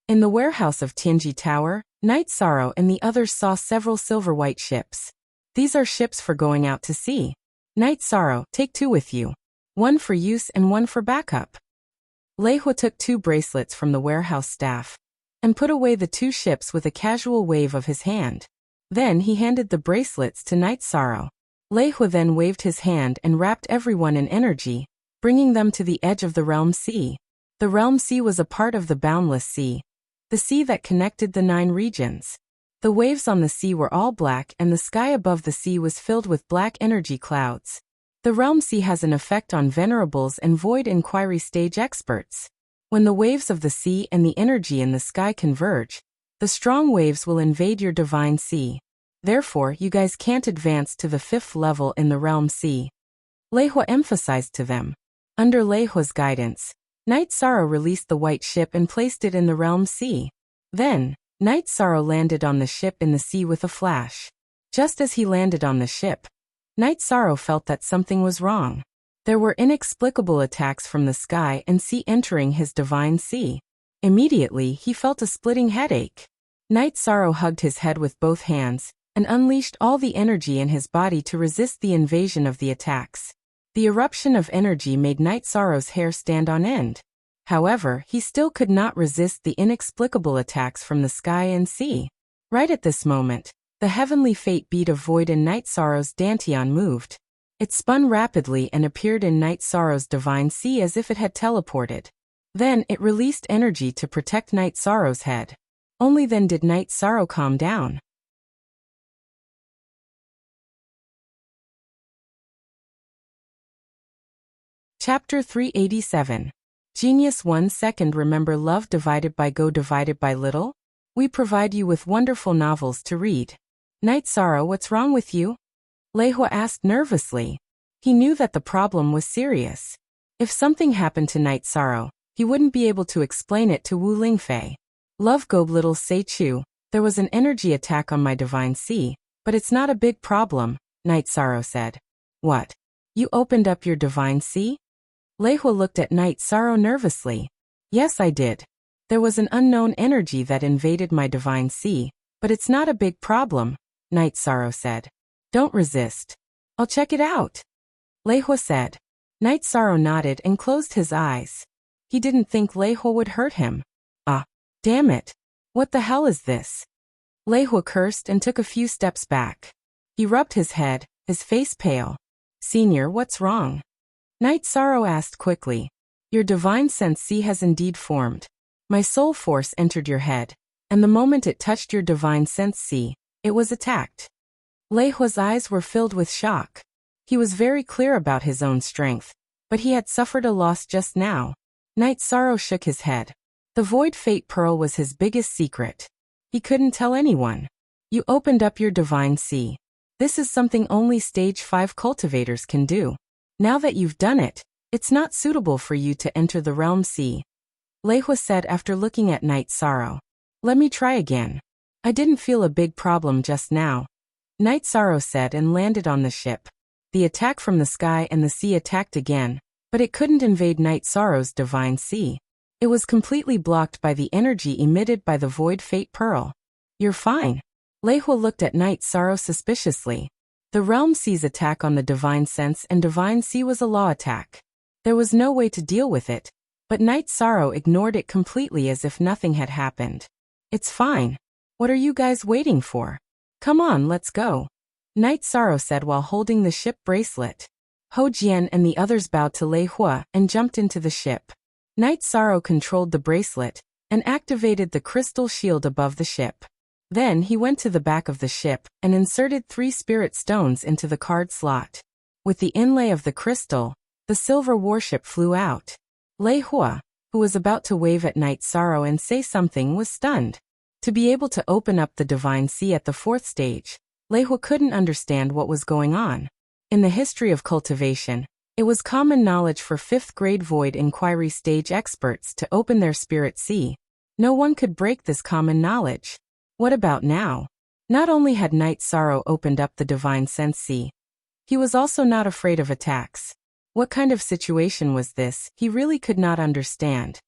A: In the warehouse of Tianji Tower, Night Sorrow and the others saw several silver-white ships. These are ships for going out to sea. Night Sorrow, take 2 with you. 1 for use and 1 for backup. Lei Hua took 2 bracelets from the warehouse staff and put away the 2 ships with a casual wave of his hand. Then he handed the bracelets to Night Sorrow. Lei Hua then waved his hand and wrapped everyone in energy, bringing them to the edge of the Realm Sea. The Realm Sea was a part of the Boundless Sea, the sea that connected the 9 regions. The waves on the sea were all black and the sky above the sea was filled with black energy clouds. The Realm Sea has an effect on venerables and void inquiry stage experts. When the waves of the sea and the energy in the sky converge, the strong waves will invade your Divine Sea. Therefore, you guys can't advance to the 5th level in the Realm Sea. Lei Hua emphasized to them. Under Lei Hua's guidance, Night Sorrow released the white ship and placed it in the Realm Sea. Then, Night Sorrow landed on the ship in the sea with a flash. Just as he landed on the ship, Night Sorrow felt that something was wrong. There were inexplicable attacks from the sky and sea entering his Divine Sea. Immediately, he felt a splitting headache. Night Sorrow hugged his head with both hands and unleashed all the energy in his body to resist the invasion of the attacks. The eruption of energy made Night Sorrow's hair stand on end. However, he still could not resist the inexplicable attacks from the sky and sea. Right at this moment, the heavenly fate bead of void in Night Sorrow's dantian moved. It spun rapidly and appeared in Night Sorrow's Divine Sea as if it had teleported. Then it released energy to protect Night Sorrow's head. Only then did Night Sorrow calm down. Chapter 387. Genius 1 second. Remember love divided by go divided by little? We provide you with wonderful novels to read. Night Sorrow, what's wrong with you? Lei Hua asked nervously. He knew that the problem was serious. If something happened to Night Sorrow, he wouldn't be able to explain it to Wu Lingfei. Love go little Sei Chu, there was an energy attack on my Divine Sea, but it's not a big problem, Night Sorrow said. What? You opened up your Divine Sea? Lei Hua looked at Night Sorrow nervously. Yes, I did. There was an unknown energy that invaded my Divine Sea, but it's not a big problem, Night Sorrow said. Don't resist. I'll check it out, Lei Hua said. Night Sorrow nodded and closed his eyes. He didn't think Lei Hua would hurt him. Ah, damn it. What the hell is this? Lei Hua cursed and took a few steps back. He rubbed his head, his face pale. Senior, what's wrong? Night Sorrow asked quickly. Your Divine Sense Sea has indeed formed. My soul force entered your head, and the moment it touched your Divine Sense Sea, it was attacked. Lei Hua's eyes were filled with shock. He was very clear about his own strength, but he had suffered a loss just now. Night Sorrow shook his head. The Void Fate Pearl was his biggest secret. He couldn't tell anyone. You opened up your Divine Sea. This is something only Stage 5 cultivators can do. Now that you've done it, it's not suitable for you to enter the Realm Sea, Lei Hua said after looking at Night Sorrow. Let me try again. I didn't feel a big problem just now, Night Sorrow said and landed on the ship. The attack from the sky and the sea attacked again, but it couldn't invade Night Sorrow's Divine Sea. It was completely blocked by the energy emitted by the Void Fate Pearl. You're fine. Lei Hua looked at Night Sorrow suspiciously. The Realm Sea's attack on the Divine Sense and Divine Sea was a law attack. There was no way to deal with it, but Night Sorrow ignored it completely as if nothing had happened. It's fine. What are you guys waiting for? Come on, let's go, Night Sorrow said while holding the ship bracelet. Ho Jian and the others bowed to Lei Hua and jumped into the ship. Night Sorrow controlled the bracelet and activated the crystal shield above the ship. Then he went to the back of the ship and inserted 3 spirit stones into the card slot. With the inlay of the crystal, the silver warship flew out. Lei Hua, who was about to wave at Night Sorrow and say something, was stunned. To be able to open up the Divine Sea at the 4th stage, Lei Hua couldn't understand what was going on. In the history of cultivation, it was common knowledge for 5th grade Void Inquiry stage experts to open their spirit sea. No one could break this common knowledge. What about now? Not only had Night Sorrow opened up the Divine Sense Sea, he was also not afraid of attacks. What kind of situation was this? He really could not understand.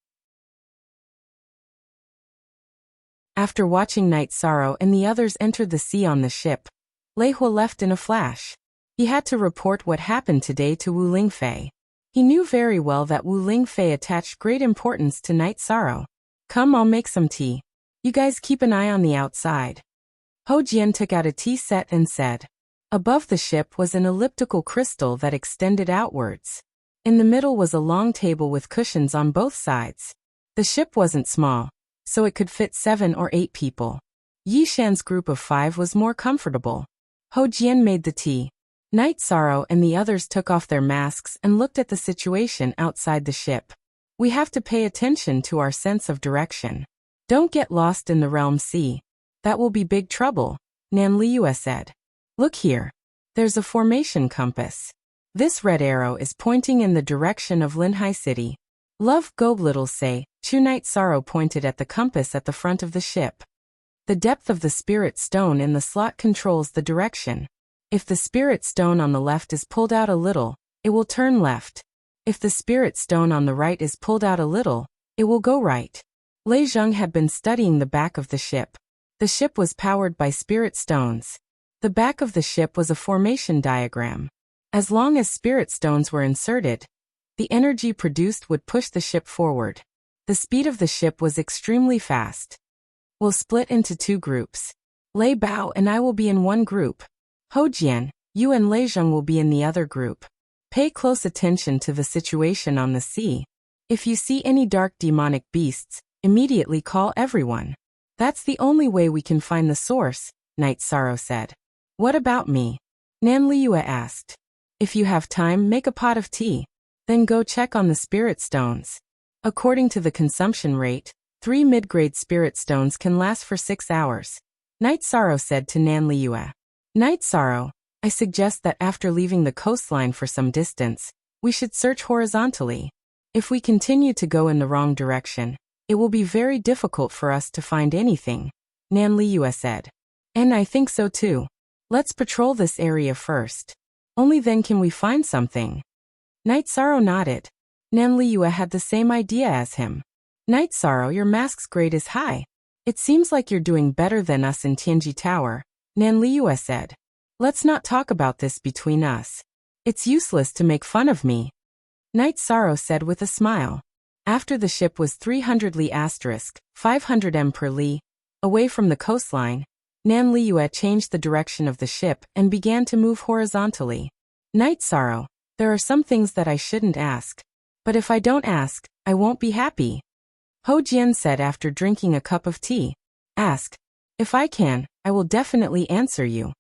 A: After watching Night Sorrow and the others enter the sea on the ship, Lei Hua left in a flash. He had to report what happened today to Wu Lingfei. He knew very well that Wu Lingfei attached great importance to Night Sorrow. Come, I'll make some tea. You guys keep an eye on the outside. Ho Jian took out a tea set and said. Above the ship was an elliptical crystal that extended outwards. In the middle was a long table with cushions on both sides. The ship wasn't small, so it could fit 7 or 8 people. Yi Shan's group of 5 was more comfortable. Ho Jian made the tea. Night Sorrow and the others took off their masks and looked at the situation outside the ship. We have to pay attention to our sense of direction. Don't get lost in the realm sea. That will be big trouble, Nan Liyue said. Look here. There's a formation compass. This red arrow is pointing in the direction of Linhai City. Love go little say, Chu. Night Sorrow pointed at the compass at the front of the ship. The depth of the spirit stone in the slot controls the direction. If the spirit stone on the left is pulled out a little, it will turn left. If the spirit stone on the right is pulled out a little, it will go right. Lei Zheng had been studying the back of the ship. The ship was powered by spirit stones. The back of the ship was a formation diagram. As long as spirit stones were inserted, the energy produced would push the ship forward. The speed of the ship was extremely fast. We'll split into 2 groups. Lei Bao and I will be in one group. Ho Jian, you and Lei Zheng will be in the other group. Pay close attention to the situation on the sea. If you see any dark demonic beasts, immediately call everyone. That's the only way we can find the source, Night Sorrow said. What about me? Nan Liyue asked. If you have time, make a pot of tea. Then go check on the spirit stones. According to the consumption rate, 3 mid-grade spirit stones can last for 6 hours. Night Sorrow said to Nan Liyue. Night Sorrow, I suggest that after leaving the coastline for some distance, we should search horizontally. If we continue to go in the wrong direction, it will be very difficult for us to find anything, Nan Liyue said. And I think so too. Let's patrol this area first. Only then can we find something. Night Sorrow nodded. Nan Liyue had the same idea as him. Night Sorrow, your mask's grade is high. It seems like you're doing better than us in Tianji Tower, Nan Liyue said. Let's not talk about this between us. It's useless to make fun of me. Night Sorrow said with a smile. After the ship was 300 li asterisk, 500 m per li, away from the coastline, Nan Liyue changed the direction of the ship and began to move horizontally. Night Sorrow, there are some things that I shouldn't ask. But if I don't ask, I won't be happy. Ho Jian said after drinking a cup of tea. Ask. If I can, I will definitely answer you.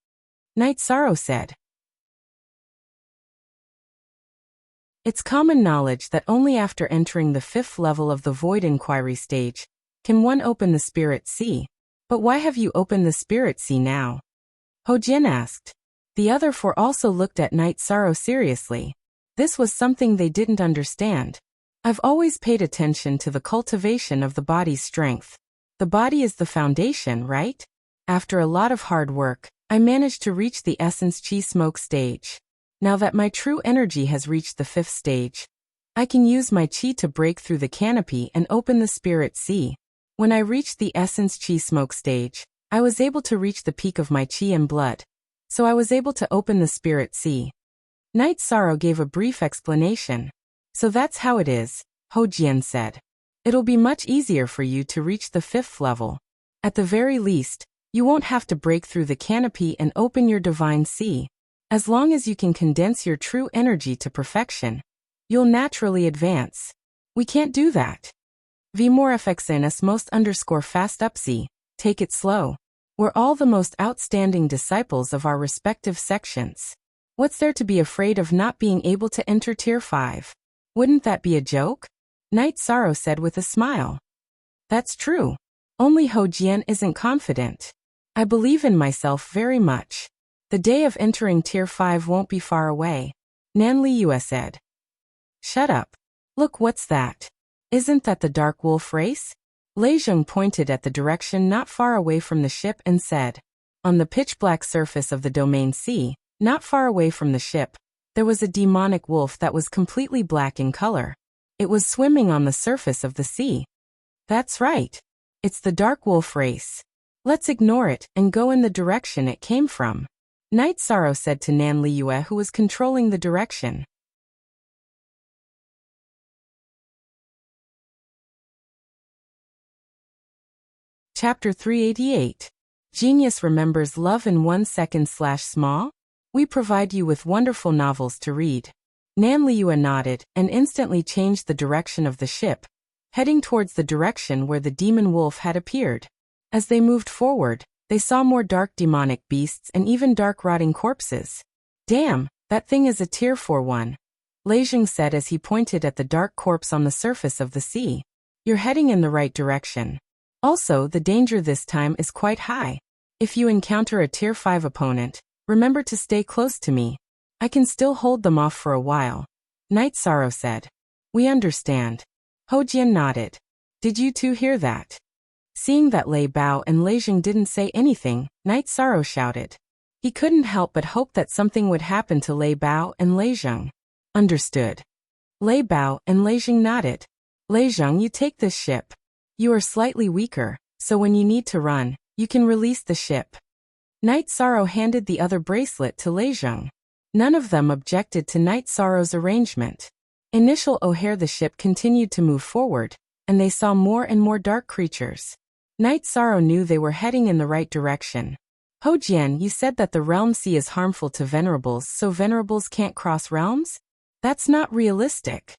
A: Night Sorrow said. It's common knowledge that only after entering the 5th level of the Void Inquiry stage can one open the Spirit Sea. But why have you opened the Spirit Sea now? Ho Jian asked. The other 4 also looked at Night Sorrow seriously. This was something they didn't understand. I've always paid attention to the cultivation of the body's strength. The body is the foundation, right? After a lot of hard work, I managed to reach the Essence Chi Smoke stage. Now that my true energy has reached the 5th stage, I can use my Chi to break through the canopy and open the Spirit Sea. When I reached the Essence Chi Smoke stage, I was able to reach the peak of my Chi and blood, so I was able to open the Spirit Sea. Night Sorrow gave a brief explanation. So that's how it is, Ho Jian said. It'll be much easier for you to reach the 5th level. At the very least, you won't have to break through the canopy and open your Divine Sea. As long as you can condense your true energy to perfection, you'll naturally advance. We can't do that. Vi more FXNS most underscore fast upsy, take it slow. We're all the most outstanding disciples of our respective sections. What's there to be afraid of not being able to enter Tier 5? Wouldn't that be a joke? Night Sorrow said with a smile. That's true. Only Ho Jian isn't confident. I believe in myself very much. The day of entering Tier 5 won't be far away. Nan Liyue said. Shut up. Look, what's that? Isn't that the Dark Wolf race? Lei Zheng pointed at the direction not far away from the ship and said. On the pitch-black surface of the domain sea, not far away from the ship, there was a demonic wolf that was completely black in color. It was swimming on the surface of the sea. That's right. It's the Dark Wolf race. Let's ignore it and go in the direction it came from. Night Sorrow said to Nan Liyue, who was controlling the direction. Chapter 388. Genius remembers love in 1 second/small? We provide you with wonderful novels to read. Nan Liyue nodded and instantly changed the direction of the ship, heading towards the direction where the demon wolf had appeared. As they moved forward, they saw more dark demonic beasts and even dark rotting corpses. Damn, that thing is a Tier 4 one. Lei Zheng said as he pointed at the dark corpse on the surface of the sea. You're heading in the right direction. Also, the danger this time is quite high. If you encounter a Tier 5 opponent, remember to stay close to me. I can still hold them off for a while. Night Sorrow said. We understand. Ho Jian nodded. Did you two hear that? Seeing that Lei Bao and Lei Zheng didn't say anything, Night Sorrow shouted. He couldn't help but hope that something would happen to Lei Bao and Lei Zheng. Understood. Lei Bao and Lei Zheng nodded. Lei Zheng, you take this ship. You are slightly weaker, so when you need to run, you can release the ship. Night Sorrow handed the other bracelet to Lei Zheng. None of them objected to Night Sorrow's arrangement. Initial O'Hare the ship continued to move forward, and they saw more and more dark creatures. Night Sorrow knew they were heading in the right direction. Ho Jian, you said that the realm sea is harmful to venerables, so venerables can't cross realms? That's not realistic.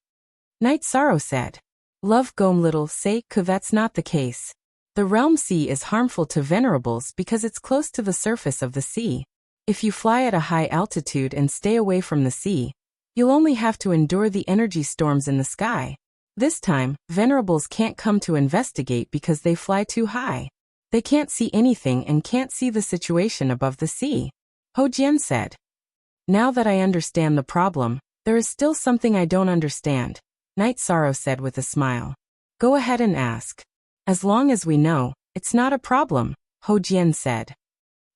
A: Night Sorrow said. Love Gom little say, that's not the case. The realm sea is harmful to venerables because it's close to the surface of the sea. If you fly at a high altitude and stay away from the sea, you'll only have to endure the energy storms in the sky. This time, venerables can't come to investigate because they fly too high. They can't see anything and can't see the situation above the sea. Ho Jian said. Now that I understand the problem, there is still something I don't understand. Night Sorrow said with a smile. Go ahead and ask. As long as we know, it's not a problem, Ho Jian said.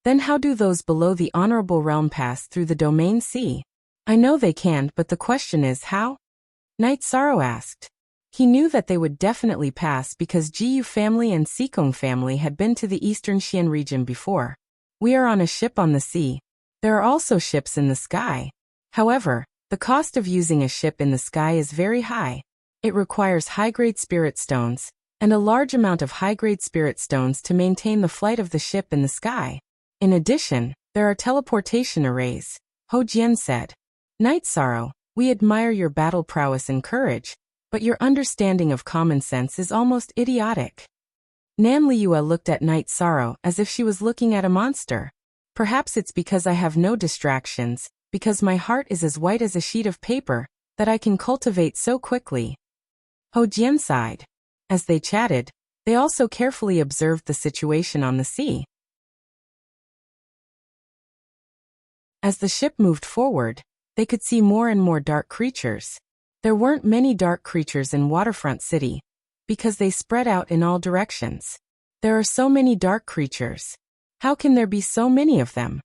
A: Then how do those below the honorable realm pass through the domain sea? I know they can, but the question is how? Night Sorrow asked. He knew that they would definitely pass because Jiyu family and Sikong family had been to the eastern Xian region before. We are on a ship on the sea. There are also ships in the sky. However, the cost of using a ship in the sky is very high. It requires high-grade spirit stones, and a large amount of high-grade spirit stones to maintain the flight of the ship in the sky. In addition, there are teleportation arrays, Ho Jian said. Night Sorrow, we admire your battle prowess and courage, but your understanding of common sense is almost idiotic. Nan Liyue looked at Night Sorrow as if she was looking at a monster. Perhaps it's because I have no distractions, because my heart is as white as a sheet of paper, that I can cultivate so quickly. Ho Jian sighed. As they chatted, they also carefully observed the situation on the sea. As the ship moved forward, they could see more and more dark creatures. There weren't many dark creatures in Waterfront City, because they spread out in all directions. There are so many dark creatures. How can there be so many of them?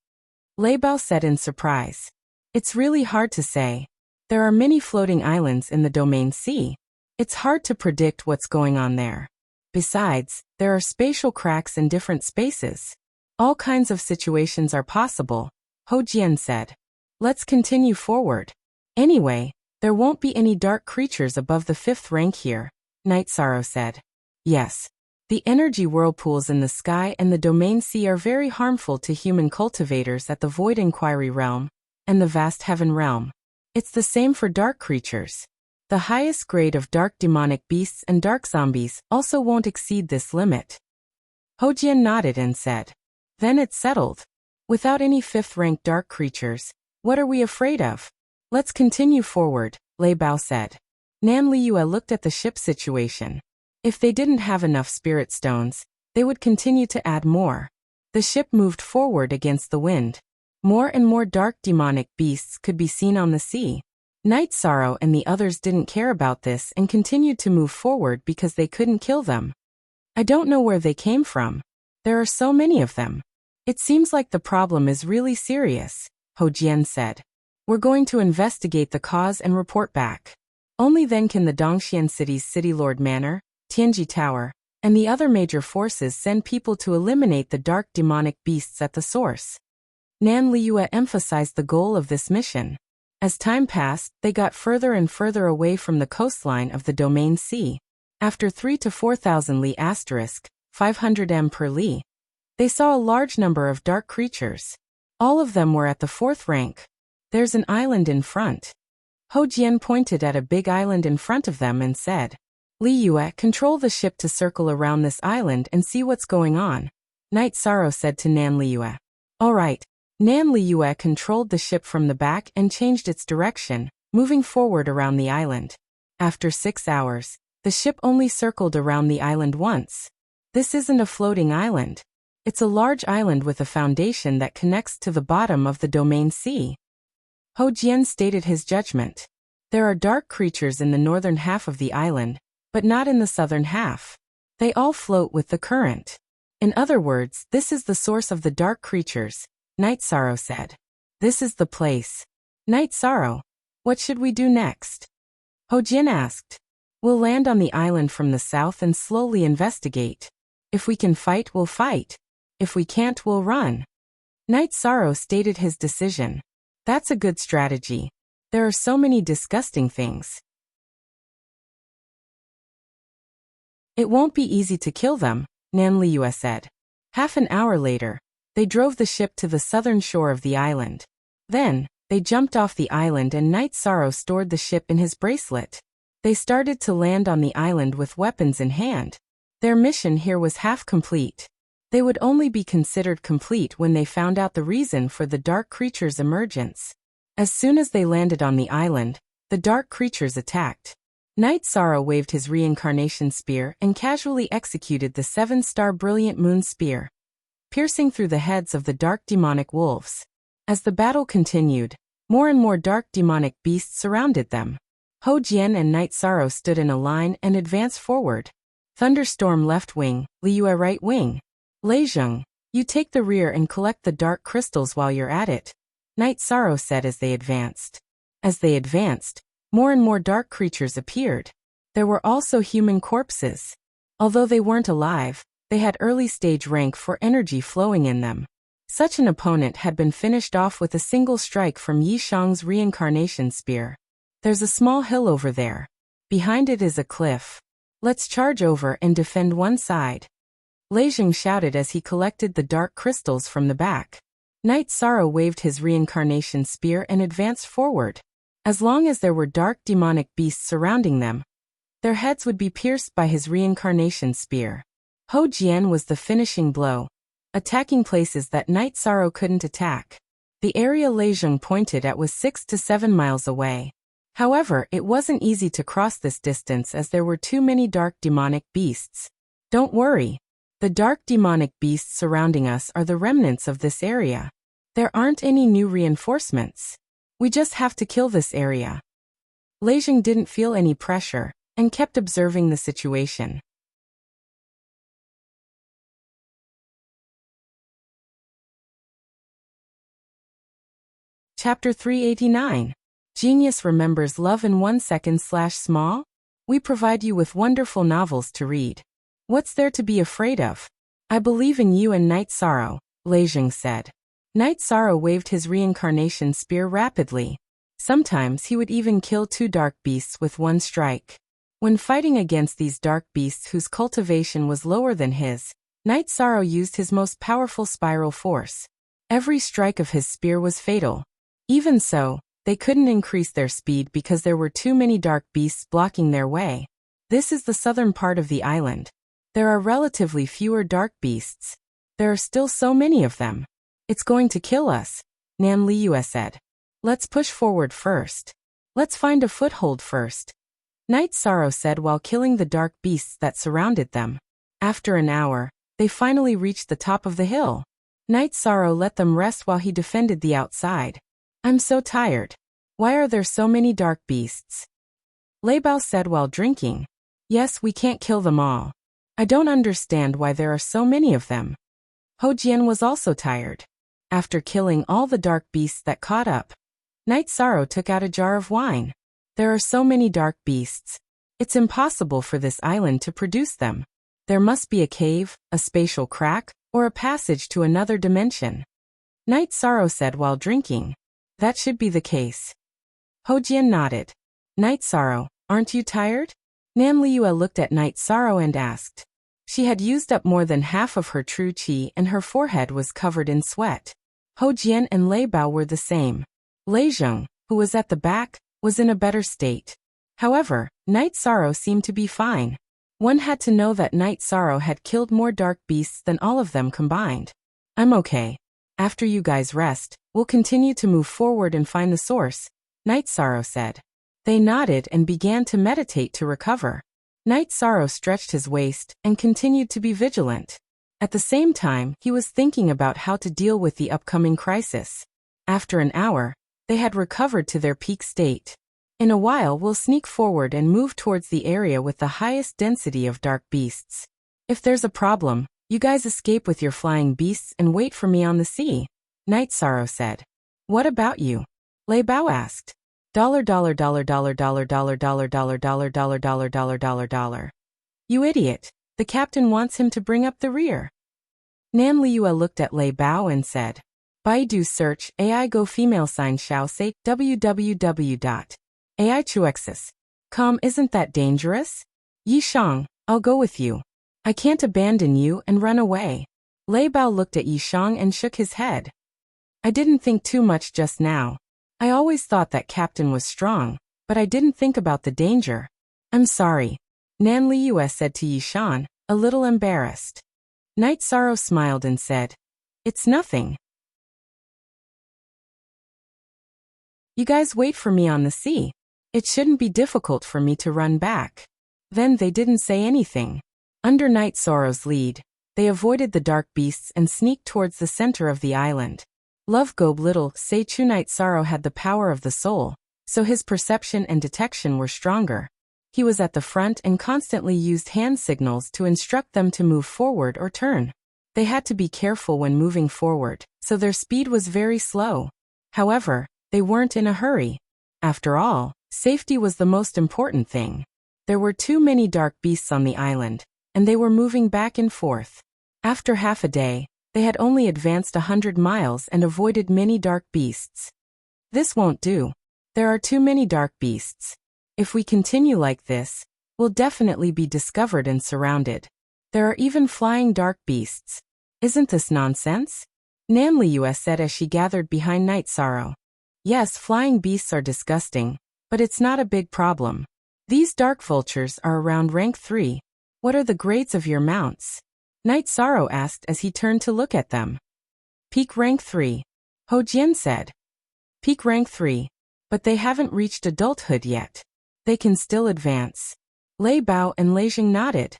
A: Lei Bao said in surprise. It's really hard to say. There are many floating islands in the domain sea. It's hard to predict what's going on there. Besides, there are spatial cracks in different spaces. All kinds of situations are possible, Ho Jian said. Let's continue forward. Anyway, there won't be any dark creatures above the 5th rank here, Night Sorrow said. Yes. The energy whirlpools in the sky and the domain sea are very harmful to human cultivators at the Void Inquiry realm and the Vast Heaven realm. It's the same for dark creatures. The highest grade of dark demonic beasts and dark zombies also won't exceed this limit. Hojian nodded and said, "Then it's settled. Without any 5th-rank dark creatures, what are we afraid of? Let's continue forward," Lei Bao said. Nan Liyue looked at the ship situation. If they didn't have enough spirit stones, they would continue to add more. The ship moved forward against the wind. More and more dark demonic beasts could be seen on the sea. Night Sorrow and the others didn't care about this and continued to move forward because they couldn't kill them. "I don't know where they came from. There are so many of them. It seems like the problem is really serious," Hojian said. "We're going to investigate the cause and report back. Only then can the Dongxian City's City Lord Manor, Tianji Tower, and the other major forces send people to eliminate the dark demonic beasts at the source." Nan Liyue emphasized the goal of this mission. As time passed, they got further and further away from the coastline of the Domain Sea. After 3 to 4,000 li *, 500 m per li, they saw a large number of dark creatures. All of them were at the 4th rank. "There's an island in front." Hojian pointed at a big island in front of them and said, "Liyue, control the ship to circle around this island and see what's going on," Night Sorrow said to Nan Liyue. "All right." Nan Liyue controlled the ship from the back and changed its direction, moving forward around the island. After 6 hours, the ship only circled around the island once. This isn't a floating island. It's a large island with a foundation that connects to the bottom of the Domain Sea. Hojian stated his judgment. There are dark creatures in the northern half of the island, but not in the southern half. They all float with the current. In other words, this is the source of the dark creatures, Night Sorrow said. "This is the place." "Night Sorrow, what should we do next?" Hojian asked. "We'll land on the island from the south and slowly investigate. If we can fight, we'll fight. If we can't, we'll run." Night Sorrow stated his decision. "That's a good strategy. There are so many disgusting things. It won't be easy to kill them," Nan Liyue said. Half an hour later, they drove the ship to the southern shore of the island. Then, they jumped off the island and Night Sorrow stored the ship in his bracelet. They started to land on the island with weapons in hand. Their mission here was half complete. They would only be considered complete when they found out the reason for the dark creature's emergence. As soon as they landed on the island, the dark creatures attacked. Night Sorrow waved his reincarnation spear and casually executed the 7-star brilliant moon spear, piercing through the heads of the dark demonic wolves. As the battle continued, more and more dark demonic beasts surrounded them. Hojian and Night Sorrow stood in a line and advanced forward. Thunderstorm left wing, Liyue right wing. Lei Zheng, you take the rear and collect the dark crystals while you're at it, Night Sorrow said as they advanced. As they advanced, more and more dark creatures appeared. There were also human corpses. Although they weren't alive, they had early-stage rank for energy flowing in them. Such an opponent had been finished off with a single strike from Yi Shang's reincarnation spear. "There's a small hill over there. Behind it is a cliff. Let's charge over and defend one side," Lei Zheng shouted as he collected the dark crystals from the back. Night Sorrow waved his reincarnation spear and advanced forward. As long as there were dark demonic beasts surrounding them, their heads would be pierced by his reincarnation spear. Hojian was the finishing blow, attacking places that Night Sorrow couldn't attack. The area Lei Zheng pointed at was 6 to 7 miles away. However, it wasn't easy to cross this distance as there were too many dark demonic beasts. "Don't worry. The dark demonic beasts surrounding us are the remnants of this area. There aren't any new reinforcements. We just have to kill this area." Lei Zheng didn't feel any pressure and kept observing the situation. Chapter 389. Genius Remembers Love in 1 Second /small? We provide you with wonderful novels to read. What's there to be afraid of? I believe in you and Night Sorrow, Lei Zheng said. Night Sorrow waved his reincarnation spear rapidly. Sometimes he would even kill 2 dark beasts with one strike. When fighting against these dark beasts whose cultivation was lower than his, Night Sorrow used his most powerful spiral force. Every strike of his spear was fatal. Even so, they couldn't increase their speed because there were too many dark beasts blocking their way. This is the southern part of the island. There are relatively fewer dark beasts. There are still so many of them. It's going to kill us, Nan Liu said. Let's push forward first. Let's find a foothold first, Night Sorrow said while killing the dark beasts that surrounded them. After an hour, they finally reached the top of the hill. Night Sorrow let them rest while he defended the outside. I'm so tired. Why are there so many dark beasts? Lei Bao said while drinking. Yes, we can't kill them all. I don't understand why there are so many of them. Ho Jian was also tired. After killing all the dark beasts that caught up, Night Sorrow took out a jar of wine. There are so many dark beasts. It's impossible for this island to produce them. There must be a cave, a spatial crack, or a passage to another dimension. Night Sorrow said while drinking. That should be the case. Ho Jian nodded. Night Sorrow, aren't you tired? Nan Liu looked at Night Sorrow and asked. She had used up more than half of her true qi and her forehead was covered in sweat. Ho Jian and Lei Bao were the same. Lei Zheng, who was at the back, was in a better state. However, Night Sorrow seemed to be fine. One had to know that Night Sorrow had killed more dark beasts than all of them combined. I'm okay. After you guys rest, we'll continue to move forward and find the source, Night Sorrow said. They nodded and began to meditate to recover. Night Sorrow stretched his waist and continued to be vigilant. At the same time, he was thinking about how to deal with the upcoming crisis. After an hour, they had recovered to their peak state. In a while we'll sneak forward and move towards the area with the highest density of dark beasts. If there's a problem, you guys escape with your flying beasts and wait for me on the sea, Night Sorrow said. What about you? Lei Bao asked. $. You idiot. The captain wants him to bring up the rear. Nan Liu looked at Lei Bao and said. Baidu search AI go female sign shao say www.aichuexis.com. Isn't that dangerous? Yi Shang, I'll go with you. I can't abandon you and run away. Lei Bao looked at Yi Shang and shook his head. I didn't think too much just now. I always thought that captain was strong, but I didn't think about the danger. I'm sorry, Nan Liu said to Yi Shang, a little embarrassed. Night Sorrow smiled and said, It's nothing. You guys wait for me on the sea. It shouldn't be difficult for me to run back. Then they didn't say anything. Under Night Sorrow's lead, they avoided the dark beasts and sneaked towards the center of the island. Love Gob Little say Chu Night Sorrow had the power of the soul, so his perception and detection were stronger. He was at the front and constantly used hand signals to instruct them to move forward or turn. They had to be careful when moving forward, so their speed was very slow. However, they weren't in a hurry. After all, safety was the most important thing. There were too many dark beasts on the island, and they were moving back and forth. After half a day, they had only advanced 100 miles and avoided many dark beasts. This won't do. There are too many dark beasts. If we continue like this, we'll definitely be discovered and surrounded. There are even flying dark beasts. Isn't this nonsense? Nan Liu said as she gathered behind Night Sorrow. Yes, flying beasts are disgusting, but it's not a big problem. These dark vultures are around rank 3. What are the grades of your mounts? Night Sorrow asked as he turned to look at them. Peak rank 3. Ho Jian said. Peak rank 3. But they haven't reached adulthood yet. They can still advance. Lei Bao and Lei Jing nodded.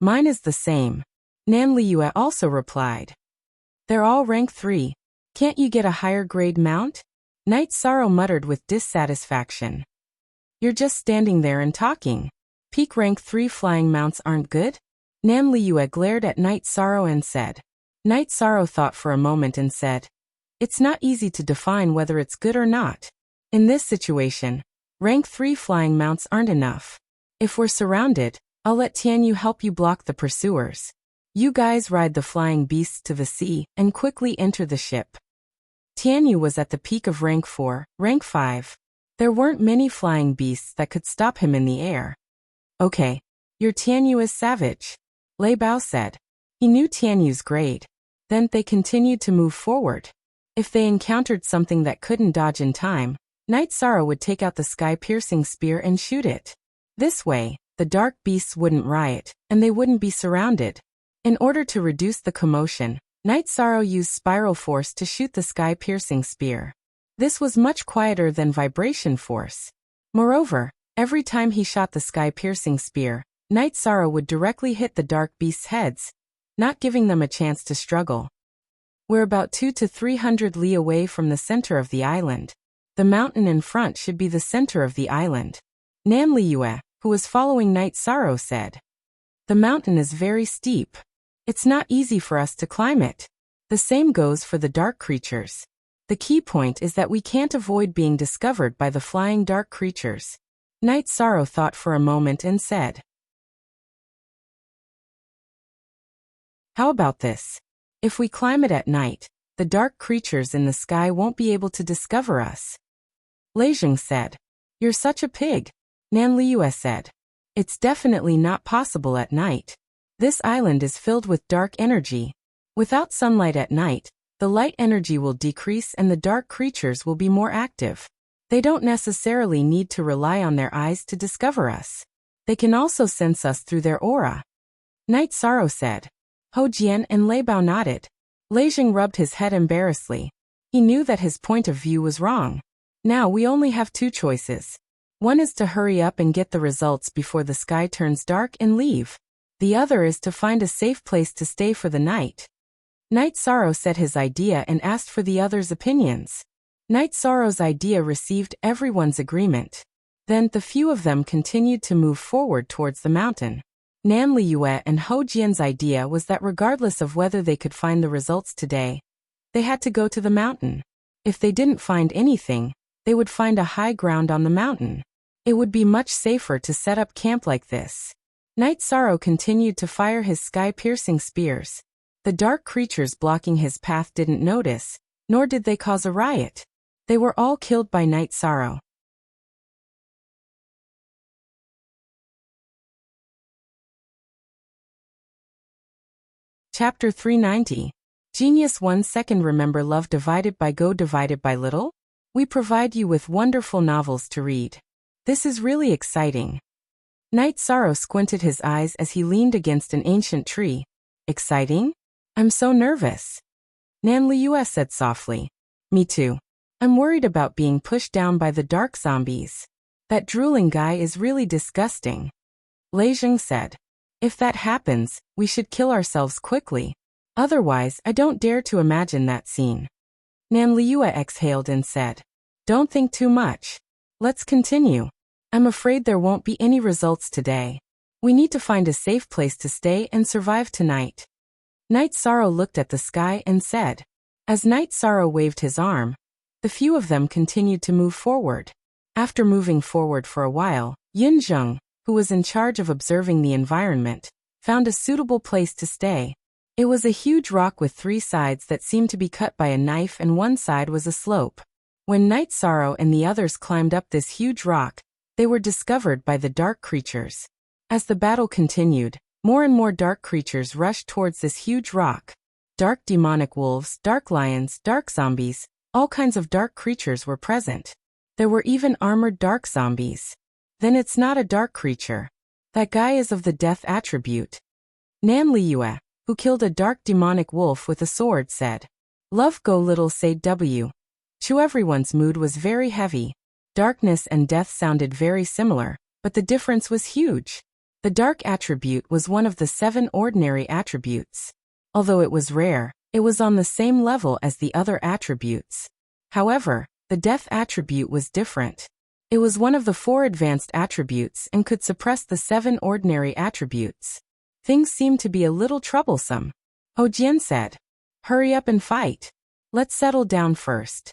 A: Mine is the same. Nan Liu also replied. They're all rank 3. Can't you get a higher grade mount? Night Sorrow muttered with dissatisfaction. You're just standing there and talking. Peak rank 3 flying mounts aren't good? Nan Liu glared at Night Sorrow and said. Night Sorrow thought for a moment and said. It's not easy to define whether it's good or not. In this situation, rank 3 flying mounts aren't enough. If we're surrounded, I'll let Tianyu help you block the pursuers. You guys ride the flying beasts to the sea and quickly enter the ship. Tianyu was at the peak of rank 4, rank 5. There weren't many flying beasts that could stop him in the air. Okay, your Tianyu is savage, Lei Bao said. He knew Tianyu's grade. Then they continued to move forward. If they encountered something that couldn't dodge in time, Night Sorrow would take out the sky-piercing spear and shoot it. This way, the dark beasts wouldn't riot, and they wouldn't be surrounded. In order to reduce the commotion, Night Sorrow used spiral force to shoot the sky-piercing spear. This was much quieter than vibration force. Moreover, every time he shot the sky-piercing spear, Night Sorrow would directly hit the dark beasts' heads, not giving them a chance to struggle. We're about 200 to 300 li away from the center of the island. The mountain in front should be the center of the island. Nan Liyue, who was following Night Sorrow, said. The mountain is very steep. It's not easy for us to climb it. The same goes for the dark creatures. The key point is that we can't avoid being discovered by the flying dark creatures. Night Sorrow thought for a moment and said. How about this? If we climb it at night, the dark creatures in the sky won't be able to discover us. Leijing said. You're such a pig. Nan Liyue said. It's definitely not possible at night. This island is filled with dark energy. Without sunlight at night, the light energy will decrease and the dark creatures will be more active. They don't necessarily need to rely on their eyes to discover us. They can also sense us through their aura. Night Sorrow said. Hou Jian and Lei Bao nodded. Leijing rubbed his head embarrassedly. He knew that his point of view was wrong. Now we only have two choices. One is to hurry up and get the results before the sky turns dark and leave. The other is to find a safe place to stay for the night. Night Sorrow said his idea and asked for the others' opinions. Night Sorrow's idea received everyone's agreement. Then the few of them continued to move forward towards the mountain. Nan Liyue and Hou Jian's idea was that regardless of whether they could find the results today, they had to go to the mountain. If they didn't find anything, they would find a high ground on the mountain. It would be much safer to set up camp like this. Night Sorrow continued to fire his sky-piercing spears. The dark creatures blocking his path didn't notice, nor did they cause a riot. They were all killed by Night Sorrow. Chapter 390. Genius 1 second. Remember love divided by go divided by little? We provide you with wonderful novels to read. This is really exciting. Night Sorrow squinted his eyes as he leaned against an ancient tree. Exciting? I'm so nervous. Nan Liyue said softly. Me too. I'm worried about being pushed down by the dark zombies. That drooling guy is really disgusting. Leijing said. If that happens, we should kill ourselves quickly. Otherwise, I don't dare to imagine that scene. Nan Liyue exhaled and said. Don't think too much. Let's continue. I'm afraid there won't be any results today. We need to find a safe place to stay and survive tonight. Night Sorrow looked at the sky and said. As Night Sorrow waved his arm, the few of them continued to move forward. After moving forward for a while, Yin Zheng, who was in charge of observing the environment, found a suitable place to stay. It was a huge rock with 3 sides that seemed to be cut by a knife and one side was a slope. When Night Sorrow and the others climbed up this huge rock, they were discovered by the dark creatures. As the battle continued, more and more dark creatures rushed towards this huge rock. Dark demonic wolves, dark lions, dark zombies, all kinds of dark creatures were present. There were even armored dark zombies. Then it's not a dark creature. That guy is of the death attribute. Nan Liyue, who killed a dark demonic wolf with a sword, said. Love go little say W. Everyone's mood was very heavy. Darkness and death sounded very similar, but the difference was huge. The dark attribute was one of the 7 ordinary attributes. Although it was rare, it was on the same level as the other attributes. However, the death attribute was different. It was one of the 4 advanced attributes and could suppress the 7 ordinary attributes. Things seemed to be a little troublesome. Hou Jian said. Hurry up and fight. Let's settle down first.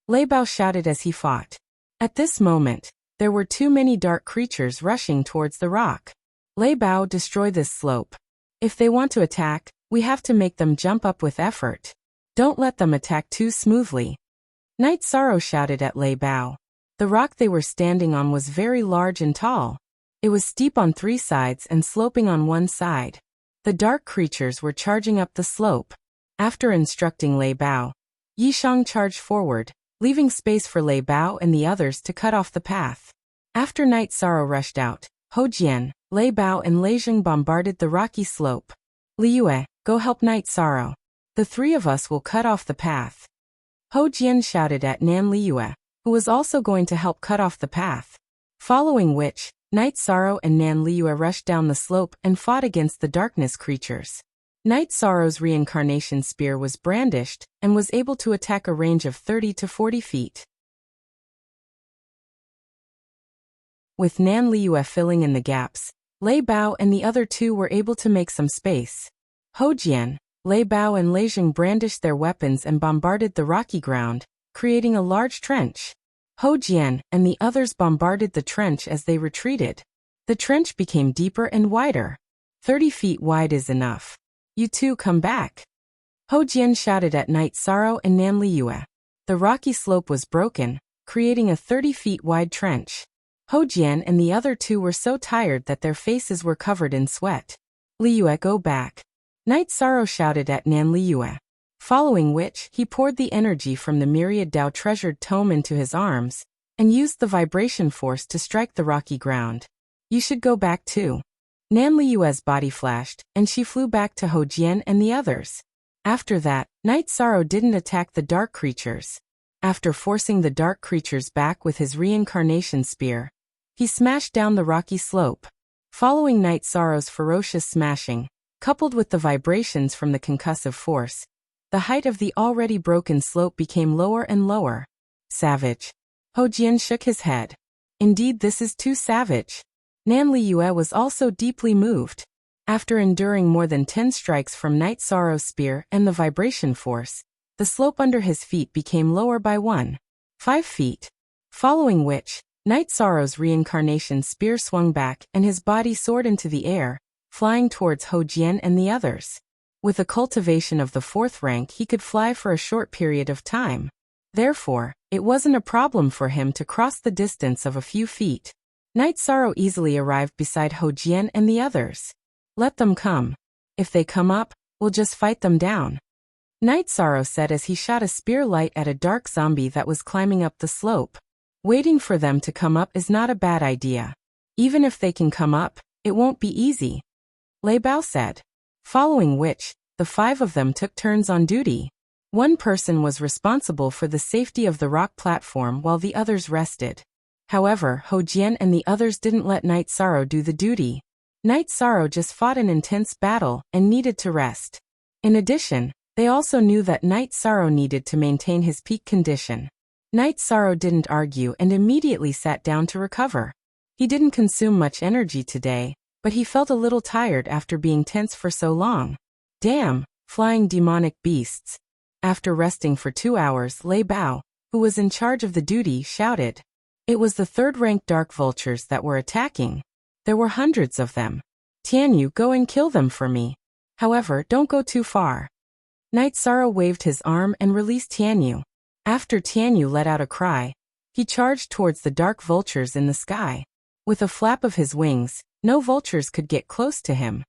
A: Lei Bao shouted as he fought. At this moment, there were too many dark creatures rushing towards the rock. Lei Bao, destroy this slope. If they want to attack, we have to make them jump up with effort. Don't let them attack too smoothly. Night Sorrow shouted at Lei Bao. The rock they were standing on was very large and tall. It was steep on 3 sides and sloping on one side. The dark creatures were charging up the slope. After instructing Lei Bao, Yishang charged forward, leaving space for Lei Bao and the others to cut off the path. After Night Sorrow rushed out, Hou Jian, Lei Bao and Lei Jing bombarded the rocky slope. Liyue, go help Night Sorrow. The three of us will cut off the path. Hou Jian shouted at Nan Liyue, who was also going to help cut off the path. Following which, Night Sorrow and Nan Liyue rushed down the slope and fought against the darkness creatures. Night Sorrow's reincarnation spear was brandished and was able to attack a range of 30 to 40 feet. With Nan Liyue filling in the gaps, Lei Bao and the other two were able to make some space. Hou Jian, Lei Bao and Lei Jing brandished their weapons and bombarded the rocky ground, creating a large trench. Hou Jian and the others bombarded the trench as they retreated. The trench became deeper and wider. 30 feet wide is enough. You two come back. Hou Jian shouted at Night Sorrow and Nan Liyue. The rocky slope was broken, creating a 30 feet wide trench. Hou Jian and the other two were so tired that their faces were covered in sweat. Liyue, go back. Night Sorrow shouted at Nan Liyue. Following which, he poured the energy from the myriad Dao treasured tome into his arms, and used the vibration force to strike the rocky ground. You should go back too. Nan Liyue's body flashed, and she flew back to Hou Jian and the others. After that, Night Sorrow didn't attack the dark creatures. After forcing the dark creatures back with his reincarnation spear, he smashed down the rocky slope. Following Night Sorrow's ferocious smashing, coupled with the vibrations from the concussive force, the height of the already broken slope became lower and lower. Savage. Hou Jian shook his head. Indeed, this is too savage. Nan Liyue was also deeply moved. After enduring more than 10 strikes from Night Sorrow's spear and the vibration force, the slope under his feet became lower by 1.5 feet. Following which, Night Sorrow's reincarnation spear swung back and his body soared into the air, flying towards Hou Jian and the others. With a cultivation of the 4th rank, he could fly for a short period of time. Therefore, it wasn't a problem for him to cross the distance of a few feet. Night Sorrow easily arrived beside Hou Jian and the others. Let them come. If they come up, we'll just fight them down. Night Sorrow said as he shot a spear light at a dark zombie that was climbing up the slope. Waiting for them to come up is not a bad idea. Even if they can come up, it won't be easy. Lei Bao said. Following which, the 5 of them took turns on duty. One person was responsible for the safety of the rock platform while the others rested. However, Hou Jian and the others didn't let Night Sorrow do the duty. Night Sorrow just fought an intense battle and needed to rest. In addition, they also knew that Night Sorrow needed to maintain his peak condition. Night Sorrow didn't argue and immediately sat down to recover. He didn't consume much energy today, but he felt a little tired after being tense for so long. Damn, flying demonic beasts. After resting for 2 hours, Lei Bao, who was in charge of the duty, shouted. It was the 3rd-rank dark vultures that were attacking. There were hundreds of them. Tianyu, go and kill them for me. However, don't go too far. Night Sorrow waved his arm and released Tianyu. After Tianyu let out a cry, he charged towards the dark vultures in the sky. With a flap of his wings, no vultures could get close to him.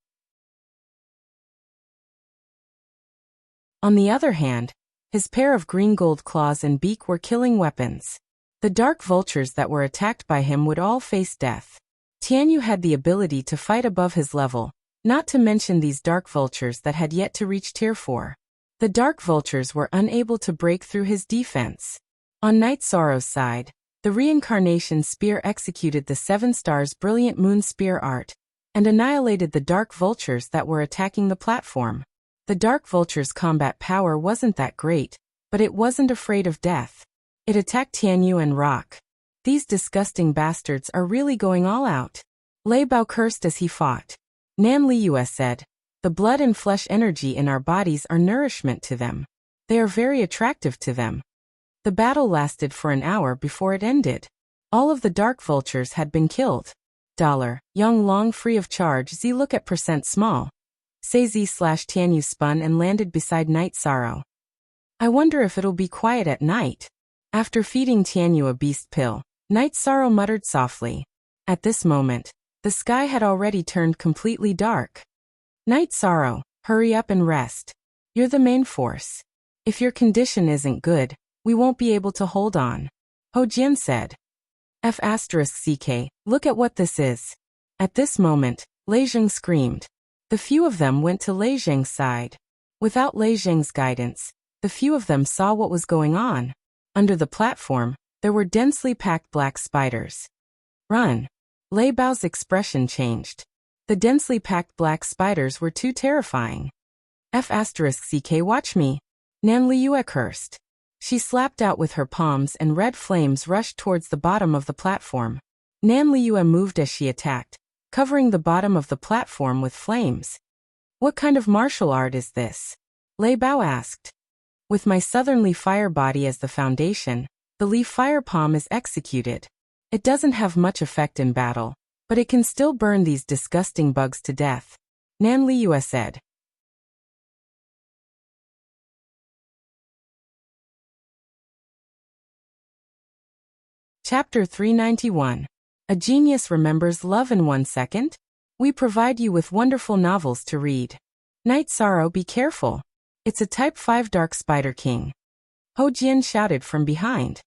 A: On the other hand, his pair of green gold claws and beak were killing weapons. The dark vultures that were attacked by him would all face death. Tianyu had the ability to fight above his level, not to mention these dark vultures that had yet to reach tier 4. The dark vultures were unable to break through his defense. On Night Sorrow's side, the reincarnation spear executed the 7 stars brilliant moon spear art, and annihilated the dark vultures that were attacking the platform. The dark vulture's combat power wasn't that great, but it wasn't afraid of death. It attacked Tianyu and Rock. These disgusting bastards are really going all out. Lei Bao cursed as he fought. Nan Liyue said, the blood and flesh energy in our bodies are nourishment to them. They are very attractive to them. The battle lasted for an hour before it ended. All of the dark vultures had been killed. Young Long free of charge Z look at percent small. Say Z/Tianyu spun and landed beside Night Sorrow. I wonder if it'll be quiet at night. After feeding Tianyu a beast pill, Night Sorrow muttered softly. At this moment, the sky had already turned completely dark. Night Sorrow, hurry up and rest. You're the main force. If your condition isn't good, we won't be able to hold on. Ho Jian said. F***ck, look at what this is. At this moment, Lei Zheng screamed. The few of them went to Lei Zheng's side. Without Lei Zheng's guidance, the few of them saw what was going on. Under the platform, there were densely packed black spiders. Run! Lei Bao's expression changed. The densely packed black spiders were too terrifying. F***ck, watch me. Nan Liyue cursed. She slapped out with her palms and red flames rushed towards the bottom of the platform. Nan Liyue moved as she attacked, covering the bottom of the platform with flames. What kind of martial art is this? Lei Bao asked. With my southernly fire body as the foundation, the Li Fire Palm is executed. It doesn't have much effect in battle, but it can still burn these disgusting bugs to death, Nan Liyue said. Chapter 391. A Genius Remembers Love in 1 Second? We provide you with wonderful novels to read. Night Sorrow, be careful. It's a Type 5 Dark Spider King. Ho Jian shouted from behind.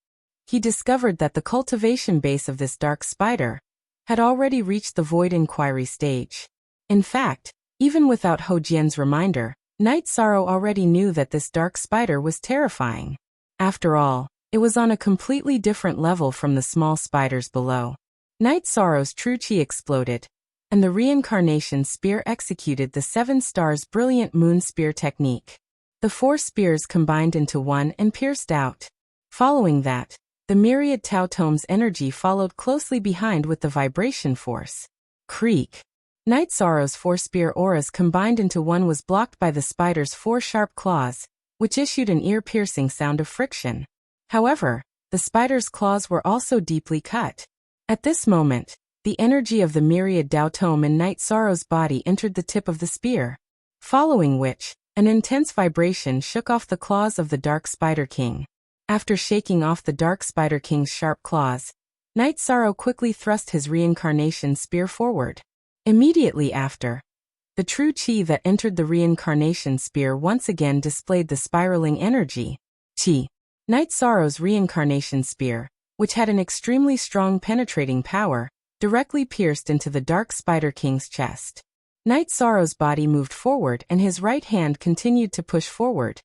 A: He discovered that the cultivation base of this dark spider had already reached the void inquiry stage. In fact, even without Ho Jian's reminder, Night Sorrow already knew that this dark spider was terrifying. After all, it was on a completely different level from the small spiders below. Night Sorrow's true chi exploded, and the reincarnation spear executed the 7 stars brilliant moon spear technique. The 4 spears combined into one and pierced out. Following that, the myriad Tao Tome's energy followed closely behind with the vibration force. Creak. Night Sorrow's 4 spear auras combined into one was blocked by the spider's 4 sharp claws, which issued an ear-piercing sound of friction. However, the spider's claws were also deeply cut. At this moment, the energy of the myriad Tao Tome in Night Sorrow's body entered the tip of the spear, following which, an intense vibration shook off the claws of the Dark Spider King. After shaking off the Dark Spider King's sharp claws, Night Sorrow quickly thrust his reincarnation spear forward. Immediately after, the true chi that entered the reincarnation spear once again displayed the spiraling energy. Chi. Night Sorrow's reincarnation spear, which had an extremely strong penetrating power, directly pierced into the Dark Spider King's chest. Night Sorrow's body moved forward and his right hand continued to push forward,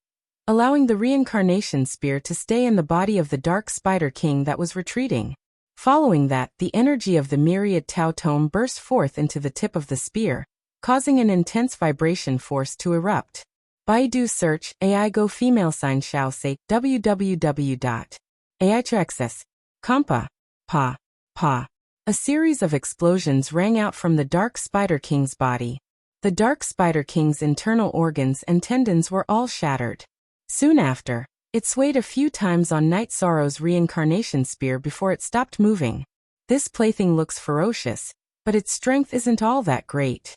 A: allowing the reincarnation spear to stay in the body of the Dark Spider King that was retreating. Following that, the energy of the myriad Tao Tome burst forth into the tip of the spear, causing an intense vibration force to erupt. Baidu search AI Go female sign shall say www.aitraccess. Compa. Pa. Pa. A series of explosions rang out from the Dark Spider King's body. The Dark Spider King's internal organs and tendons were all shattered. Soon after, it swayed a few times on Night Sorrow's reincarnation spear before it stopped moving. This plaything looks ferocious, but its strength isn't all that great.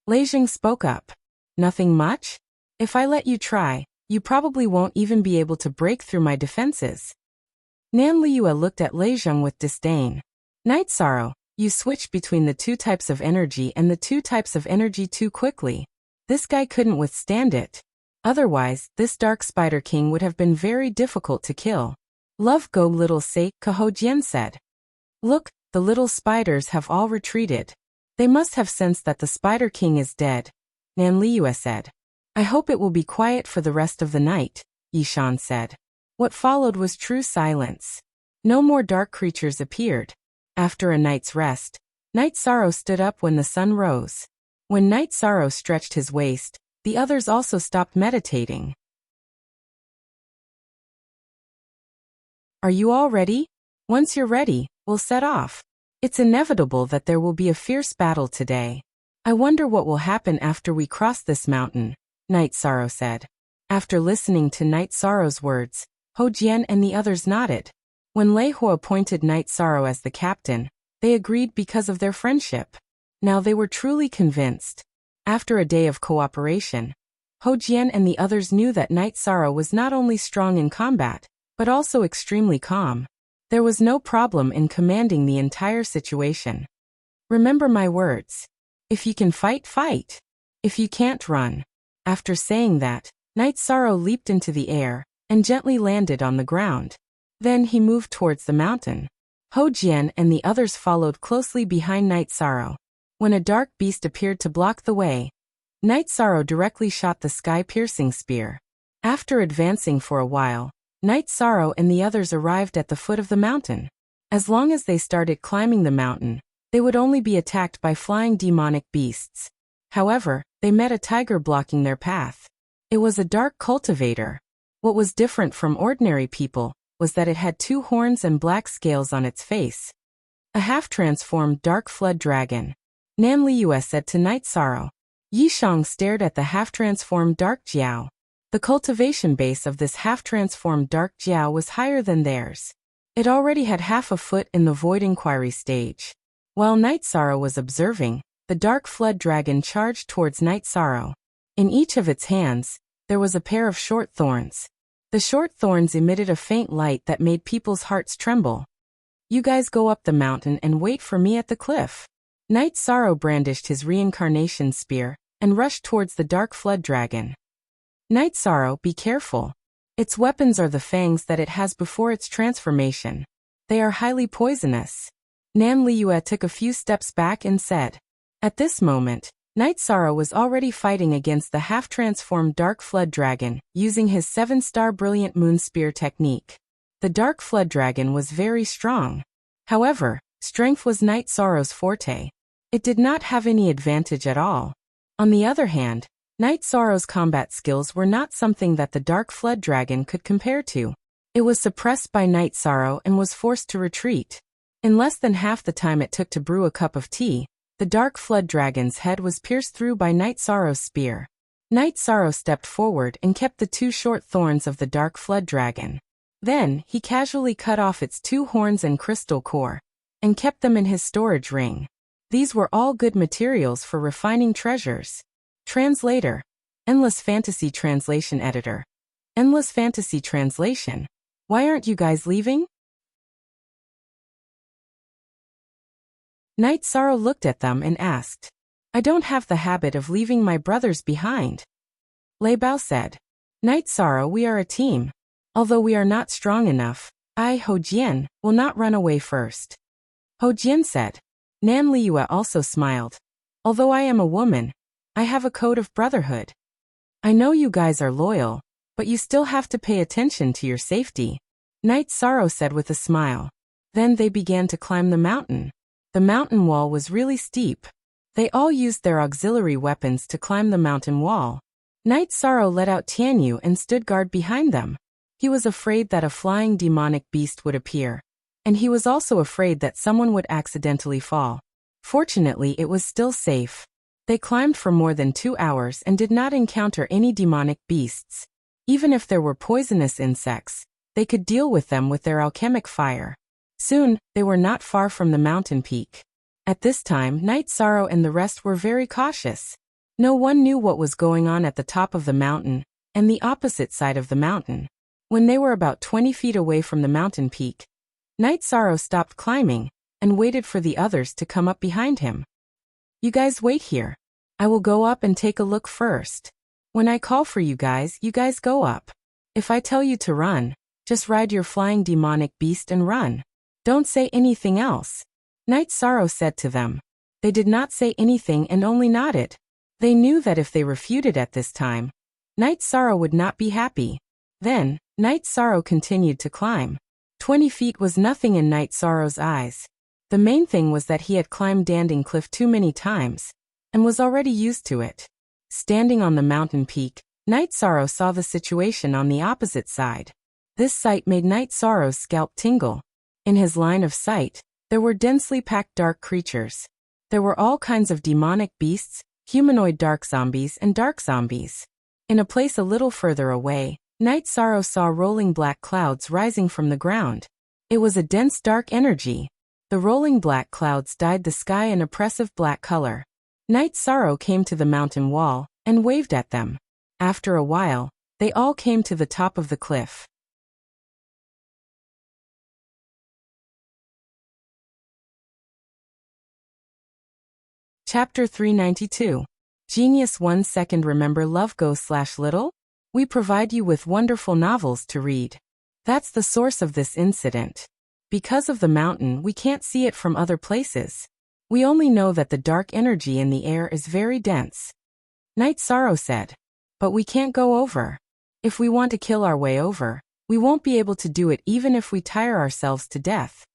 A: Lei Zheng spoke up. Nothing much? If I let you try, you probably won't even be able to break through my defenses. Nan Liyue looked at Lei Zheng with disdain. Night Sorrow, you switched between the 2 types of energy and the 2 types of energy too quickly. This guy couldn't withstand it. Otherwise, this Dark Spider King would have been very difficult to kill. Love go little say, Ho Jian said. Look, the little spiders have all retreated. They must have sensed that the Spider King is dead, Nan Liyue said. I hope it will be quiet for the rest of the night, Yishan said. What followed was true silence. No more dark creatures appeared. After a night's rest, Night Sorrow stood up when the sun rose. When Night Sorrow stretched his waist, the others also stopped meditating. Are you all ready? Once you're ready, we'll set off. It's inevitable that there will be a fierce battle today. I wonder what will happen after we cross this mountain, Night Sorrow said. After listening to Night Sorrow's words, Ho Jian and the others nodded. When Lei Huo appointed Night Sorrow as the captain, they agreed because of their friendship. Now they were truly convinced. After a day of cooperation, Ho Jian and the others knew that Night Sorrow was not only strong in combat, but also extremely calm. There was no problem in commanding the entire situation. Remember my words. If you can fight, fight. If you can't, run. After saying that, Night Sorrow leaped into the air, and gently landed on the ground. Then he moved towards the mountain. Ho Jian and the others followed closely behind Night Sorrow. When a dark beast appeared to block the way, Night Sorrow directly shot the sky-piercing spear. After advancing for a while, Night Sorrow and the others arrived at the foot of the mountain. As long as they started climbing the mountain, they would only be attacked by flying demonic beasts. However, they met a tiger blocking their path. It was a dark cultivator. What was different from ordinary people was that it had 2 horns and black scales on its face. A half-transformed dark flood dragon. Nan Liu said to Night Sorrow. Yishang stared at the half-transformed dark jiao. The cultivation base of this half-transformed dark jiao was higher than theirs. It already had half a foot in the void inquiry stage. While Night Sorrow was observing, the dark flood dragon charged towards Night Sorrow. In each of its hands, there was a pair of short thorns. The short thorns emitted a faint light that made people's hearts tremble. You guys go up the mountain and wait for me at the cliff. Night Sorrow brandished his reincarnation spear and rushed towards the dark flood dragon. Night Sorrow, be careful. Its weapons are the fangs that it has before its transformation. They are highly poisonous. Nan Liu took a few steps back and said. At this moment, Night Sorrow was already fighting against the half-transformed dark flood dragon, using his 7-star brilliant moon spear technique. The dark flood dragon was very strong. However, strength was Night Sorrow's forte. It did not have any advantage at all. On the other hand, Night Sorrow's combat skills were not something that the dark flood dragon could compare to. It was suppressed by Night Sorrow and was forced to retreat. In less than half the time it took to brew a cup of tea, the dark flood dragon's head was pierced through by Night Sorrow's spear. Night Sorrow stepped forward and kept the 2 short thorns of the dark flood dragon. Then, he casually cut off its 2 horns and crystal core, and kept them in his storage ring. These were all good materials for refining treasures. Translator. Endless Fantasy Translation Editor. Endless Fantasy Translation. Why aren't you guys leaving? Night Sorrow looked at them and asked. I don't have the habit of leaving my brothers behind. Lei Bao said. Night Sorrow, we are a team. Although we are not strong enough, I, Ho Jian, will not run away first. Ho Jian said. Nan Liu also smiled. Although I am a woman, I have a code of brotherhood. I know you guys are loyal, but you still have to pay attention to your safety. Night Sorrow said with a smile. Then they began to climb the mountain. The mountain wall was really steep. They all used their auxiliary weapons to climb the mountain wall. Night Sorrow let out Tianyu and stood guard behind them. He was afraid that a flying demonic beast would appear. And he was also afraid that someone would accidentally fall. Fortunately, it was still safe. They climbed for more than 2 hours and did not encounter any demonic beasts. Even if there were poisonous insects, they could deal with them with their alchemic fire. Soon, they were not far from the mountain peak. At this time, Night Sorrow and the rest were very cautious. No one knew what was going on at the top of the mountain and the opposite side of the mountain. When they were about 20 feet away from the mountain peak, Night Sorrow stopped climbing and waited for the others to come up behind him. You guys wait here. I will go up and take a look first. When I call for you guys go up. If I tell you to run, just ride your flying demonic beast and run. Don't say anything else. Night Sorrow said to them. They did not say anything and only nodded. They knew that if they refuted at this time, Night Sorrow would not be happy. Then, Night Sorrow continued to climb. 20 feet was nothing in Night Sorrow's eyes. The main thing was that he had climbed Danding Cliff too many times, and was already used to it. Standing on the mountain peak, Night Sorrow saw the situation on the opposite side. This sight made Night Sorrow's scalp tingle. In his line of sight, there were densely packed dark creatures. There were all kinds of demonic beasts, humanoid dark zombies and dark zombies. In a place a little further away, Night Sorrow saw rolling black clouds rising from the ground. It was a dense dark energy. The rolling black clouds dyed the sky an oppressive black color. Night Sorrow came to the mountain wall and waved at them. After a while, they all came to the top of the cliff. Chapter 392. Genius 1 second. Remember love goes/little? We provide you with wonderful novels to read. That's the source of this incident. Because of the mountain, we can't see it from other places. We only know that the dark energy in the air is very dense. Night Sorrow said. But we can't go over. If we want to kill our way over, we won't be able to do it even if we tire ourselves to death.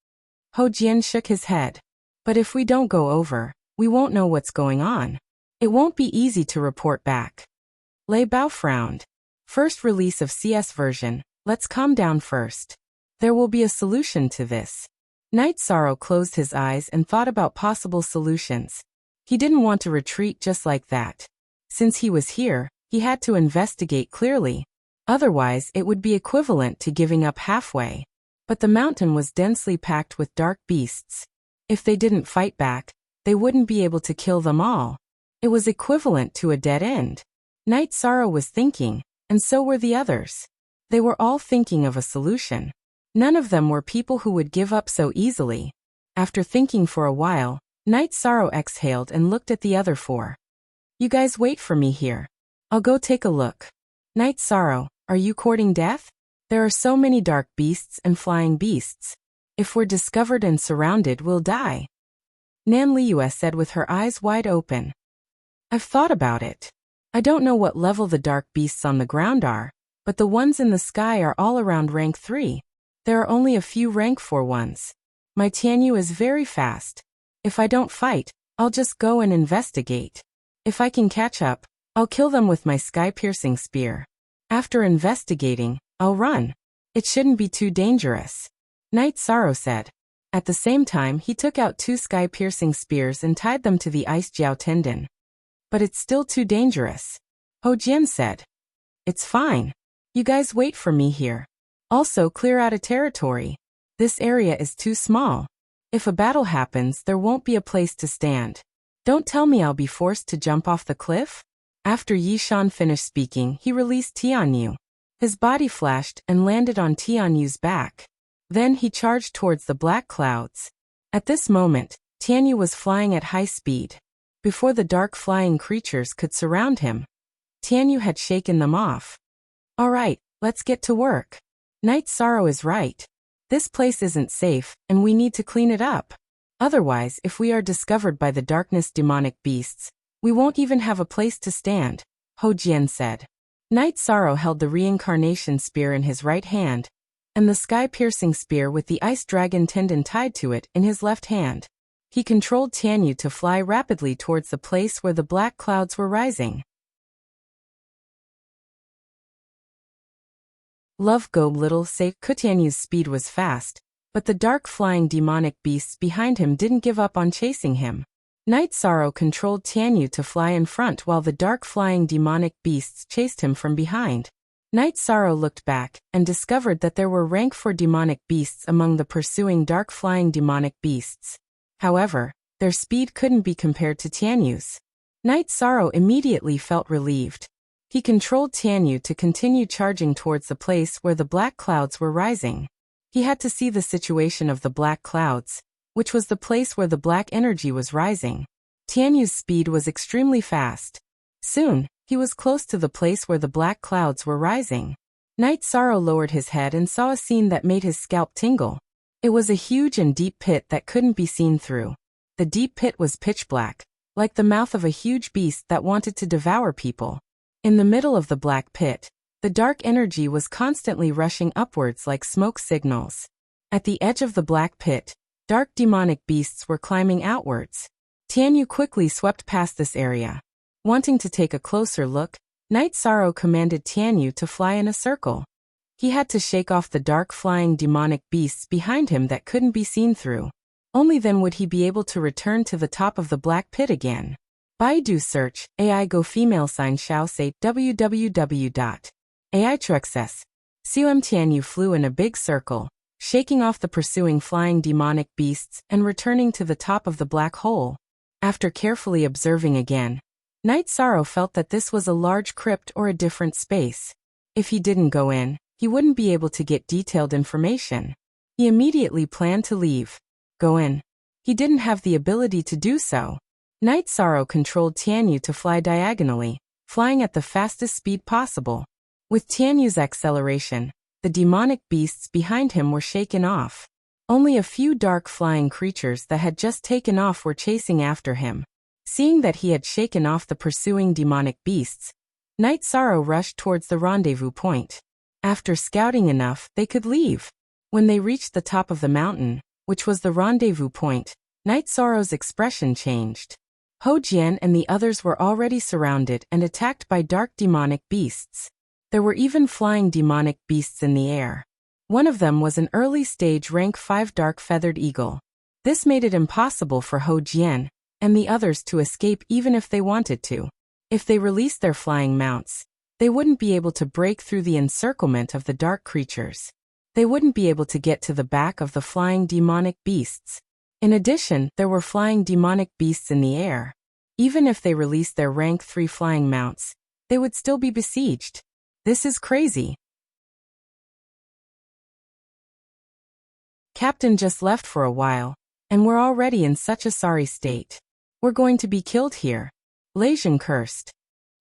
A: Ho Jian shook his head. But if we don't go over, we won't know what's going on. It won't be easy to report back. Lei Bao frowned. First release of CS version, let's calm down first. There will be a solution to this. Night Sorrow closed his eyes and thought about possible solutions. He didn't want to retreat just like that. Since he was here, he had to investigate clearly. Otherwise, it would be equivalent to giving up halfway. But the mountain was densely packed with dark beasts. If they didn't fight back, they wouldn't be able to kill them all. It was equivalent to a dead end. Night Sorrow was thinking, and so were the others. They were all thinking of a solution. None of them were people who would give up so easily. After thinking for a while, Night Sorrow exhaled and looked at the other four. You guys wait for me here. I'll go take a look. Night Sorrow, are you courting death? There are so many dark beasts and flying beasts. If we're discovered and surrounded, we'll die. Nan Liu said with her eyes wide open. I've thought about it. I don't know what level the dark beasts on the ground are, but the ones in the sky are all around rank 3. There are only a few rank 4 ones. My Tianyu is very fast. If I don't fight, I'll just go and investigate. If I can catch up, I'll kill them with my sky-piercing spear. After investigating, I'll run. It shouldn't be too dangerous. Night Sorrow said. At the same time, he took out 2 sky-piercing spears and tied them to the ice jiao tendon. But it's still too dangerous. Ho Jian said. It's fine. You guys wait for me here. Also clear out a territory. This area is too small. If a battle happens, there won't be a place to stand. Don't tell me I'll be forced to jump off the cliff? After Yi Shan finished speaking, he released Tianyu. His body flashed and landed on Tianyu's back. Then he charged towards the black clouds. At this moment, Tianyu was flying at high speed. Before the dark flying creatures could surround him, Tianyu had shaken them off. All right, let's get to work. Night Sorrow is right. This place isn't safe, and we need to clean it up. Otherwise, if we are discovered by the darkness demonic beasts, we won't even have a place to stand, Ho Jian said. Night Sorrow held the reincarnation spear in his right hand, and the sky-piercing spear with the ice dragon tendon tied to it in his left hand. He controlled Tianyu to fly rapidly towards the place where the black clouds were rising. Love go little safe. Tianyu's speed was fast, but the dark flying demonic beasts behind him didn't give up on chasing him. Night Sorrow controlled Tianyu to fly in front while the dark flying demonic beasts chased him from behind. Night Sorrow looked back and discovered that there were rank 4 demonic beasts among the pursuing dark flying demonic beasts. However, their speed couldn't be compared to Tianyu's. Night Sorrow immediately felt relieved. He controlled Tianyu to continue charging towards the place where the black clouds were rising. He had to see the situation of the black clouds, which was the place where the black energy was rising. Tianyu's speed was extremely fast. Soon, he was close to the place where the black clouds were rising. Night Sorrow lowered his head and saw a scene that made his scalp tingle. It was a huge and deep pit that couldn't be seen through. The deep pit was pitch black, like the mouth of a huge beast that wanted to devour people. In the middle of the black pit, the dark energy was constantly rushing upwards like smoke signals. At the edge of the black pit, dark demonic beasts were climbing outwards. Tianyu quickly swept past this area. Wanting to take a closer look, Night Sorrow commanded Tianyu to fly in a circle. He had to shake off the dark flying demonic beasts behind him that couldn't be seen through. Only then would he be able to return to the top of the black pit again. Baidu search, AI go female sign Xiao say www.ai.truccess. Tianyu flew in a big circle, shaking off the pursuing flying demonic beasts and returning to the top of the black hole. After carefully observing again, Night Sorrow felt that this was a large crypt or a different space. If he didn't go in, he wouldn't be able to get detailed information. He immediately planned to leave. Go in. He didn't have the ability to do so. Night Sorrow controlled Tianyu to fly diagonally, flying at the fastest speed possible. With Tianyu's acceleration, the demonic beasts behind him were shaken off. Only a few dark flying creatures that had just taken off were chasing after him. Seeing that he had shaken off the pursuing demonic beasts, Night Sorrow rushed towards the rendezvous point. After scouting enough, they could leave. When they reached the top of the mountain, which was the rendezvous point, Night Sorrow's expression changed. Ho Jian and the others were already surrounded and attacked by dark demonic beasts. There were even flying demonic beasts in the air. One of them was an early-stage rank 5 dark feathered eagle. This made it impossible for Ho Jian and the others to escape even if they wanted to. If they released their flying mounts, they wouldn't be able to break through the encirclement of the dark creatures. They wouldn't be able to get to the back of the flying demonic beasts. In addition, there were flying demonic beasts in the air. Even if they released their rank 3 flying mounts, they would still be besieged. This is crazy. Captain just left for a while, and we're already in such a sorry state. We're going to be killed here. Lei Zhang cursed.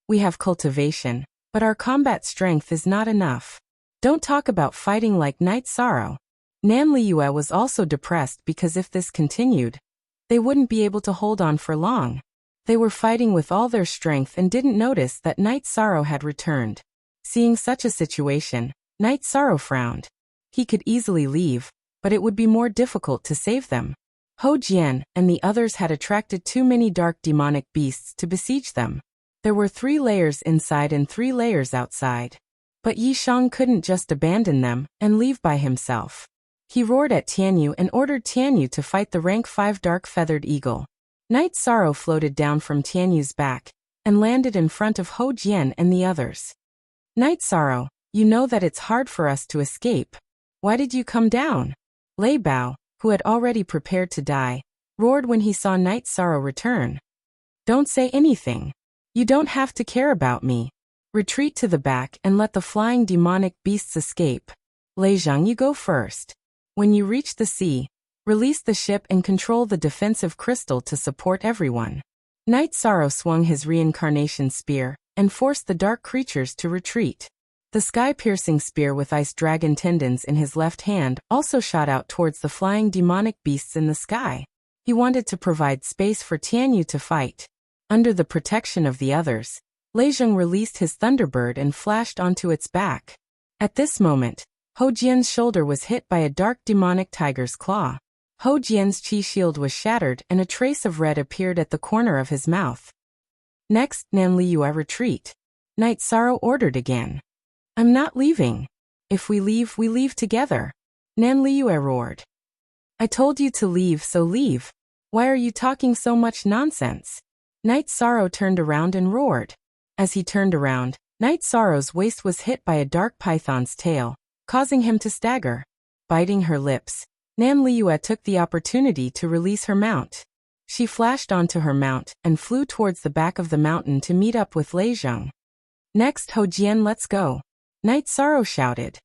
A: We have cultivation, but our combat strength is not enough. Don't talk about fighting like Night Sorrow. Nan Liyue was also depressed because if this continued, they wouldn't be able to hold on for long. They were fighting with all their strength and didn't notice that Night Sorrow had returned. Seeing such a situation, Night Sorrow frowned. He could easily leave, but it would be more difficult to save them. Ho Jian and the others had attracted too many dark demonic beasts to besiege them. There were 3 layers inside and 3 layers outside. But Yi Shang couldn't just abandon them and leave by himself. He roared at Tianyu and ordered Tianyu to fight the rank 5 dark feathered eagle. Night Sorrow floated down from Tianyu's back and landed in front of Ho Jian and the others. Night Sorrow, you know that it's hard for us to escape. Why did you come down? Lei Bao, who had already prepared to die, roared when he saw Night Sorrow return. Don't say anything. You don't have to care about me. Retreat to the back and let the flying demonic beasts escape. Lei Zhang, you go first. When you reach the sea, release the ship and control the defensive crystal to support everyone. Night Sorrow swung his reincarnation spear and forced the dark creatures to retreat. The sky-piercing spear with ice dragon tendons in his left hand also shot out towards the flying demonic beasts in the sky. He wanted to provide space for Tianyu to fight. Under the protection of the others, Lei Zhang released his Thunderbird and flashed onto its back. At this moment, Ho Jian's shoulder was hit by a dark demonic tiger's claw. Ho Jian's chi shield was shattered and a trace of red appeared at the corner of his mouth. Next, Nan Liyue retreat. Night Sorrow ordered again. I'm not leaving. If we leave together. Nan Liyue roared. I told you to leave, so leave. Why are you talking so much nonsense? Night Sorrow turned around and roared. As he turned around, Night Sorrow's waist was hit by a dark python's tail, causing him to stagger. Biting her lips, Nan Liyue took the opportunity to release her mount. She flashed onto her mount and flew towards the back of the mountain to meet up with Lei Zhang. Next, Ho Jian, let's go. Night Sorrow shouted.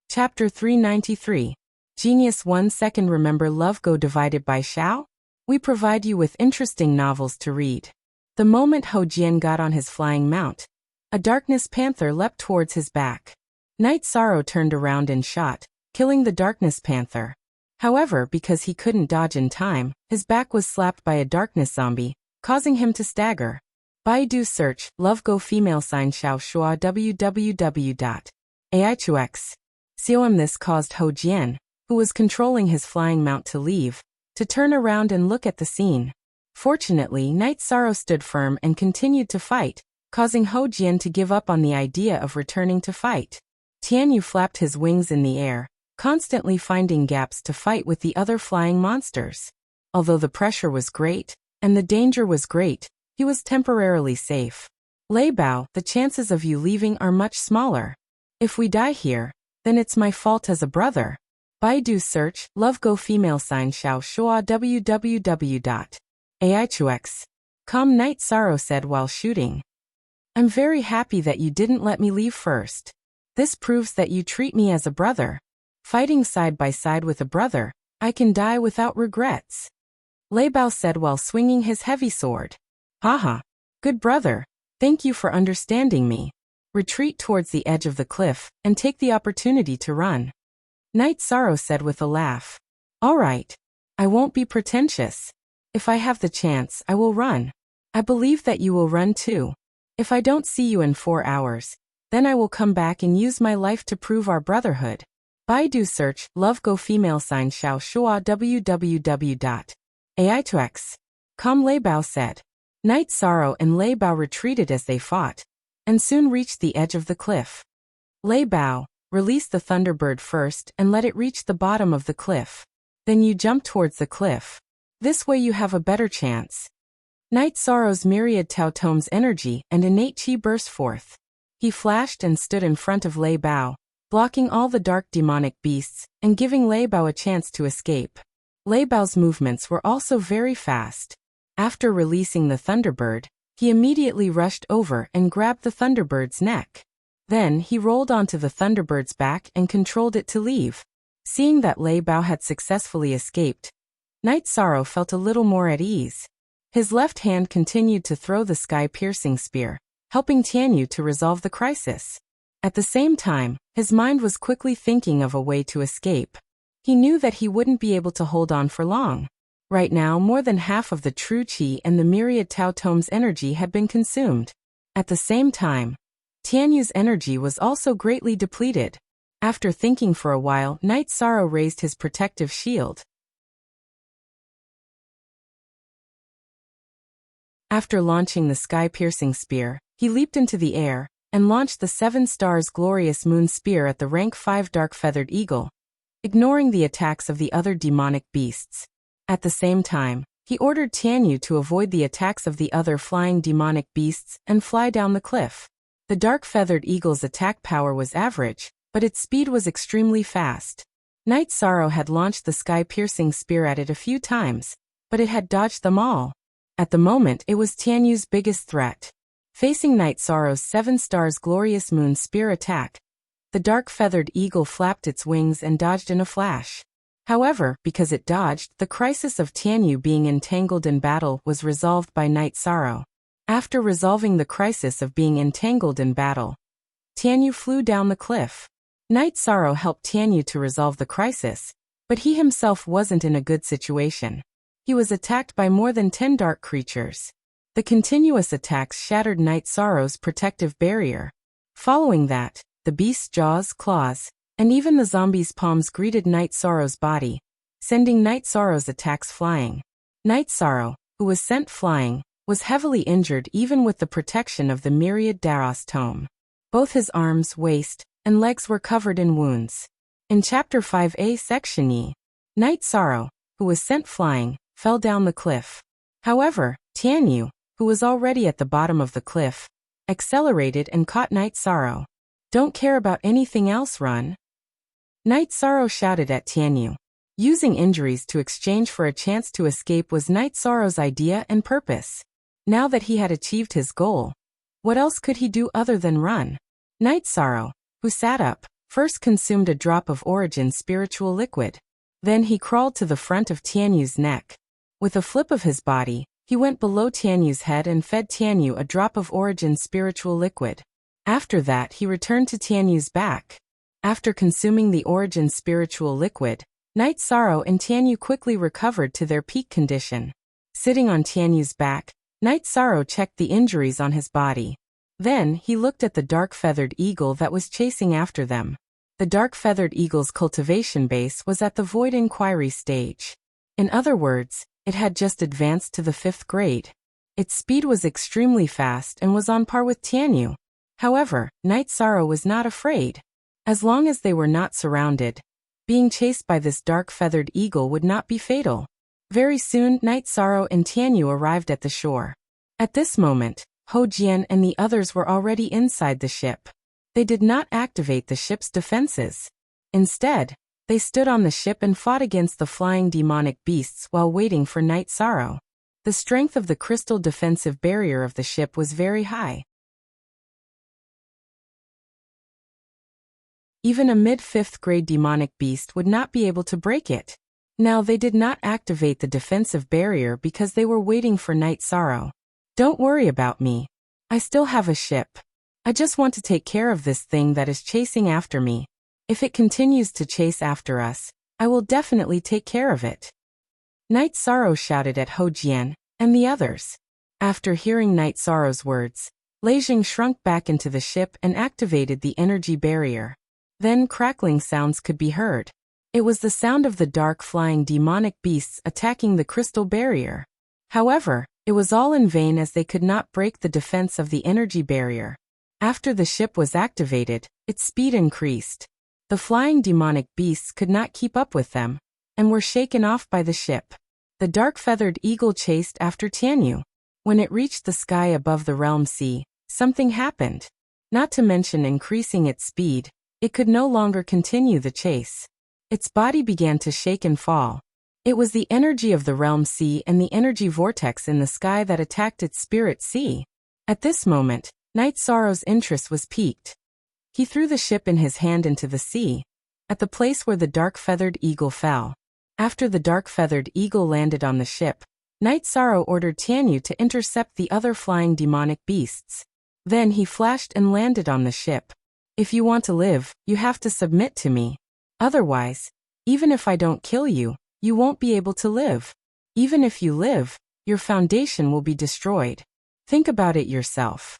A: Chapter 393. Genius 1 Second. Remember Love Go divided by Xiao? We provide you with interesting novels to read. The moment Ho Jian got on his flying mount, a darkness panther leapt towards his back. Night Sorrow turned around and shot, killing the darkness panther. However, because he couldn't dodge in time, his back was slapped by a darkness zombie, causing him to stagger. Baidu search, Love Go female sign Xiao Shua www.aichux.com. This caused Ho Jian, who was controlling his flying mount to leave, to turn around and look at the scene. Fortunately, Night Sorrow stood firm and continued to fight, causing Ho Jian to give up on the idea of returning to fight. Tianyu flapped his wings in the air, constantly finding gaps to fight with the other flying monsters. Although the pressure was great, and the danger was great, he was temporarily safe. Lei Bao, the chances of you leaving are much smaller. If we die here, then it's my fault as a brother. Baidu search, Love Go female sign Xiao Shua www.aichux.com. Night Sorrow said while shooting. I'm very happy that you didn't let me leave first. This proves that you treat me as a brother. Fighting side by side with a brother, I can die without regrets. Lei Bao said while swinging his heavy sword. Haha. Good brother. Thank you for understanding me. Retreat towards the edge of the cliff, and take the opportunity to run. Night Sorrow said with a laugh. All right. I won't be pretentious. If I have the chance, I will run. I believe that you will run too. If I don't see you in 4 hours, then I will come back and use my life to prove our brotherhood. Baidu search, love go female sign Xiao Shua www.ai2x.com. Lei Bao said. Night Sorrow and Lei Bao retreated as they fought, and soon reached the edge of the cliff. Lei Bao, release the Thunderbird first and let it reach the bottom of the cliff. Then you jump towards the cliff. This way you have a better chance. Night Sorrow's myriad Tao Tome's energy and innate chi burst forth. He flashed and stood in front of Lei Bao, blocking all the dark demonic beasts and giving Lei Bao a chance to escape. Lei Bao's movements were also very fast. After releasing the Thunderbird, he immediately rushed over and grabbed the Thunderbird's neck. Then he rolled onto the Thunderbird's back and controlled it to leave. Seeing that Lei Bao had successfully escaped, Night Sorrow felt a little more at ease. His left hand continued to throw the sky-piercing spear, helping Tianyu to resolve the crisis. At the same time, his mind was quickly thinking of a way to escape. He knew that he wouldn't be able to hold on for long. Right now, more than half of the true Qi and the myriad Tao Tome's energy had been consumed. At the same time, Tianyu's energy was also greatly depleted. After thinking for a while, Night Sorrow raised his protective shield. After launching the sky-piercing spear, he leaped into the air and launched the 7 stars glorious moon spear at the rank 5 dark-feathered eagle, ignoring the attacks of the other demonic beasts. At the same time, he ordered Tianyu to avoid the attacks of the other flying demonic beasts and fly down the cliff. The dark-feathered eagle's attack power was average, but its speed was extremely fast. Night Sorrow had launched the sky-piercing spear at it a few times, but it had dodged them all. At the moment, it was Tianyu's biggest threat. Facing Night Sorrow's 7 stars glorious moon spear attack, the dark-feathered eagle flapped its wings and dodged in a flash. However, because it dodged, the crisis of Tianyu being entangled in battle was resolved by Night Sorrow. After resolving the crisis of being entangled in battle, Tianyu flew down the cliff. Night Sorrow helped Tianyu to resolve the crisis, but he himself wasn't in a good situation. He was attacked by more than 10 dark creatures. The continuous attacks shattered Night Sorrow's protective barrier. Following that, the beast's jaws, claws, and even the zombie's palms greeted Night Sorrow's body, sending Night Sorrow's attacks flying. Night Sorrow, who was sent flying, was heavily injured even with the protection of the myriad Daros tome. Both his arms, waist, and legs were covered in wounds. In Chapter 5a Section E, Night Sorrow, who was sent flying, fell down the cliff. However, Tianyu, who was already at the bottom of the cliff, accelerated and caught Night Sorrow. Don't care about anything else, run. Night Sorrow shouted at Tianyu. Using injuries to exchange for a chance to escape was Night Sorrow's idea and purpose. Now that he had achieved his goal, what else could he do other than run? Night Sorrow, who sat up, first consumed a drop of origin spiritual liquid. Then he crawled to the front of Tianyu's neck. With a flip of his body, he went below Tianyu's head and fed Tianyu a drop of origin spiritual liquid. After that, he returned to Tianyu's back. After consuming the origin spiritual liquid, Night Sorrow and Tianyu quickly recovered to their peak condition. Sitting on Tianyu's back, Night Sorrow checked the injuries on his body. Then, he looked at the dark-feathered eagle that was chasing after them. The dark-feathered eagle's cultivation base was at the void inquiry stage. In other words, it had just advanced to the 5th grade. Its speed was extremely fast and was on par with Tianyu. However, Night Sorrow was not afraid. As long as they were not surrounded, being chased by this dark-feathered eagle would not be fatal. Very soon, Night Sorrow and Tianyu arrived at the shore. At this moment, Ho Jian and the others were already inside the ship. They did not activate the ship's defenses. Instead, they stood on the ship and fought against the flying demonic beasts while waiting for Night Sorrow. The strength of the crystal defensive barrier of the ship was very high. Even a mid-5th grade demonic beast would not be able to break it. Now they did not activate the defensive barrier because they were waiting for Night Sorrow. Don't worry about me. I still have a ship. I just want to take care of this thing that is chasing after me. If it continues to chase after us, I will definitely take care of it. Night Sorrow shouted at Hou Jian and the others. After hearing Night Sorrow's words, Lei Jing shrunk back into the ship and activated the energy barrier. Then crackling sounds could be heard. It was the sound of the dark flying demonic beasts attacking the crystal barrier. However, it was all in vain as they could not break the defense of the energy barrier. After the ship was activated, its speed increased. The flying demonic beasts could not keep up with them, and were shaken off by the ship. The dark-feathered eagle chased after Tianyu. When it reached the sky above the realm sea, something happened. Not to mention increasing its speed, it could no longer continue the chase. Its body began to shake and fall. It was the energy of the realm sea and the energy vortex in the sky that attacked its spirit sea. At this moment, Night Sorrow's interest was piqued. He threw the ship in his hand into the sea, at the place where the dark-feathered eagle fell. After the dark-feathered eagle landed on the ship, Night Sorrow ordered Tianyu to intercept the other flying demonic beasts. Then he flashed and landed on the ship. If you want to live, you have to submit to me. Otherwise, even if I don't kill you, you won't be able to live. Even if you live, your foundation will be destroyed. Think about it yourself.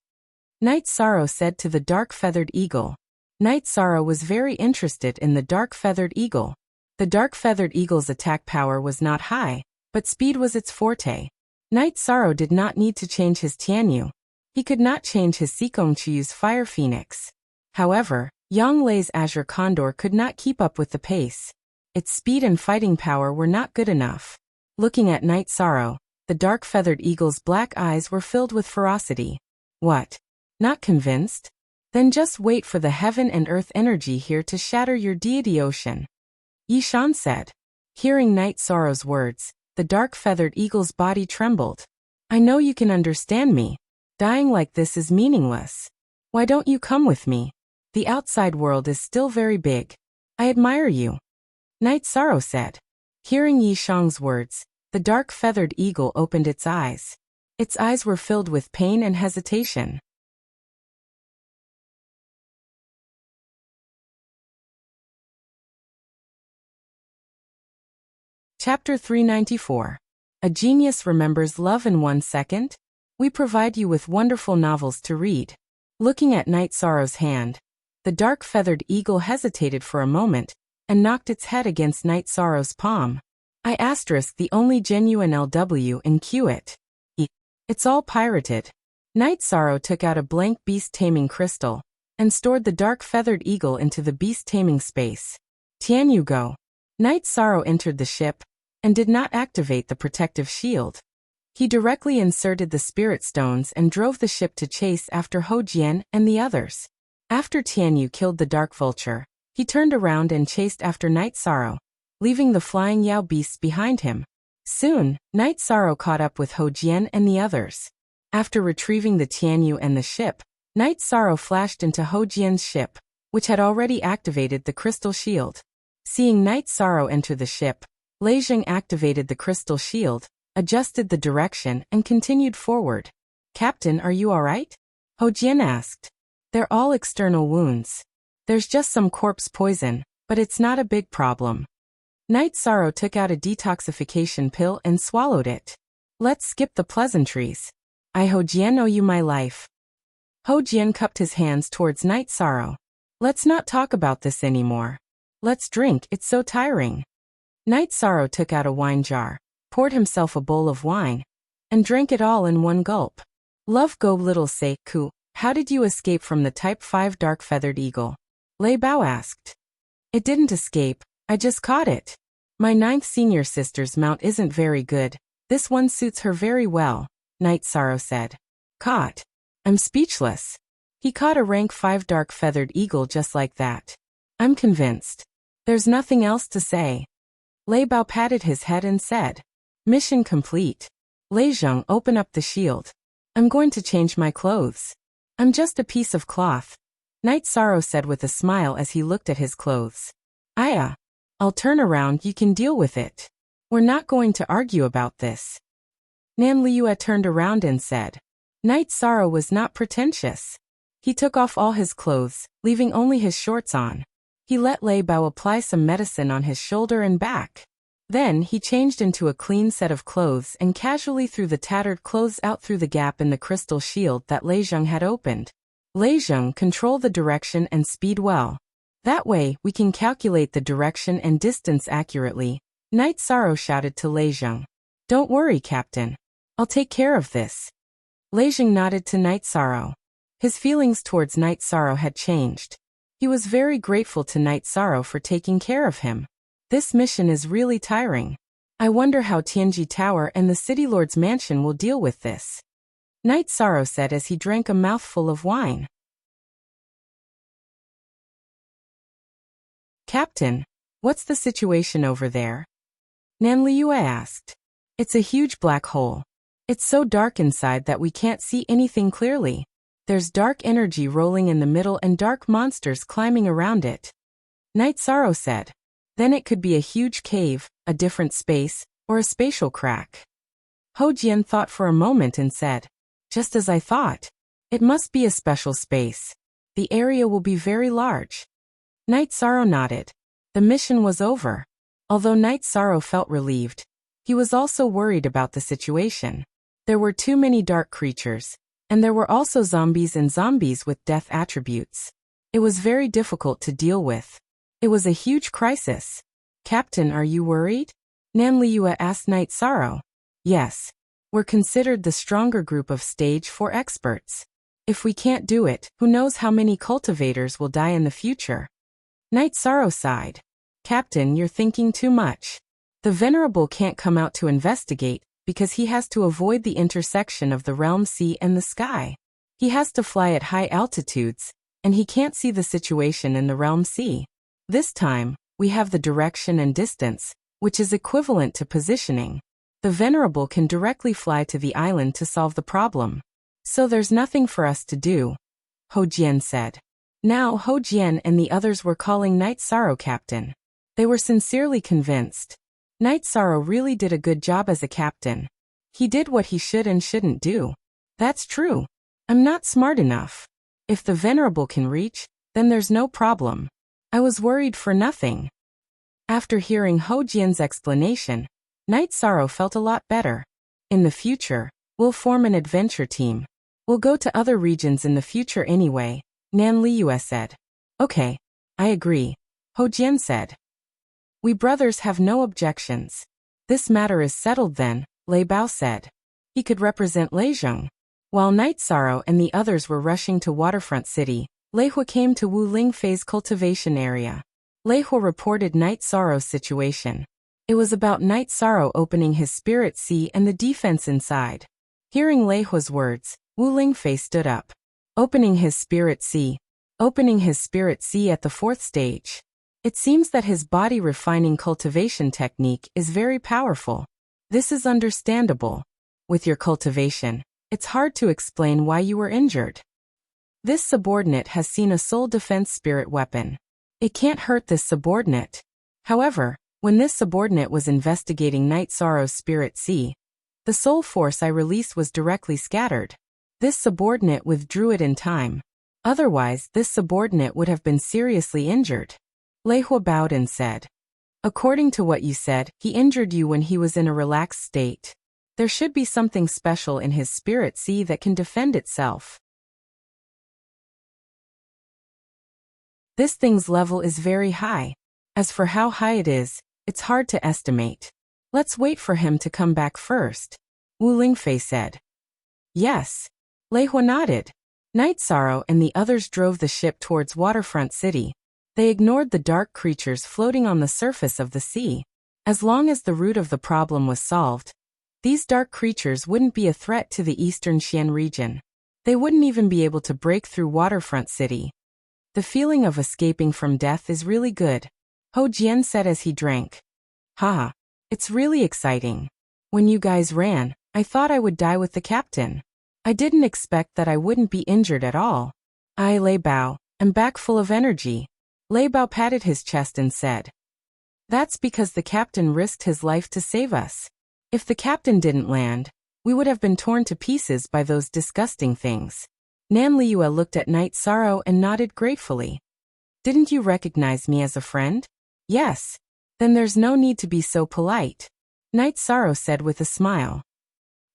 A: Night Sorrow said to the dark-feathered eagle. Night Sorrow was very interested in the dark-feathered eagle. The dark-feathered eagle's attack power was not high, but speed was its forte. Night Sorrow did not need to change his Tianyu. He could not change his Xikongqiyu's Fire Phoenix. However, Yang Lei's Azure Condor could not keep up with the pace. Its speed and fighting power were not good enough. Looking at Night Sorrow, the dark-feathered eagle's black eyes were filled with ferocity. What? Not convinced? Then just wait for the heaven and earth energy here to shatter your deity ocean. Yishan said. Hearing Night Sorrow's words, the dark-feathered eagle's body trembled. I know you can understand me. Dying like this is meaningless. Why don't you come with me? The outside world is still very big. I admire you. Night Sorrow said. Hearing Yishang's words, the dark-feathered eagle opened its eyes. Its eyes were filled with pain and hesitation. Chapter 394. A Genius Remembers Love in 1 Second? We provide you with wonderful novels to read. Looking at Night Sorrow's hand, the dark-feathered eagle hesitated for a moment, and knocked its head against Night Sorrow's palm. I asterisk the only genuine LW in Qit. It's all pirated. Night Sorrow took out a blank beast-taming crystal, and stored the dark-feathered eagle into the beast-taming space. Tianyu go. Night Sorrow entered the ship, and did not activate the protective shield. He directly inserted the spirit stones and drove the ship to chase after Hou Jian and the others. After Tianyu killed the dark vulture, he turned around and chased after Night Sorrow, leaving the flying Yao beasts behind him. Soon, Night Sorrow caught up with Hou Jian and the others. After retrieving the Tianyu and the ship, Night Sorrow flashed into Hou Jian's ship, which had already activated the crystal shield. Seeing Night Sorrow enter the ship, Lei Jing activated the crystal shield, adjusted the direction and continued forward. Captain, are you alright? Hou Jian asked. They're all external wounds. There's just some corpse poison, but it's not a big problem. Night Sorrow took out a detoxification pill and swallowed it. Let's skip the pleasantries. I Hou Jian owe you my life. Hou Jian cupped his hands towards Night Sorrow. Let's not talk about this anymore. Let's drink, it's so tiring. Night Sorrow took out a wine jar, poured himself a bowl of wine, and drank it all in one gulp. Love go little Sei-ku, how did you escape from the Type 5 dark-feathered eagle? Lei Bao asked. It didn't escape, I just caught it. My 9th senior sister's mount isn't very good. This one suits her very well, Night Sorrow said. Caught? I'm speechless. He caught a rank 5 dark-feathered eagle just like that. I'm convinced. There's nothing else to say. Lei Bao patted his head and said. Mission complete. Lei Zheng, open up the shield. I'm going to change my clothes. I'm just a piece of cloth. Night Sorrow said with a smile as he looked at his clothes. I'll turn around, you can deal with it. We're not going to argue about this. Nan Liue turned around and said. Night Sorrow was not pretentious. He took off all his clothes, leaving only his shorts on. He let Lei Bao apply some medicine on his shoulder and back. Then he changed into a clean set of clothes and casually threw the tattered clothes out through the gap in the crystal shield that Lei Zheng had opened. Lei Zheng, control the direction and speed well. That way, we can calculate the direction and distance accurately, Night Sorrow shouted to Lei Zheng. Don't worry, Captain. I'll take care of this. Lei Zheng nodded to Night Sorrow. His feelings towards Night Sorrow had changed. He was very grateful to Night Sorrow for taking care of him. This mission is really tiring. I wonder how Tianji Tower and the City Lord's mansion will deal with this. Night Sorrow said as he drank a mouthful of wine. Captain, what's the situation over there? Nan Liue asked. It's a huge black hole. It's so dark inside that we can't see anything clearly. There's dark energy rolling in the middle and dark monsters climbing around it. Night Sorrow said. Then it could be a huge cave, a different space, or a spatial crack. Ho Jian thought for a moment and said. Just as I thought. It must be a special space. The area will be very large. Night Sorrow nodded. The mission was over. Although Night Sorrow felt relieved, he was also worried about the situation. There were too many dark creatures, and there were also zombies and zombies with death attributes. It was very difficult to deal with. It was a huge crisis. Captain, are you worried? Nan Liue asked Night Sorrow. Yes. We're considered the stronger group of Stage 4 experts. If we can't do it, who knows how many cultivators will die in the future? Night Sorrow sighed. Captain, you're thinking too much. The Venerable can't come out to investigate, because he has to avoid the intersection of the realm sea and the sky. He has to fly at high altitudes, and he can't see the situation in the realm sea. This time, we have the direction and distance, which is equivalent to positioning. The Venerable can directly fly to the island to solve the problem. So there's nothing for us to do, Ho Jian said. Now Ho Jian and the others were calling Night Sorrow captain. They were sincerely convinced. Night Sorrow really did a good job as a captain. He did what he should and shouldn't do. That's true. I'm not smart enough. If the Venerable can reach, then there's no problem. I was worried for nothing. After hearing Ho Jian's explanation, Night Sorrow felt a lot better. In the future, we'll form an adventure team. We'll go to other regions in the future anyway, Nan Liue said. Okay, I agree, Ho Jian said. We brothers have no objections. This matter is settled then, Lei Bao said. He could represent Lei Zheng. While Night Sorrow and the others were rushing to Waterfront City, Lei Hu came to Wu Lingfei's cultivation area. Lei Hu reported Night Sorrow's situation. It was about Night Sorrow opening his spirit sea and the defense inside. Hearing Lei Hu's words, Wu Lingfei stood up. Opening his spirit sea. Opening his spirit sea at the 4th stage. It seems that his body refining cultivation technique is very powerful. This is understandable. With your cultivation, it's hard to explain why you were injured. This subordinate has seen a soul defense spirit weapon. It can't hurt this subordinate. However, when this subordinate was investigating Night Sorrow's spirit sea, the soul force I released was directly scattered. This subordinate withdrew it in time. Otherwise, this subordinate would have been seriously injured. Lei Hu bowed and said. According to what you said, he injured you when he was in a relaxed state. There should be something special in his spirit sea that can defend itself. This thing's level is very high. As for how high it is, it's hard to estimate. Let's wait for him to come back first, Wu Lingfei said. Yes. Lei Hu nodded. Night Sorrow and the others drove the ship towards Waterfront City. They ignored the dark creatures floating on the surface of the sea. As long as the root of the problem was solved, these dark creatures wouldn't be a threat to the eastern Xian region. They wouldn't even be able to break through Waterfront City. The feeling of escaping from death is really good, Ho Jian said as he drank. Haha, it's really exciting. When you guys ran, I thought I would die with the captain. I didn't expect that I wouldn't be injured at all. I, Lei Bao, am back full of energy. Lei Bao patted his chest and said. That's because the captain risked his life to save us. If the captain didn't land, we would have been torn to pieces by those disgusting things. Nan Liua looked at Knight Sorrow and nodded gratefully. Didn't you recognize me as a friend? Yes. Then there's no need to be so polite, Knight Sorrow said with a smile.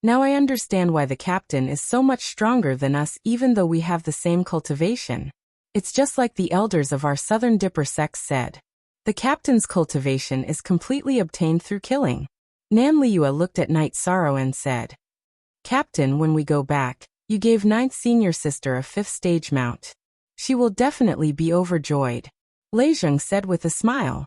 A: Now I understand why the captain is so much stronger than us even though we have the same cultivation. It's just like the elders of our Southern Dipper sects said. The captain's cultivation is completely obtained through killing. Nan Liua looked at Knight Sorrow and said, Captain, when we go back, you gave 9th senior sister a 5th stage mount. She will definitely be overjoyed, Lei Zheng said with a smile.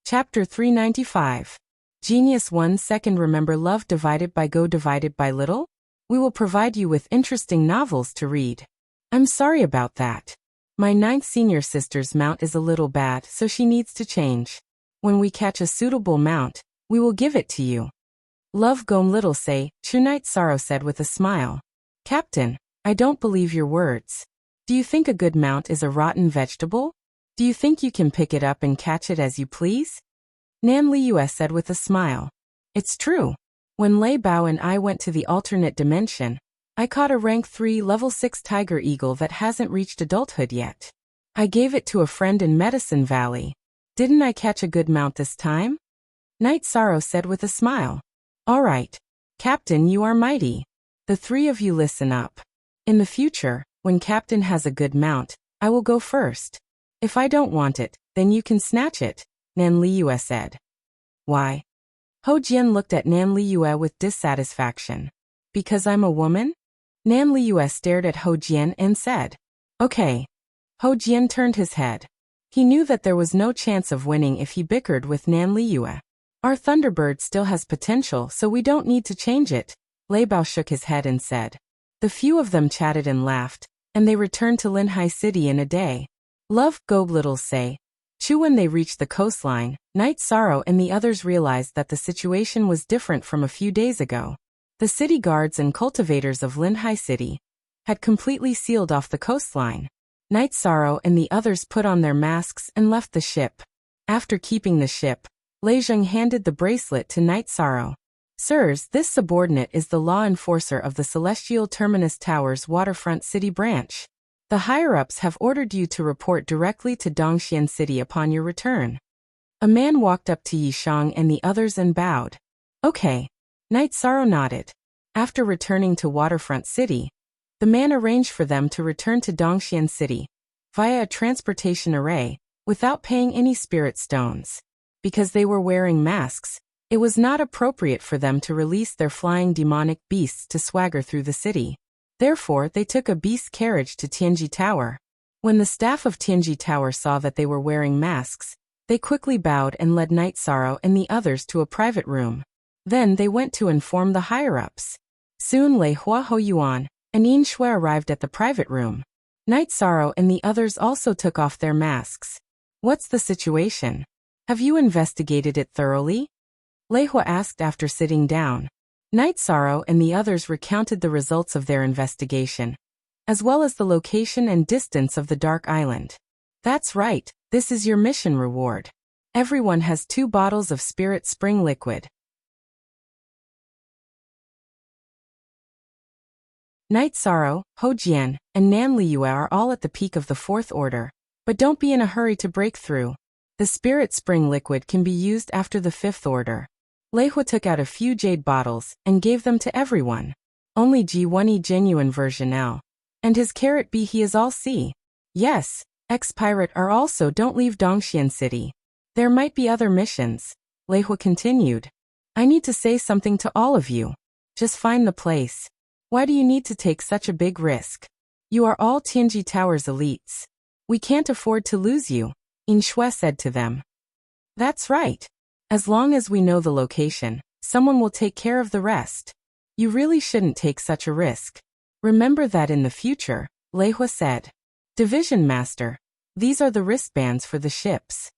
A: Chapter 395. Genius 1 Second. Remember love divided by go divided by little? We will provide you with interesting novels to read. I'm sorry about that. My 9th senior sister's mount is a little bad, so she needs to change. When we catch a suitable mount, we will give it to you. Love Gom Little say, True Knight Sorrow said with a smile. Captain, I don't believe your words. Do you think a good mount is a rotten vegetable? Do you think you can pick it up and catch it as you please? Nan Liua said with a smile. It's true. When Lei Bao and I went to the alternate dimension, I caught a rank 3 level 6 tiger eagle that hasn't reached adulthood yet. I gave it to a friend in Medicine Valley. Didn't I catch a good mount this time? Knight Sorrow said with a smile. All right. Captain, you are mighty. The 3 of you listen up. In the future, when Captain has a good mount, I will go first. If I don't want it, then you can snatch it, Nan Liua said. Why? Ho Jian looked at Nan Liua with dissatisfaction. Because I'm a woman? Nan Liua stared at Ho Jian and said. Okay. Ho Jian turned his head. He knew that there was no chance of winning if he bickered with Nan Liua. Our Thunderbird still has potential, so we don't need to change it, Lei Bao shook his head and said. The few of them chatted and laughed, and they returned to Linhai City in a day. Love Gob Little say. Chu. When they reached the coastline, Knight Sorrow and the others realized that the situation was different from a few days ago. The city guards and cultivators of Linhai City had completely sealed off the coastline. Knight Sorrow and the others put on their masks and left the ship. After keeping the ship, Lei Zheng handed the bracelet to Knight Sorrow. Sirs, this subordinate is the law enforcer of the Celestial Terminus Tower's waterfront city branch. The higher-ups have ordered you to report directly to Dongxian City upon your return. A man walked up to Yishang and the others and bowed. Okay. Knight Sorrow nodded. After returning to Waterfront City, the man arranged for them to return to Dongxian City via a transportation array without paying any spirit stones. Because they were wearing masks, it was not appropriate for them to release their flying demonic beasts to swagger through the city. Therefore, they took a beast carriage to Tianji Tower. When the staff of Tianji Tower saw that they were wearing masks, they quickly bowed and led Knight Sorrow and the others to a private room. Then they went to inform the higher-ups. Soon Lei Hua Ho Yuan and Yin Shui arrived at the private room. Knight Sorrow and the others also took off their masks. What's the situation? Have you investigated it thoroughly? Lei Hua asked after sitting down. Knight Sorrow and the others recounted the results of their investigation, as well as the location and distance of the Dark Island. That's right, this is your mission reward. Everyone has 2 bottles of Spirit Spring Liquid. Knight Sorrow, Ho Jian, and Nan Liua are all at the peak of the 4th order, but don't be in a hurry to break through. The Spirit Spring Liquid can be used after the 5th order. Lei Hua took out a few jade bottles and gave them to everyone. Only G1E genuine version L. And his carrot B he is all C. Yes, ex-pirate are also don't leave Dongxian City. There might be other missions. Lei Hua continued. I need to say something to all of you. Just find the place. Why do you need to take such a big risk? You are all Tianji Tower's elites. We can't afford to lose you, Yin Shui said to them. That's right. As long as we know the location, someone will take care of the rest. You really shouldn't take such a risk. Remember that in the future, Lei Hua said. Division Master, these are the wristbands for the ships.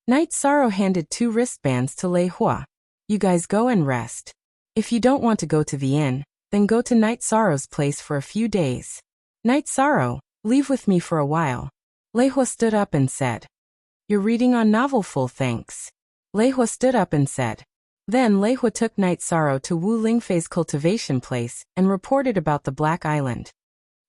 A: Knight Sorrow handed 2 wristbands to Lei Hua. You guys go and rest. If you don't want to go to the inn, Then go to Night Sorrow's place for a few days. Night Sorrow, leave with me for a while. Lei Hua stood up and said. You're reading on novel full thanks. Lei Hua stood up and said. Then Lei Hua took Night Sorrow to Wu Lingfei's cultivation place and reported about the Black Island.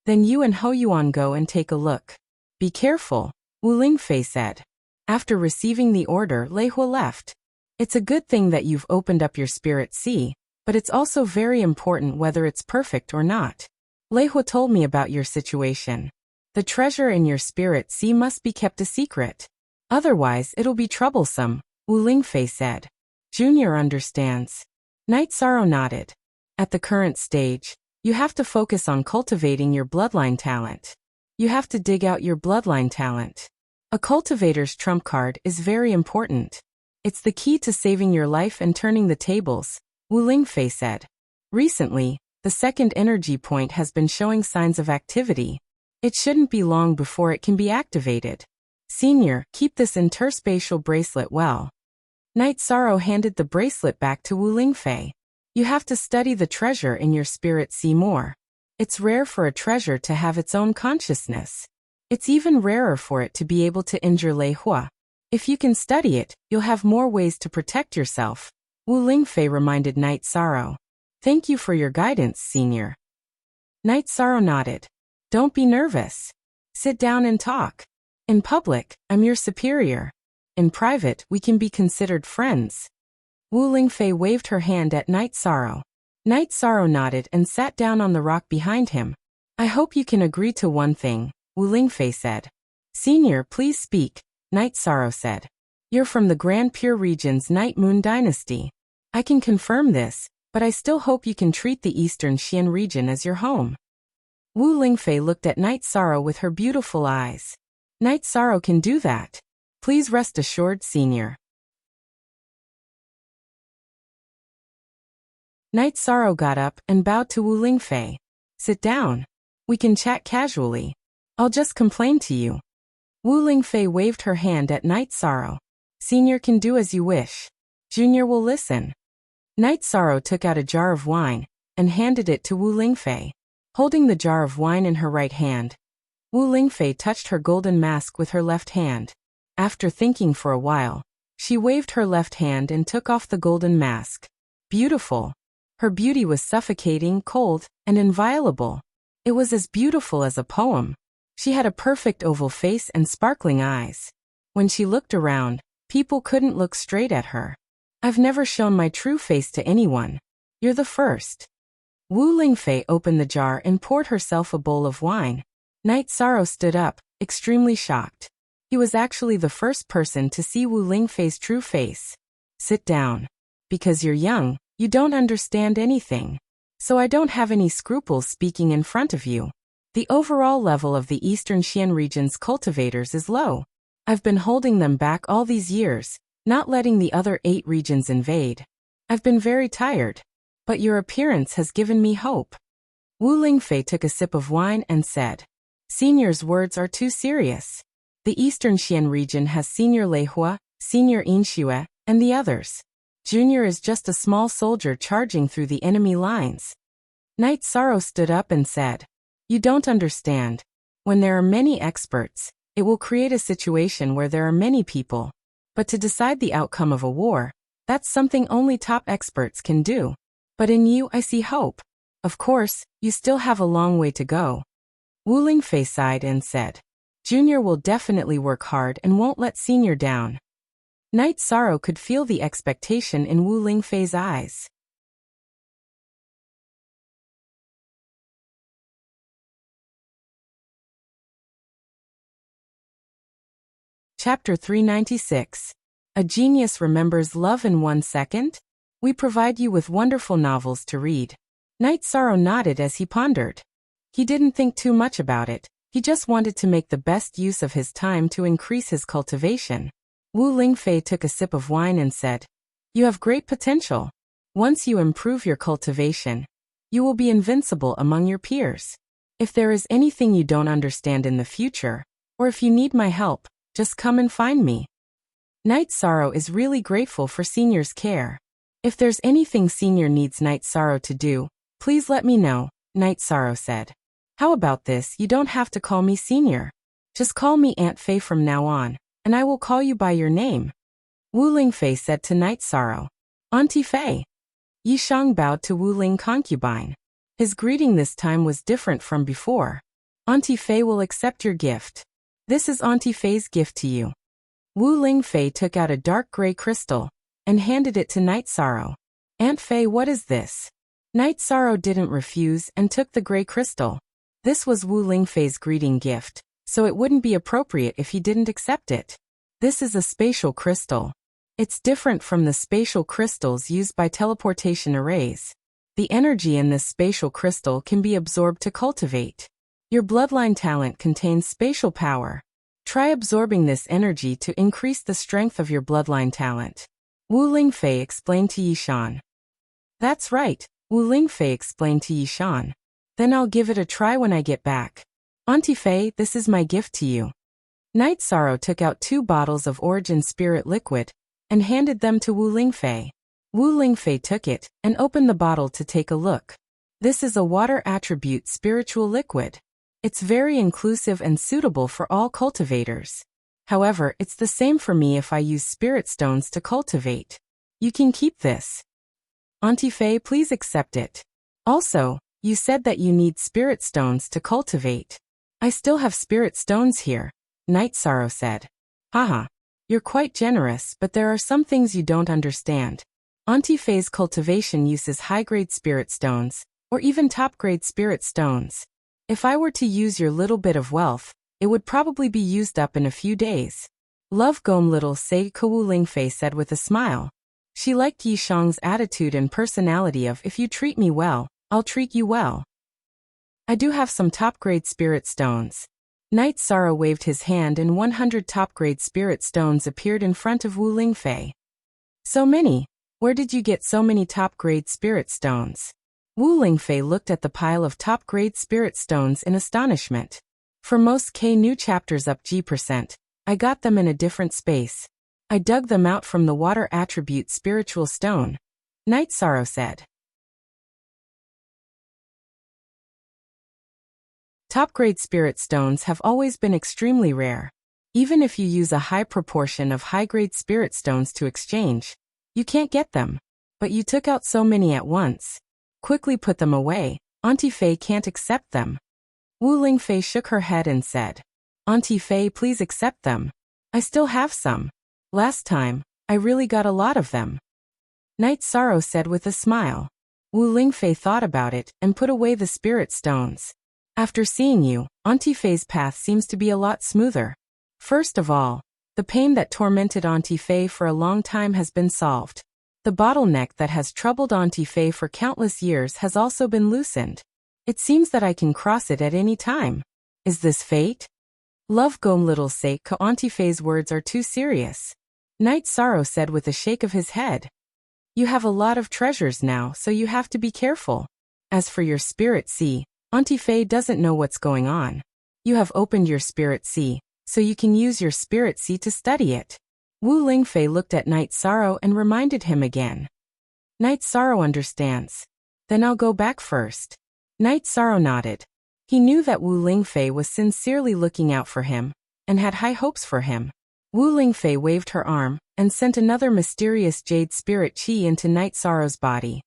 A: Then you and Ho Yuan go and take a look. Be careful, Wu Lingfei said. After receiving the order, Lei Hua left. It's a good thing that you've opened up your spirit sea, but it's also very important whether it's perfect or not. Lei Hua told me about your situation. The treasure in your spirit sea must be kept a secret. Otherwise, it'll be troublesome, Wu Lingfei said. Junior understands. Night Sorrow nodded. At the current stage, you have to focus on cultivating your bloodline talent. You have to dig out your bloodline talent. A cultivator's trump card is very important. It's the key to saving your life and turning the tables, Wu Lingfei said. Recently, the second energy point has been showing signs of activity. It shouldn't be long before it can be activated. Senior, keep this interspatial bracelet well. Night Sorrow handed the bracelet back to Wu Lingfei. You have to study the treasure in your spirit sea more. It's rare for a treasure to have its own consciousness. It's even rarer for it to be able to injure Lei Hua. If you can study it, you'll have more ways to protect yourself, Wu Lingfei reminded Night Sorrow. Thank you for your guidance, Senior. Night Sorrow nodded. Don't be nervous. Sit down and talk. In public, I'm your superior. In private, we can be considered friends. Wu Lingfei waved her hand at Night Sorrow. Night Sorrow nodded and sat down on the rock behind him. I hope you can agree to one thing, Wu Lingfei said. Senior, please speak, Night Sorrow said. You're from the Grand Pure region's Night Moon dynasty. I can confirm this, but I still hope you can treat the Eastern Xian region as your home. Wu Lingfei looked at Night Sorrow with her beautiful eyes. Night Sorrow can do that. Please rest assured, Senior. Night Sorrow got up and bowed to Wu Lingfei. Sit down. We can chat casually. I'll just complain to you. Wu Lingfei waved her hand at Night Sorrow. Senior can do as you wish. Junior will listen. Night Sorrow took out a jar of wine and handed it to Wu Lingfei. Holding the jar of wine in her right hand, Wu Lingfei touched her golden mask with her left hand. After thinking for a while, she waved her left hand and took off the golden mask. Beautiful. Her beauty was suffocating, cold, and inviolable. It was as beautiful as a poem. She had a perfect oval face and sparkling eyes. When she looked around, people couldn't look straight at her. I've never shown my true face to anyone. You're the first. Wu Lingfei opened the jar and poured herself a bowl of wine. Night Sorrow stood up, extremely shocked. He was actually the first person to see Wu Lingfei's true face. Sit down. Because you're young, you don't understand anything. So I don't have any scruples speaking in front of you. The overall level of the Eastern Xian region's cultivators is low. I've been holding them back all these years, not letting the other 8 regions invade. I've been very tired. But your appearance has given me hope. Wu Lingfei took a sip of wine and said, Senior's words are too serious. The Eastern Xian region has Senior Lei Hua, Senior Yin Xue, and the others. Junior is just a small soldier charging through the enemy lines. Night Sorrow stood up and said, You don't understand. When there are many experts, it will create a situation where there are many people. But to decide the outcome of a war, that's something only top experts can do. But in you I see hope. Of course, you still have a long way to go. Wu Lingfei sighed and said, Junior will definitely work hard and won't let Senior down. Night Sorrow could feel the expectation in Wu Lingfei's eyes. Chapter 396. A Genius Remembers Love in 1 Second? We provide you with wonderful novels to read. Night Sorrow nodded as he pondered. He didn't think too much about it. He just wanted to make the best use of his time to increase his cultivation. Wu Lingfei took a sip of wine and said, You have great potential. Once you improve your cultivation, you will be invincible among your peers. If there is anything you don't understand in the future, or if you need my help, just come and find me. Night Sorrow is really grateful for Senior's care. If there's anything Senior needs Night Sorrow to do, Please let me know, Night Sorrow said. How about this, you don't have to call me senior. Just call me Aunt Fei from now on, and I will call you by your name. Wu Lingfei said to Night Sorrow. Auntie Fei. Yi Shang bowed to Wu Ling concubine. His greeting this time was different from before. Auntie Fei will accept your gift. This is Auntie Fei's gift to you. Wu Lingfei took out a dark gray crystal and handed it to Night Sorrow. Aunt Fei, what is this? Night Sorrow didn't refuse and took the gray crystal. This was Wu Lingfei's greeting gift, so it wouldn't be appropriate if he didn't accept it. This is a spatial crystal. It's different from the spatial crystals used by teleportation arrays. The energy in this spatial crystal can be absorbed to cultivate. Your bloodline talent contains spatial power. Try absorbing this energy to increase the strength of your bloodline talent. Wu Lingfei explained to Yi Shan. That's right, Wu Lingfei explained to Yi Shan. Then I'll give it a try when I get back. Auntie Fei, this is my gift to you. Night Sorrow took out 2 bottles of Origin Spirit Liquid and handed them to Wu Lingfei. Wu Lingfei took it and opened the bottle to take a look. This is a water attribute spiritual liquid. It's very inclusive and suitable for all cultivators. However, it's the same for me if I use spirit stones to cultivate. You can keep this. Auntie Fei, please accept it. Also, you said that you need spirit stones to cultivate. I still have spirit stones here, Night Sorrow said. Haha. You're quite generous, but there are some things you don't understand. Auntie Fei's cultivation uses high-grade spirit stones, or even top-grade spirit stones. If I were to use your little bit of wealth, it would probably be used up in a few days. Love Gom Little Sei Wu Lingfei said with a smile. She liked Yi Shang's attitude and personality of, if you treat me well, I'll treat you well. I do have some top-grade spirit stones. Night Sorrow waved his hand and 100 top-grade spirit stones appeared in front of Wu Lingfei. So many? Where did you get so many top-grade spirit stones? Wu Lingfei looked at the pile of top-grade spirit stones in astonishment. For most K new chapters up G%, I got them in a different space. I dug them out from the water attribute spiritual stone. Night Sorrow said. Top-grade spirit stones have always been extremely rare. Even if you use a high proportion of high-grade spirit stones to exchange, you can't get them. But you took out so many at once. Quickly put them away. Auntie Fei can't accept them. Wu Lingfei shook her head and said, Auntie Fei, please accept them. I still have some. Last time, I really got a lot of them. Night Sorrow said with a smile. Wu Lingfei thought about it and put away the spirit stones. After seeing you, Auntie Fei's path seems to be a lot smoother. First of all, the pain that tormented Auntie Fei for a long time has been solved. The bottleneck that has troubled Auntie Fei for countless years has also been loosened. It seems that I can cross it at any time. Is this fate? Love Gom Little Sei Ko Auntie Fei's words are too serious. Night Sorrow said with a shake of his head. You have a lot of treasures now, so you have to be careful. As for your spirit sea, Auntie Fei doesn't know what's going on. You have opened your spirit sea, so you can use your spirit sea to study it. Wu Lingfei looked at Night Sorrow and reminded him again. Night Sorrow understands. Then I'll go back first. Night Sorrow nodded. He knew that Wu Lingfei was sincerely looking out for him, and had high hopes for him. Wu Lingfei waved her arm, and sent another mysterious jade spirit chi into Night Sorrow's body.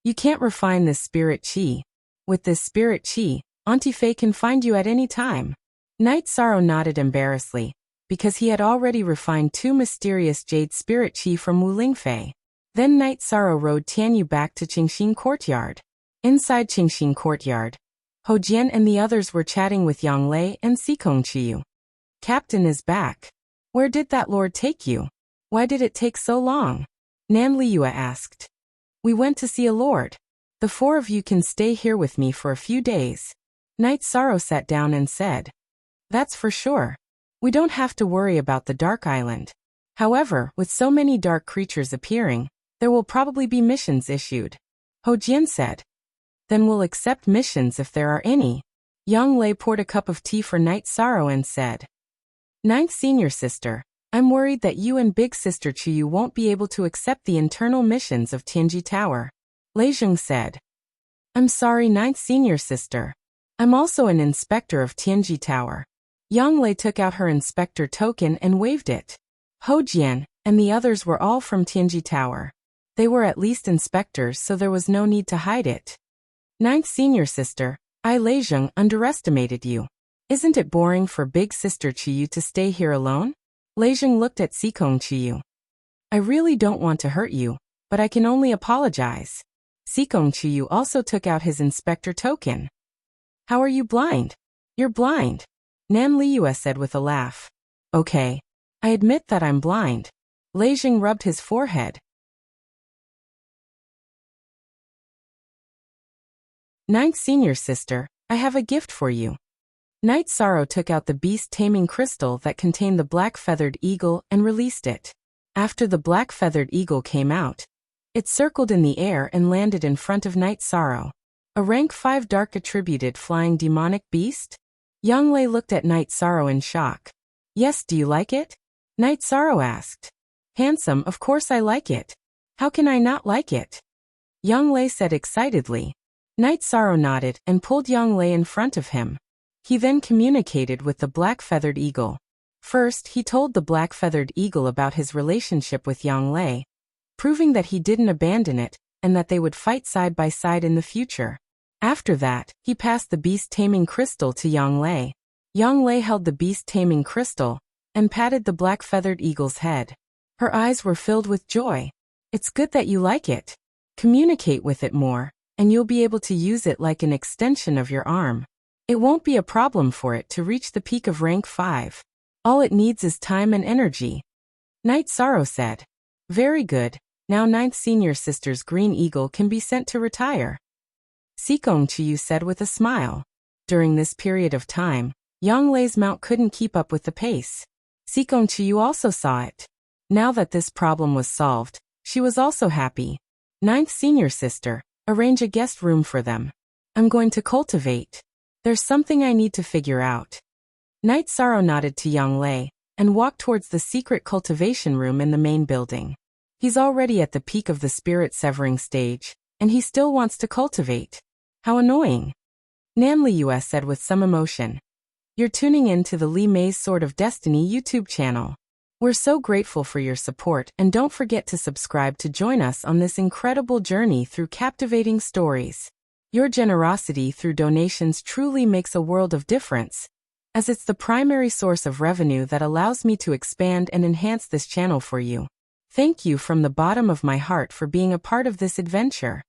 A: You can't refine this spirit chi. With this spirit chi, Auntie Fei can find you at any time. Night Sorrow nodded embarrassedly, because he had already refined 2 mysterious jade spirit chi from Wu Lingfei. Then Night Sorrow rode Tianyu back to Qingxin Courtyard. Inside Qingxin Courtyard, Ho Jian and the others were chatting with Yang Lei and Sikong Chiyu. Captain is back. Where did that lord take you? Why did it take so long? Nan Liyue asked. We went to see a lord. The 4 of you can stay here with me for a few days. Night Sorrow sat down and said. That's for sure. We don't have to worry about the Dark Island. However, with so many dark creatures appearing, there will probably be missions issued. Ho Jian said. Then we'll accept missions if there are any. Yang Lei poured a cup of tea for Night Sorrow and said. Ninth Senior Sister, I'm worried that you and Big Sister Chiyu won't be able to accept the internal missions of Tianji Tower. Lei Zheng said. I'm sorry, ninth senior sister. I'm also an inspector of Tianji Tower. Yang Lei took out her inspector token and waved it. Ho Jian and the others were all from Tianji Tower. They were at least inspectors, so there was no need to hide it. Ninth senior sister, I Lei Zheng underestimated you. Isn't it boring for big sister Chiyu to stay here alone? Lei Zheng looked at Sikong Chiyu. I really don't want to hurt you, but I can only apologize. Sikong Chiyu also took out his inspector token. How are you blind? You're blind. Nan Liyue said with a laugh. Okay. I admit that I'm blind. Lei Zheng rubbed his forehead. Ninth senior sister, I have a gift for you. Night Sorrow took out the beast-taming crystal that contained the black-feathered eagle and released it. After the black-feathered eagle came out, it circled in the air and landed in front of Night Sorrow. A rank 5 dark attributed flying demonic beast? Yang Lei looked at Night Sorrow in shock. Yes, do you like it? Night Sorrow asked. Handsome, of course I like it. How can I not like it? Yang Lei said excitedly. Night Sorrow nodded and pulled Yang Lei in front of him. He then communicated with the black-feathered eagle. First, he told the black-feathered eagle about his relationship with Yang Lei, proving that he didn't abandon it and that they would fight side by side in the future. After that, he passed the beast-taming crystal to Yang Lei. Yang Lei held the beast-taming crystal and patted the black-feathered eagle's head. Her eyes were filled with joy. It's good that you like it. Communicate with it more, and you'll be able to use it like an extension of your arm. It won't be a problem for it to reach the peak of rank 5. All it needs is time and energy. Night Sorrow said. Very good, now ninth senior sister's green eagle can be sent to retire. Sikong Chiyu said with a smile. During this period of time, Yang Lei's mount couldn't keep up with the pace. Sikong Chiyu also saw it. Now that this problem was solved, she was also happy. Ninth senior sister, arrange a guest room for them. I'm going to cultivate. There's something I need to figure out. Night Sorrow nodded to Yang Lei and walked towards the secret cultivation room in the main building. He's already at the peak of the spirit severing stage, and he still wants to cultivate. How annoying. Nan Liyue said with some emotion. You're tuning in to the Li Mei's Sword of Destiny YouTube channel. We're so grateful for your support, and don't forget to subscribe to join us on this incredible journey through captivating stories. Your generosity through donations truly makes a world of difference, as it's the primary source of revenue that allows me to expand and enhance this channel for you. Thank you from the bottom of my heart for being a part of this adventure.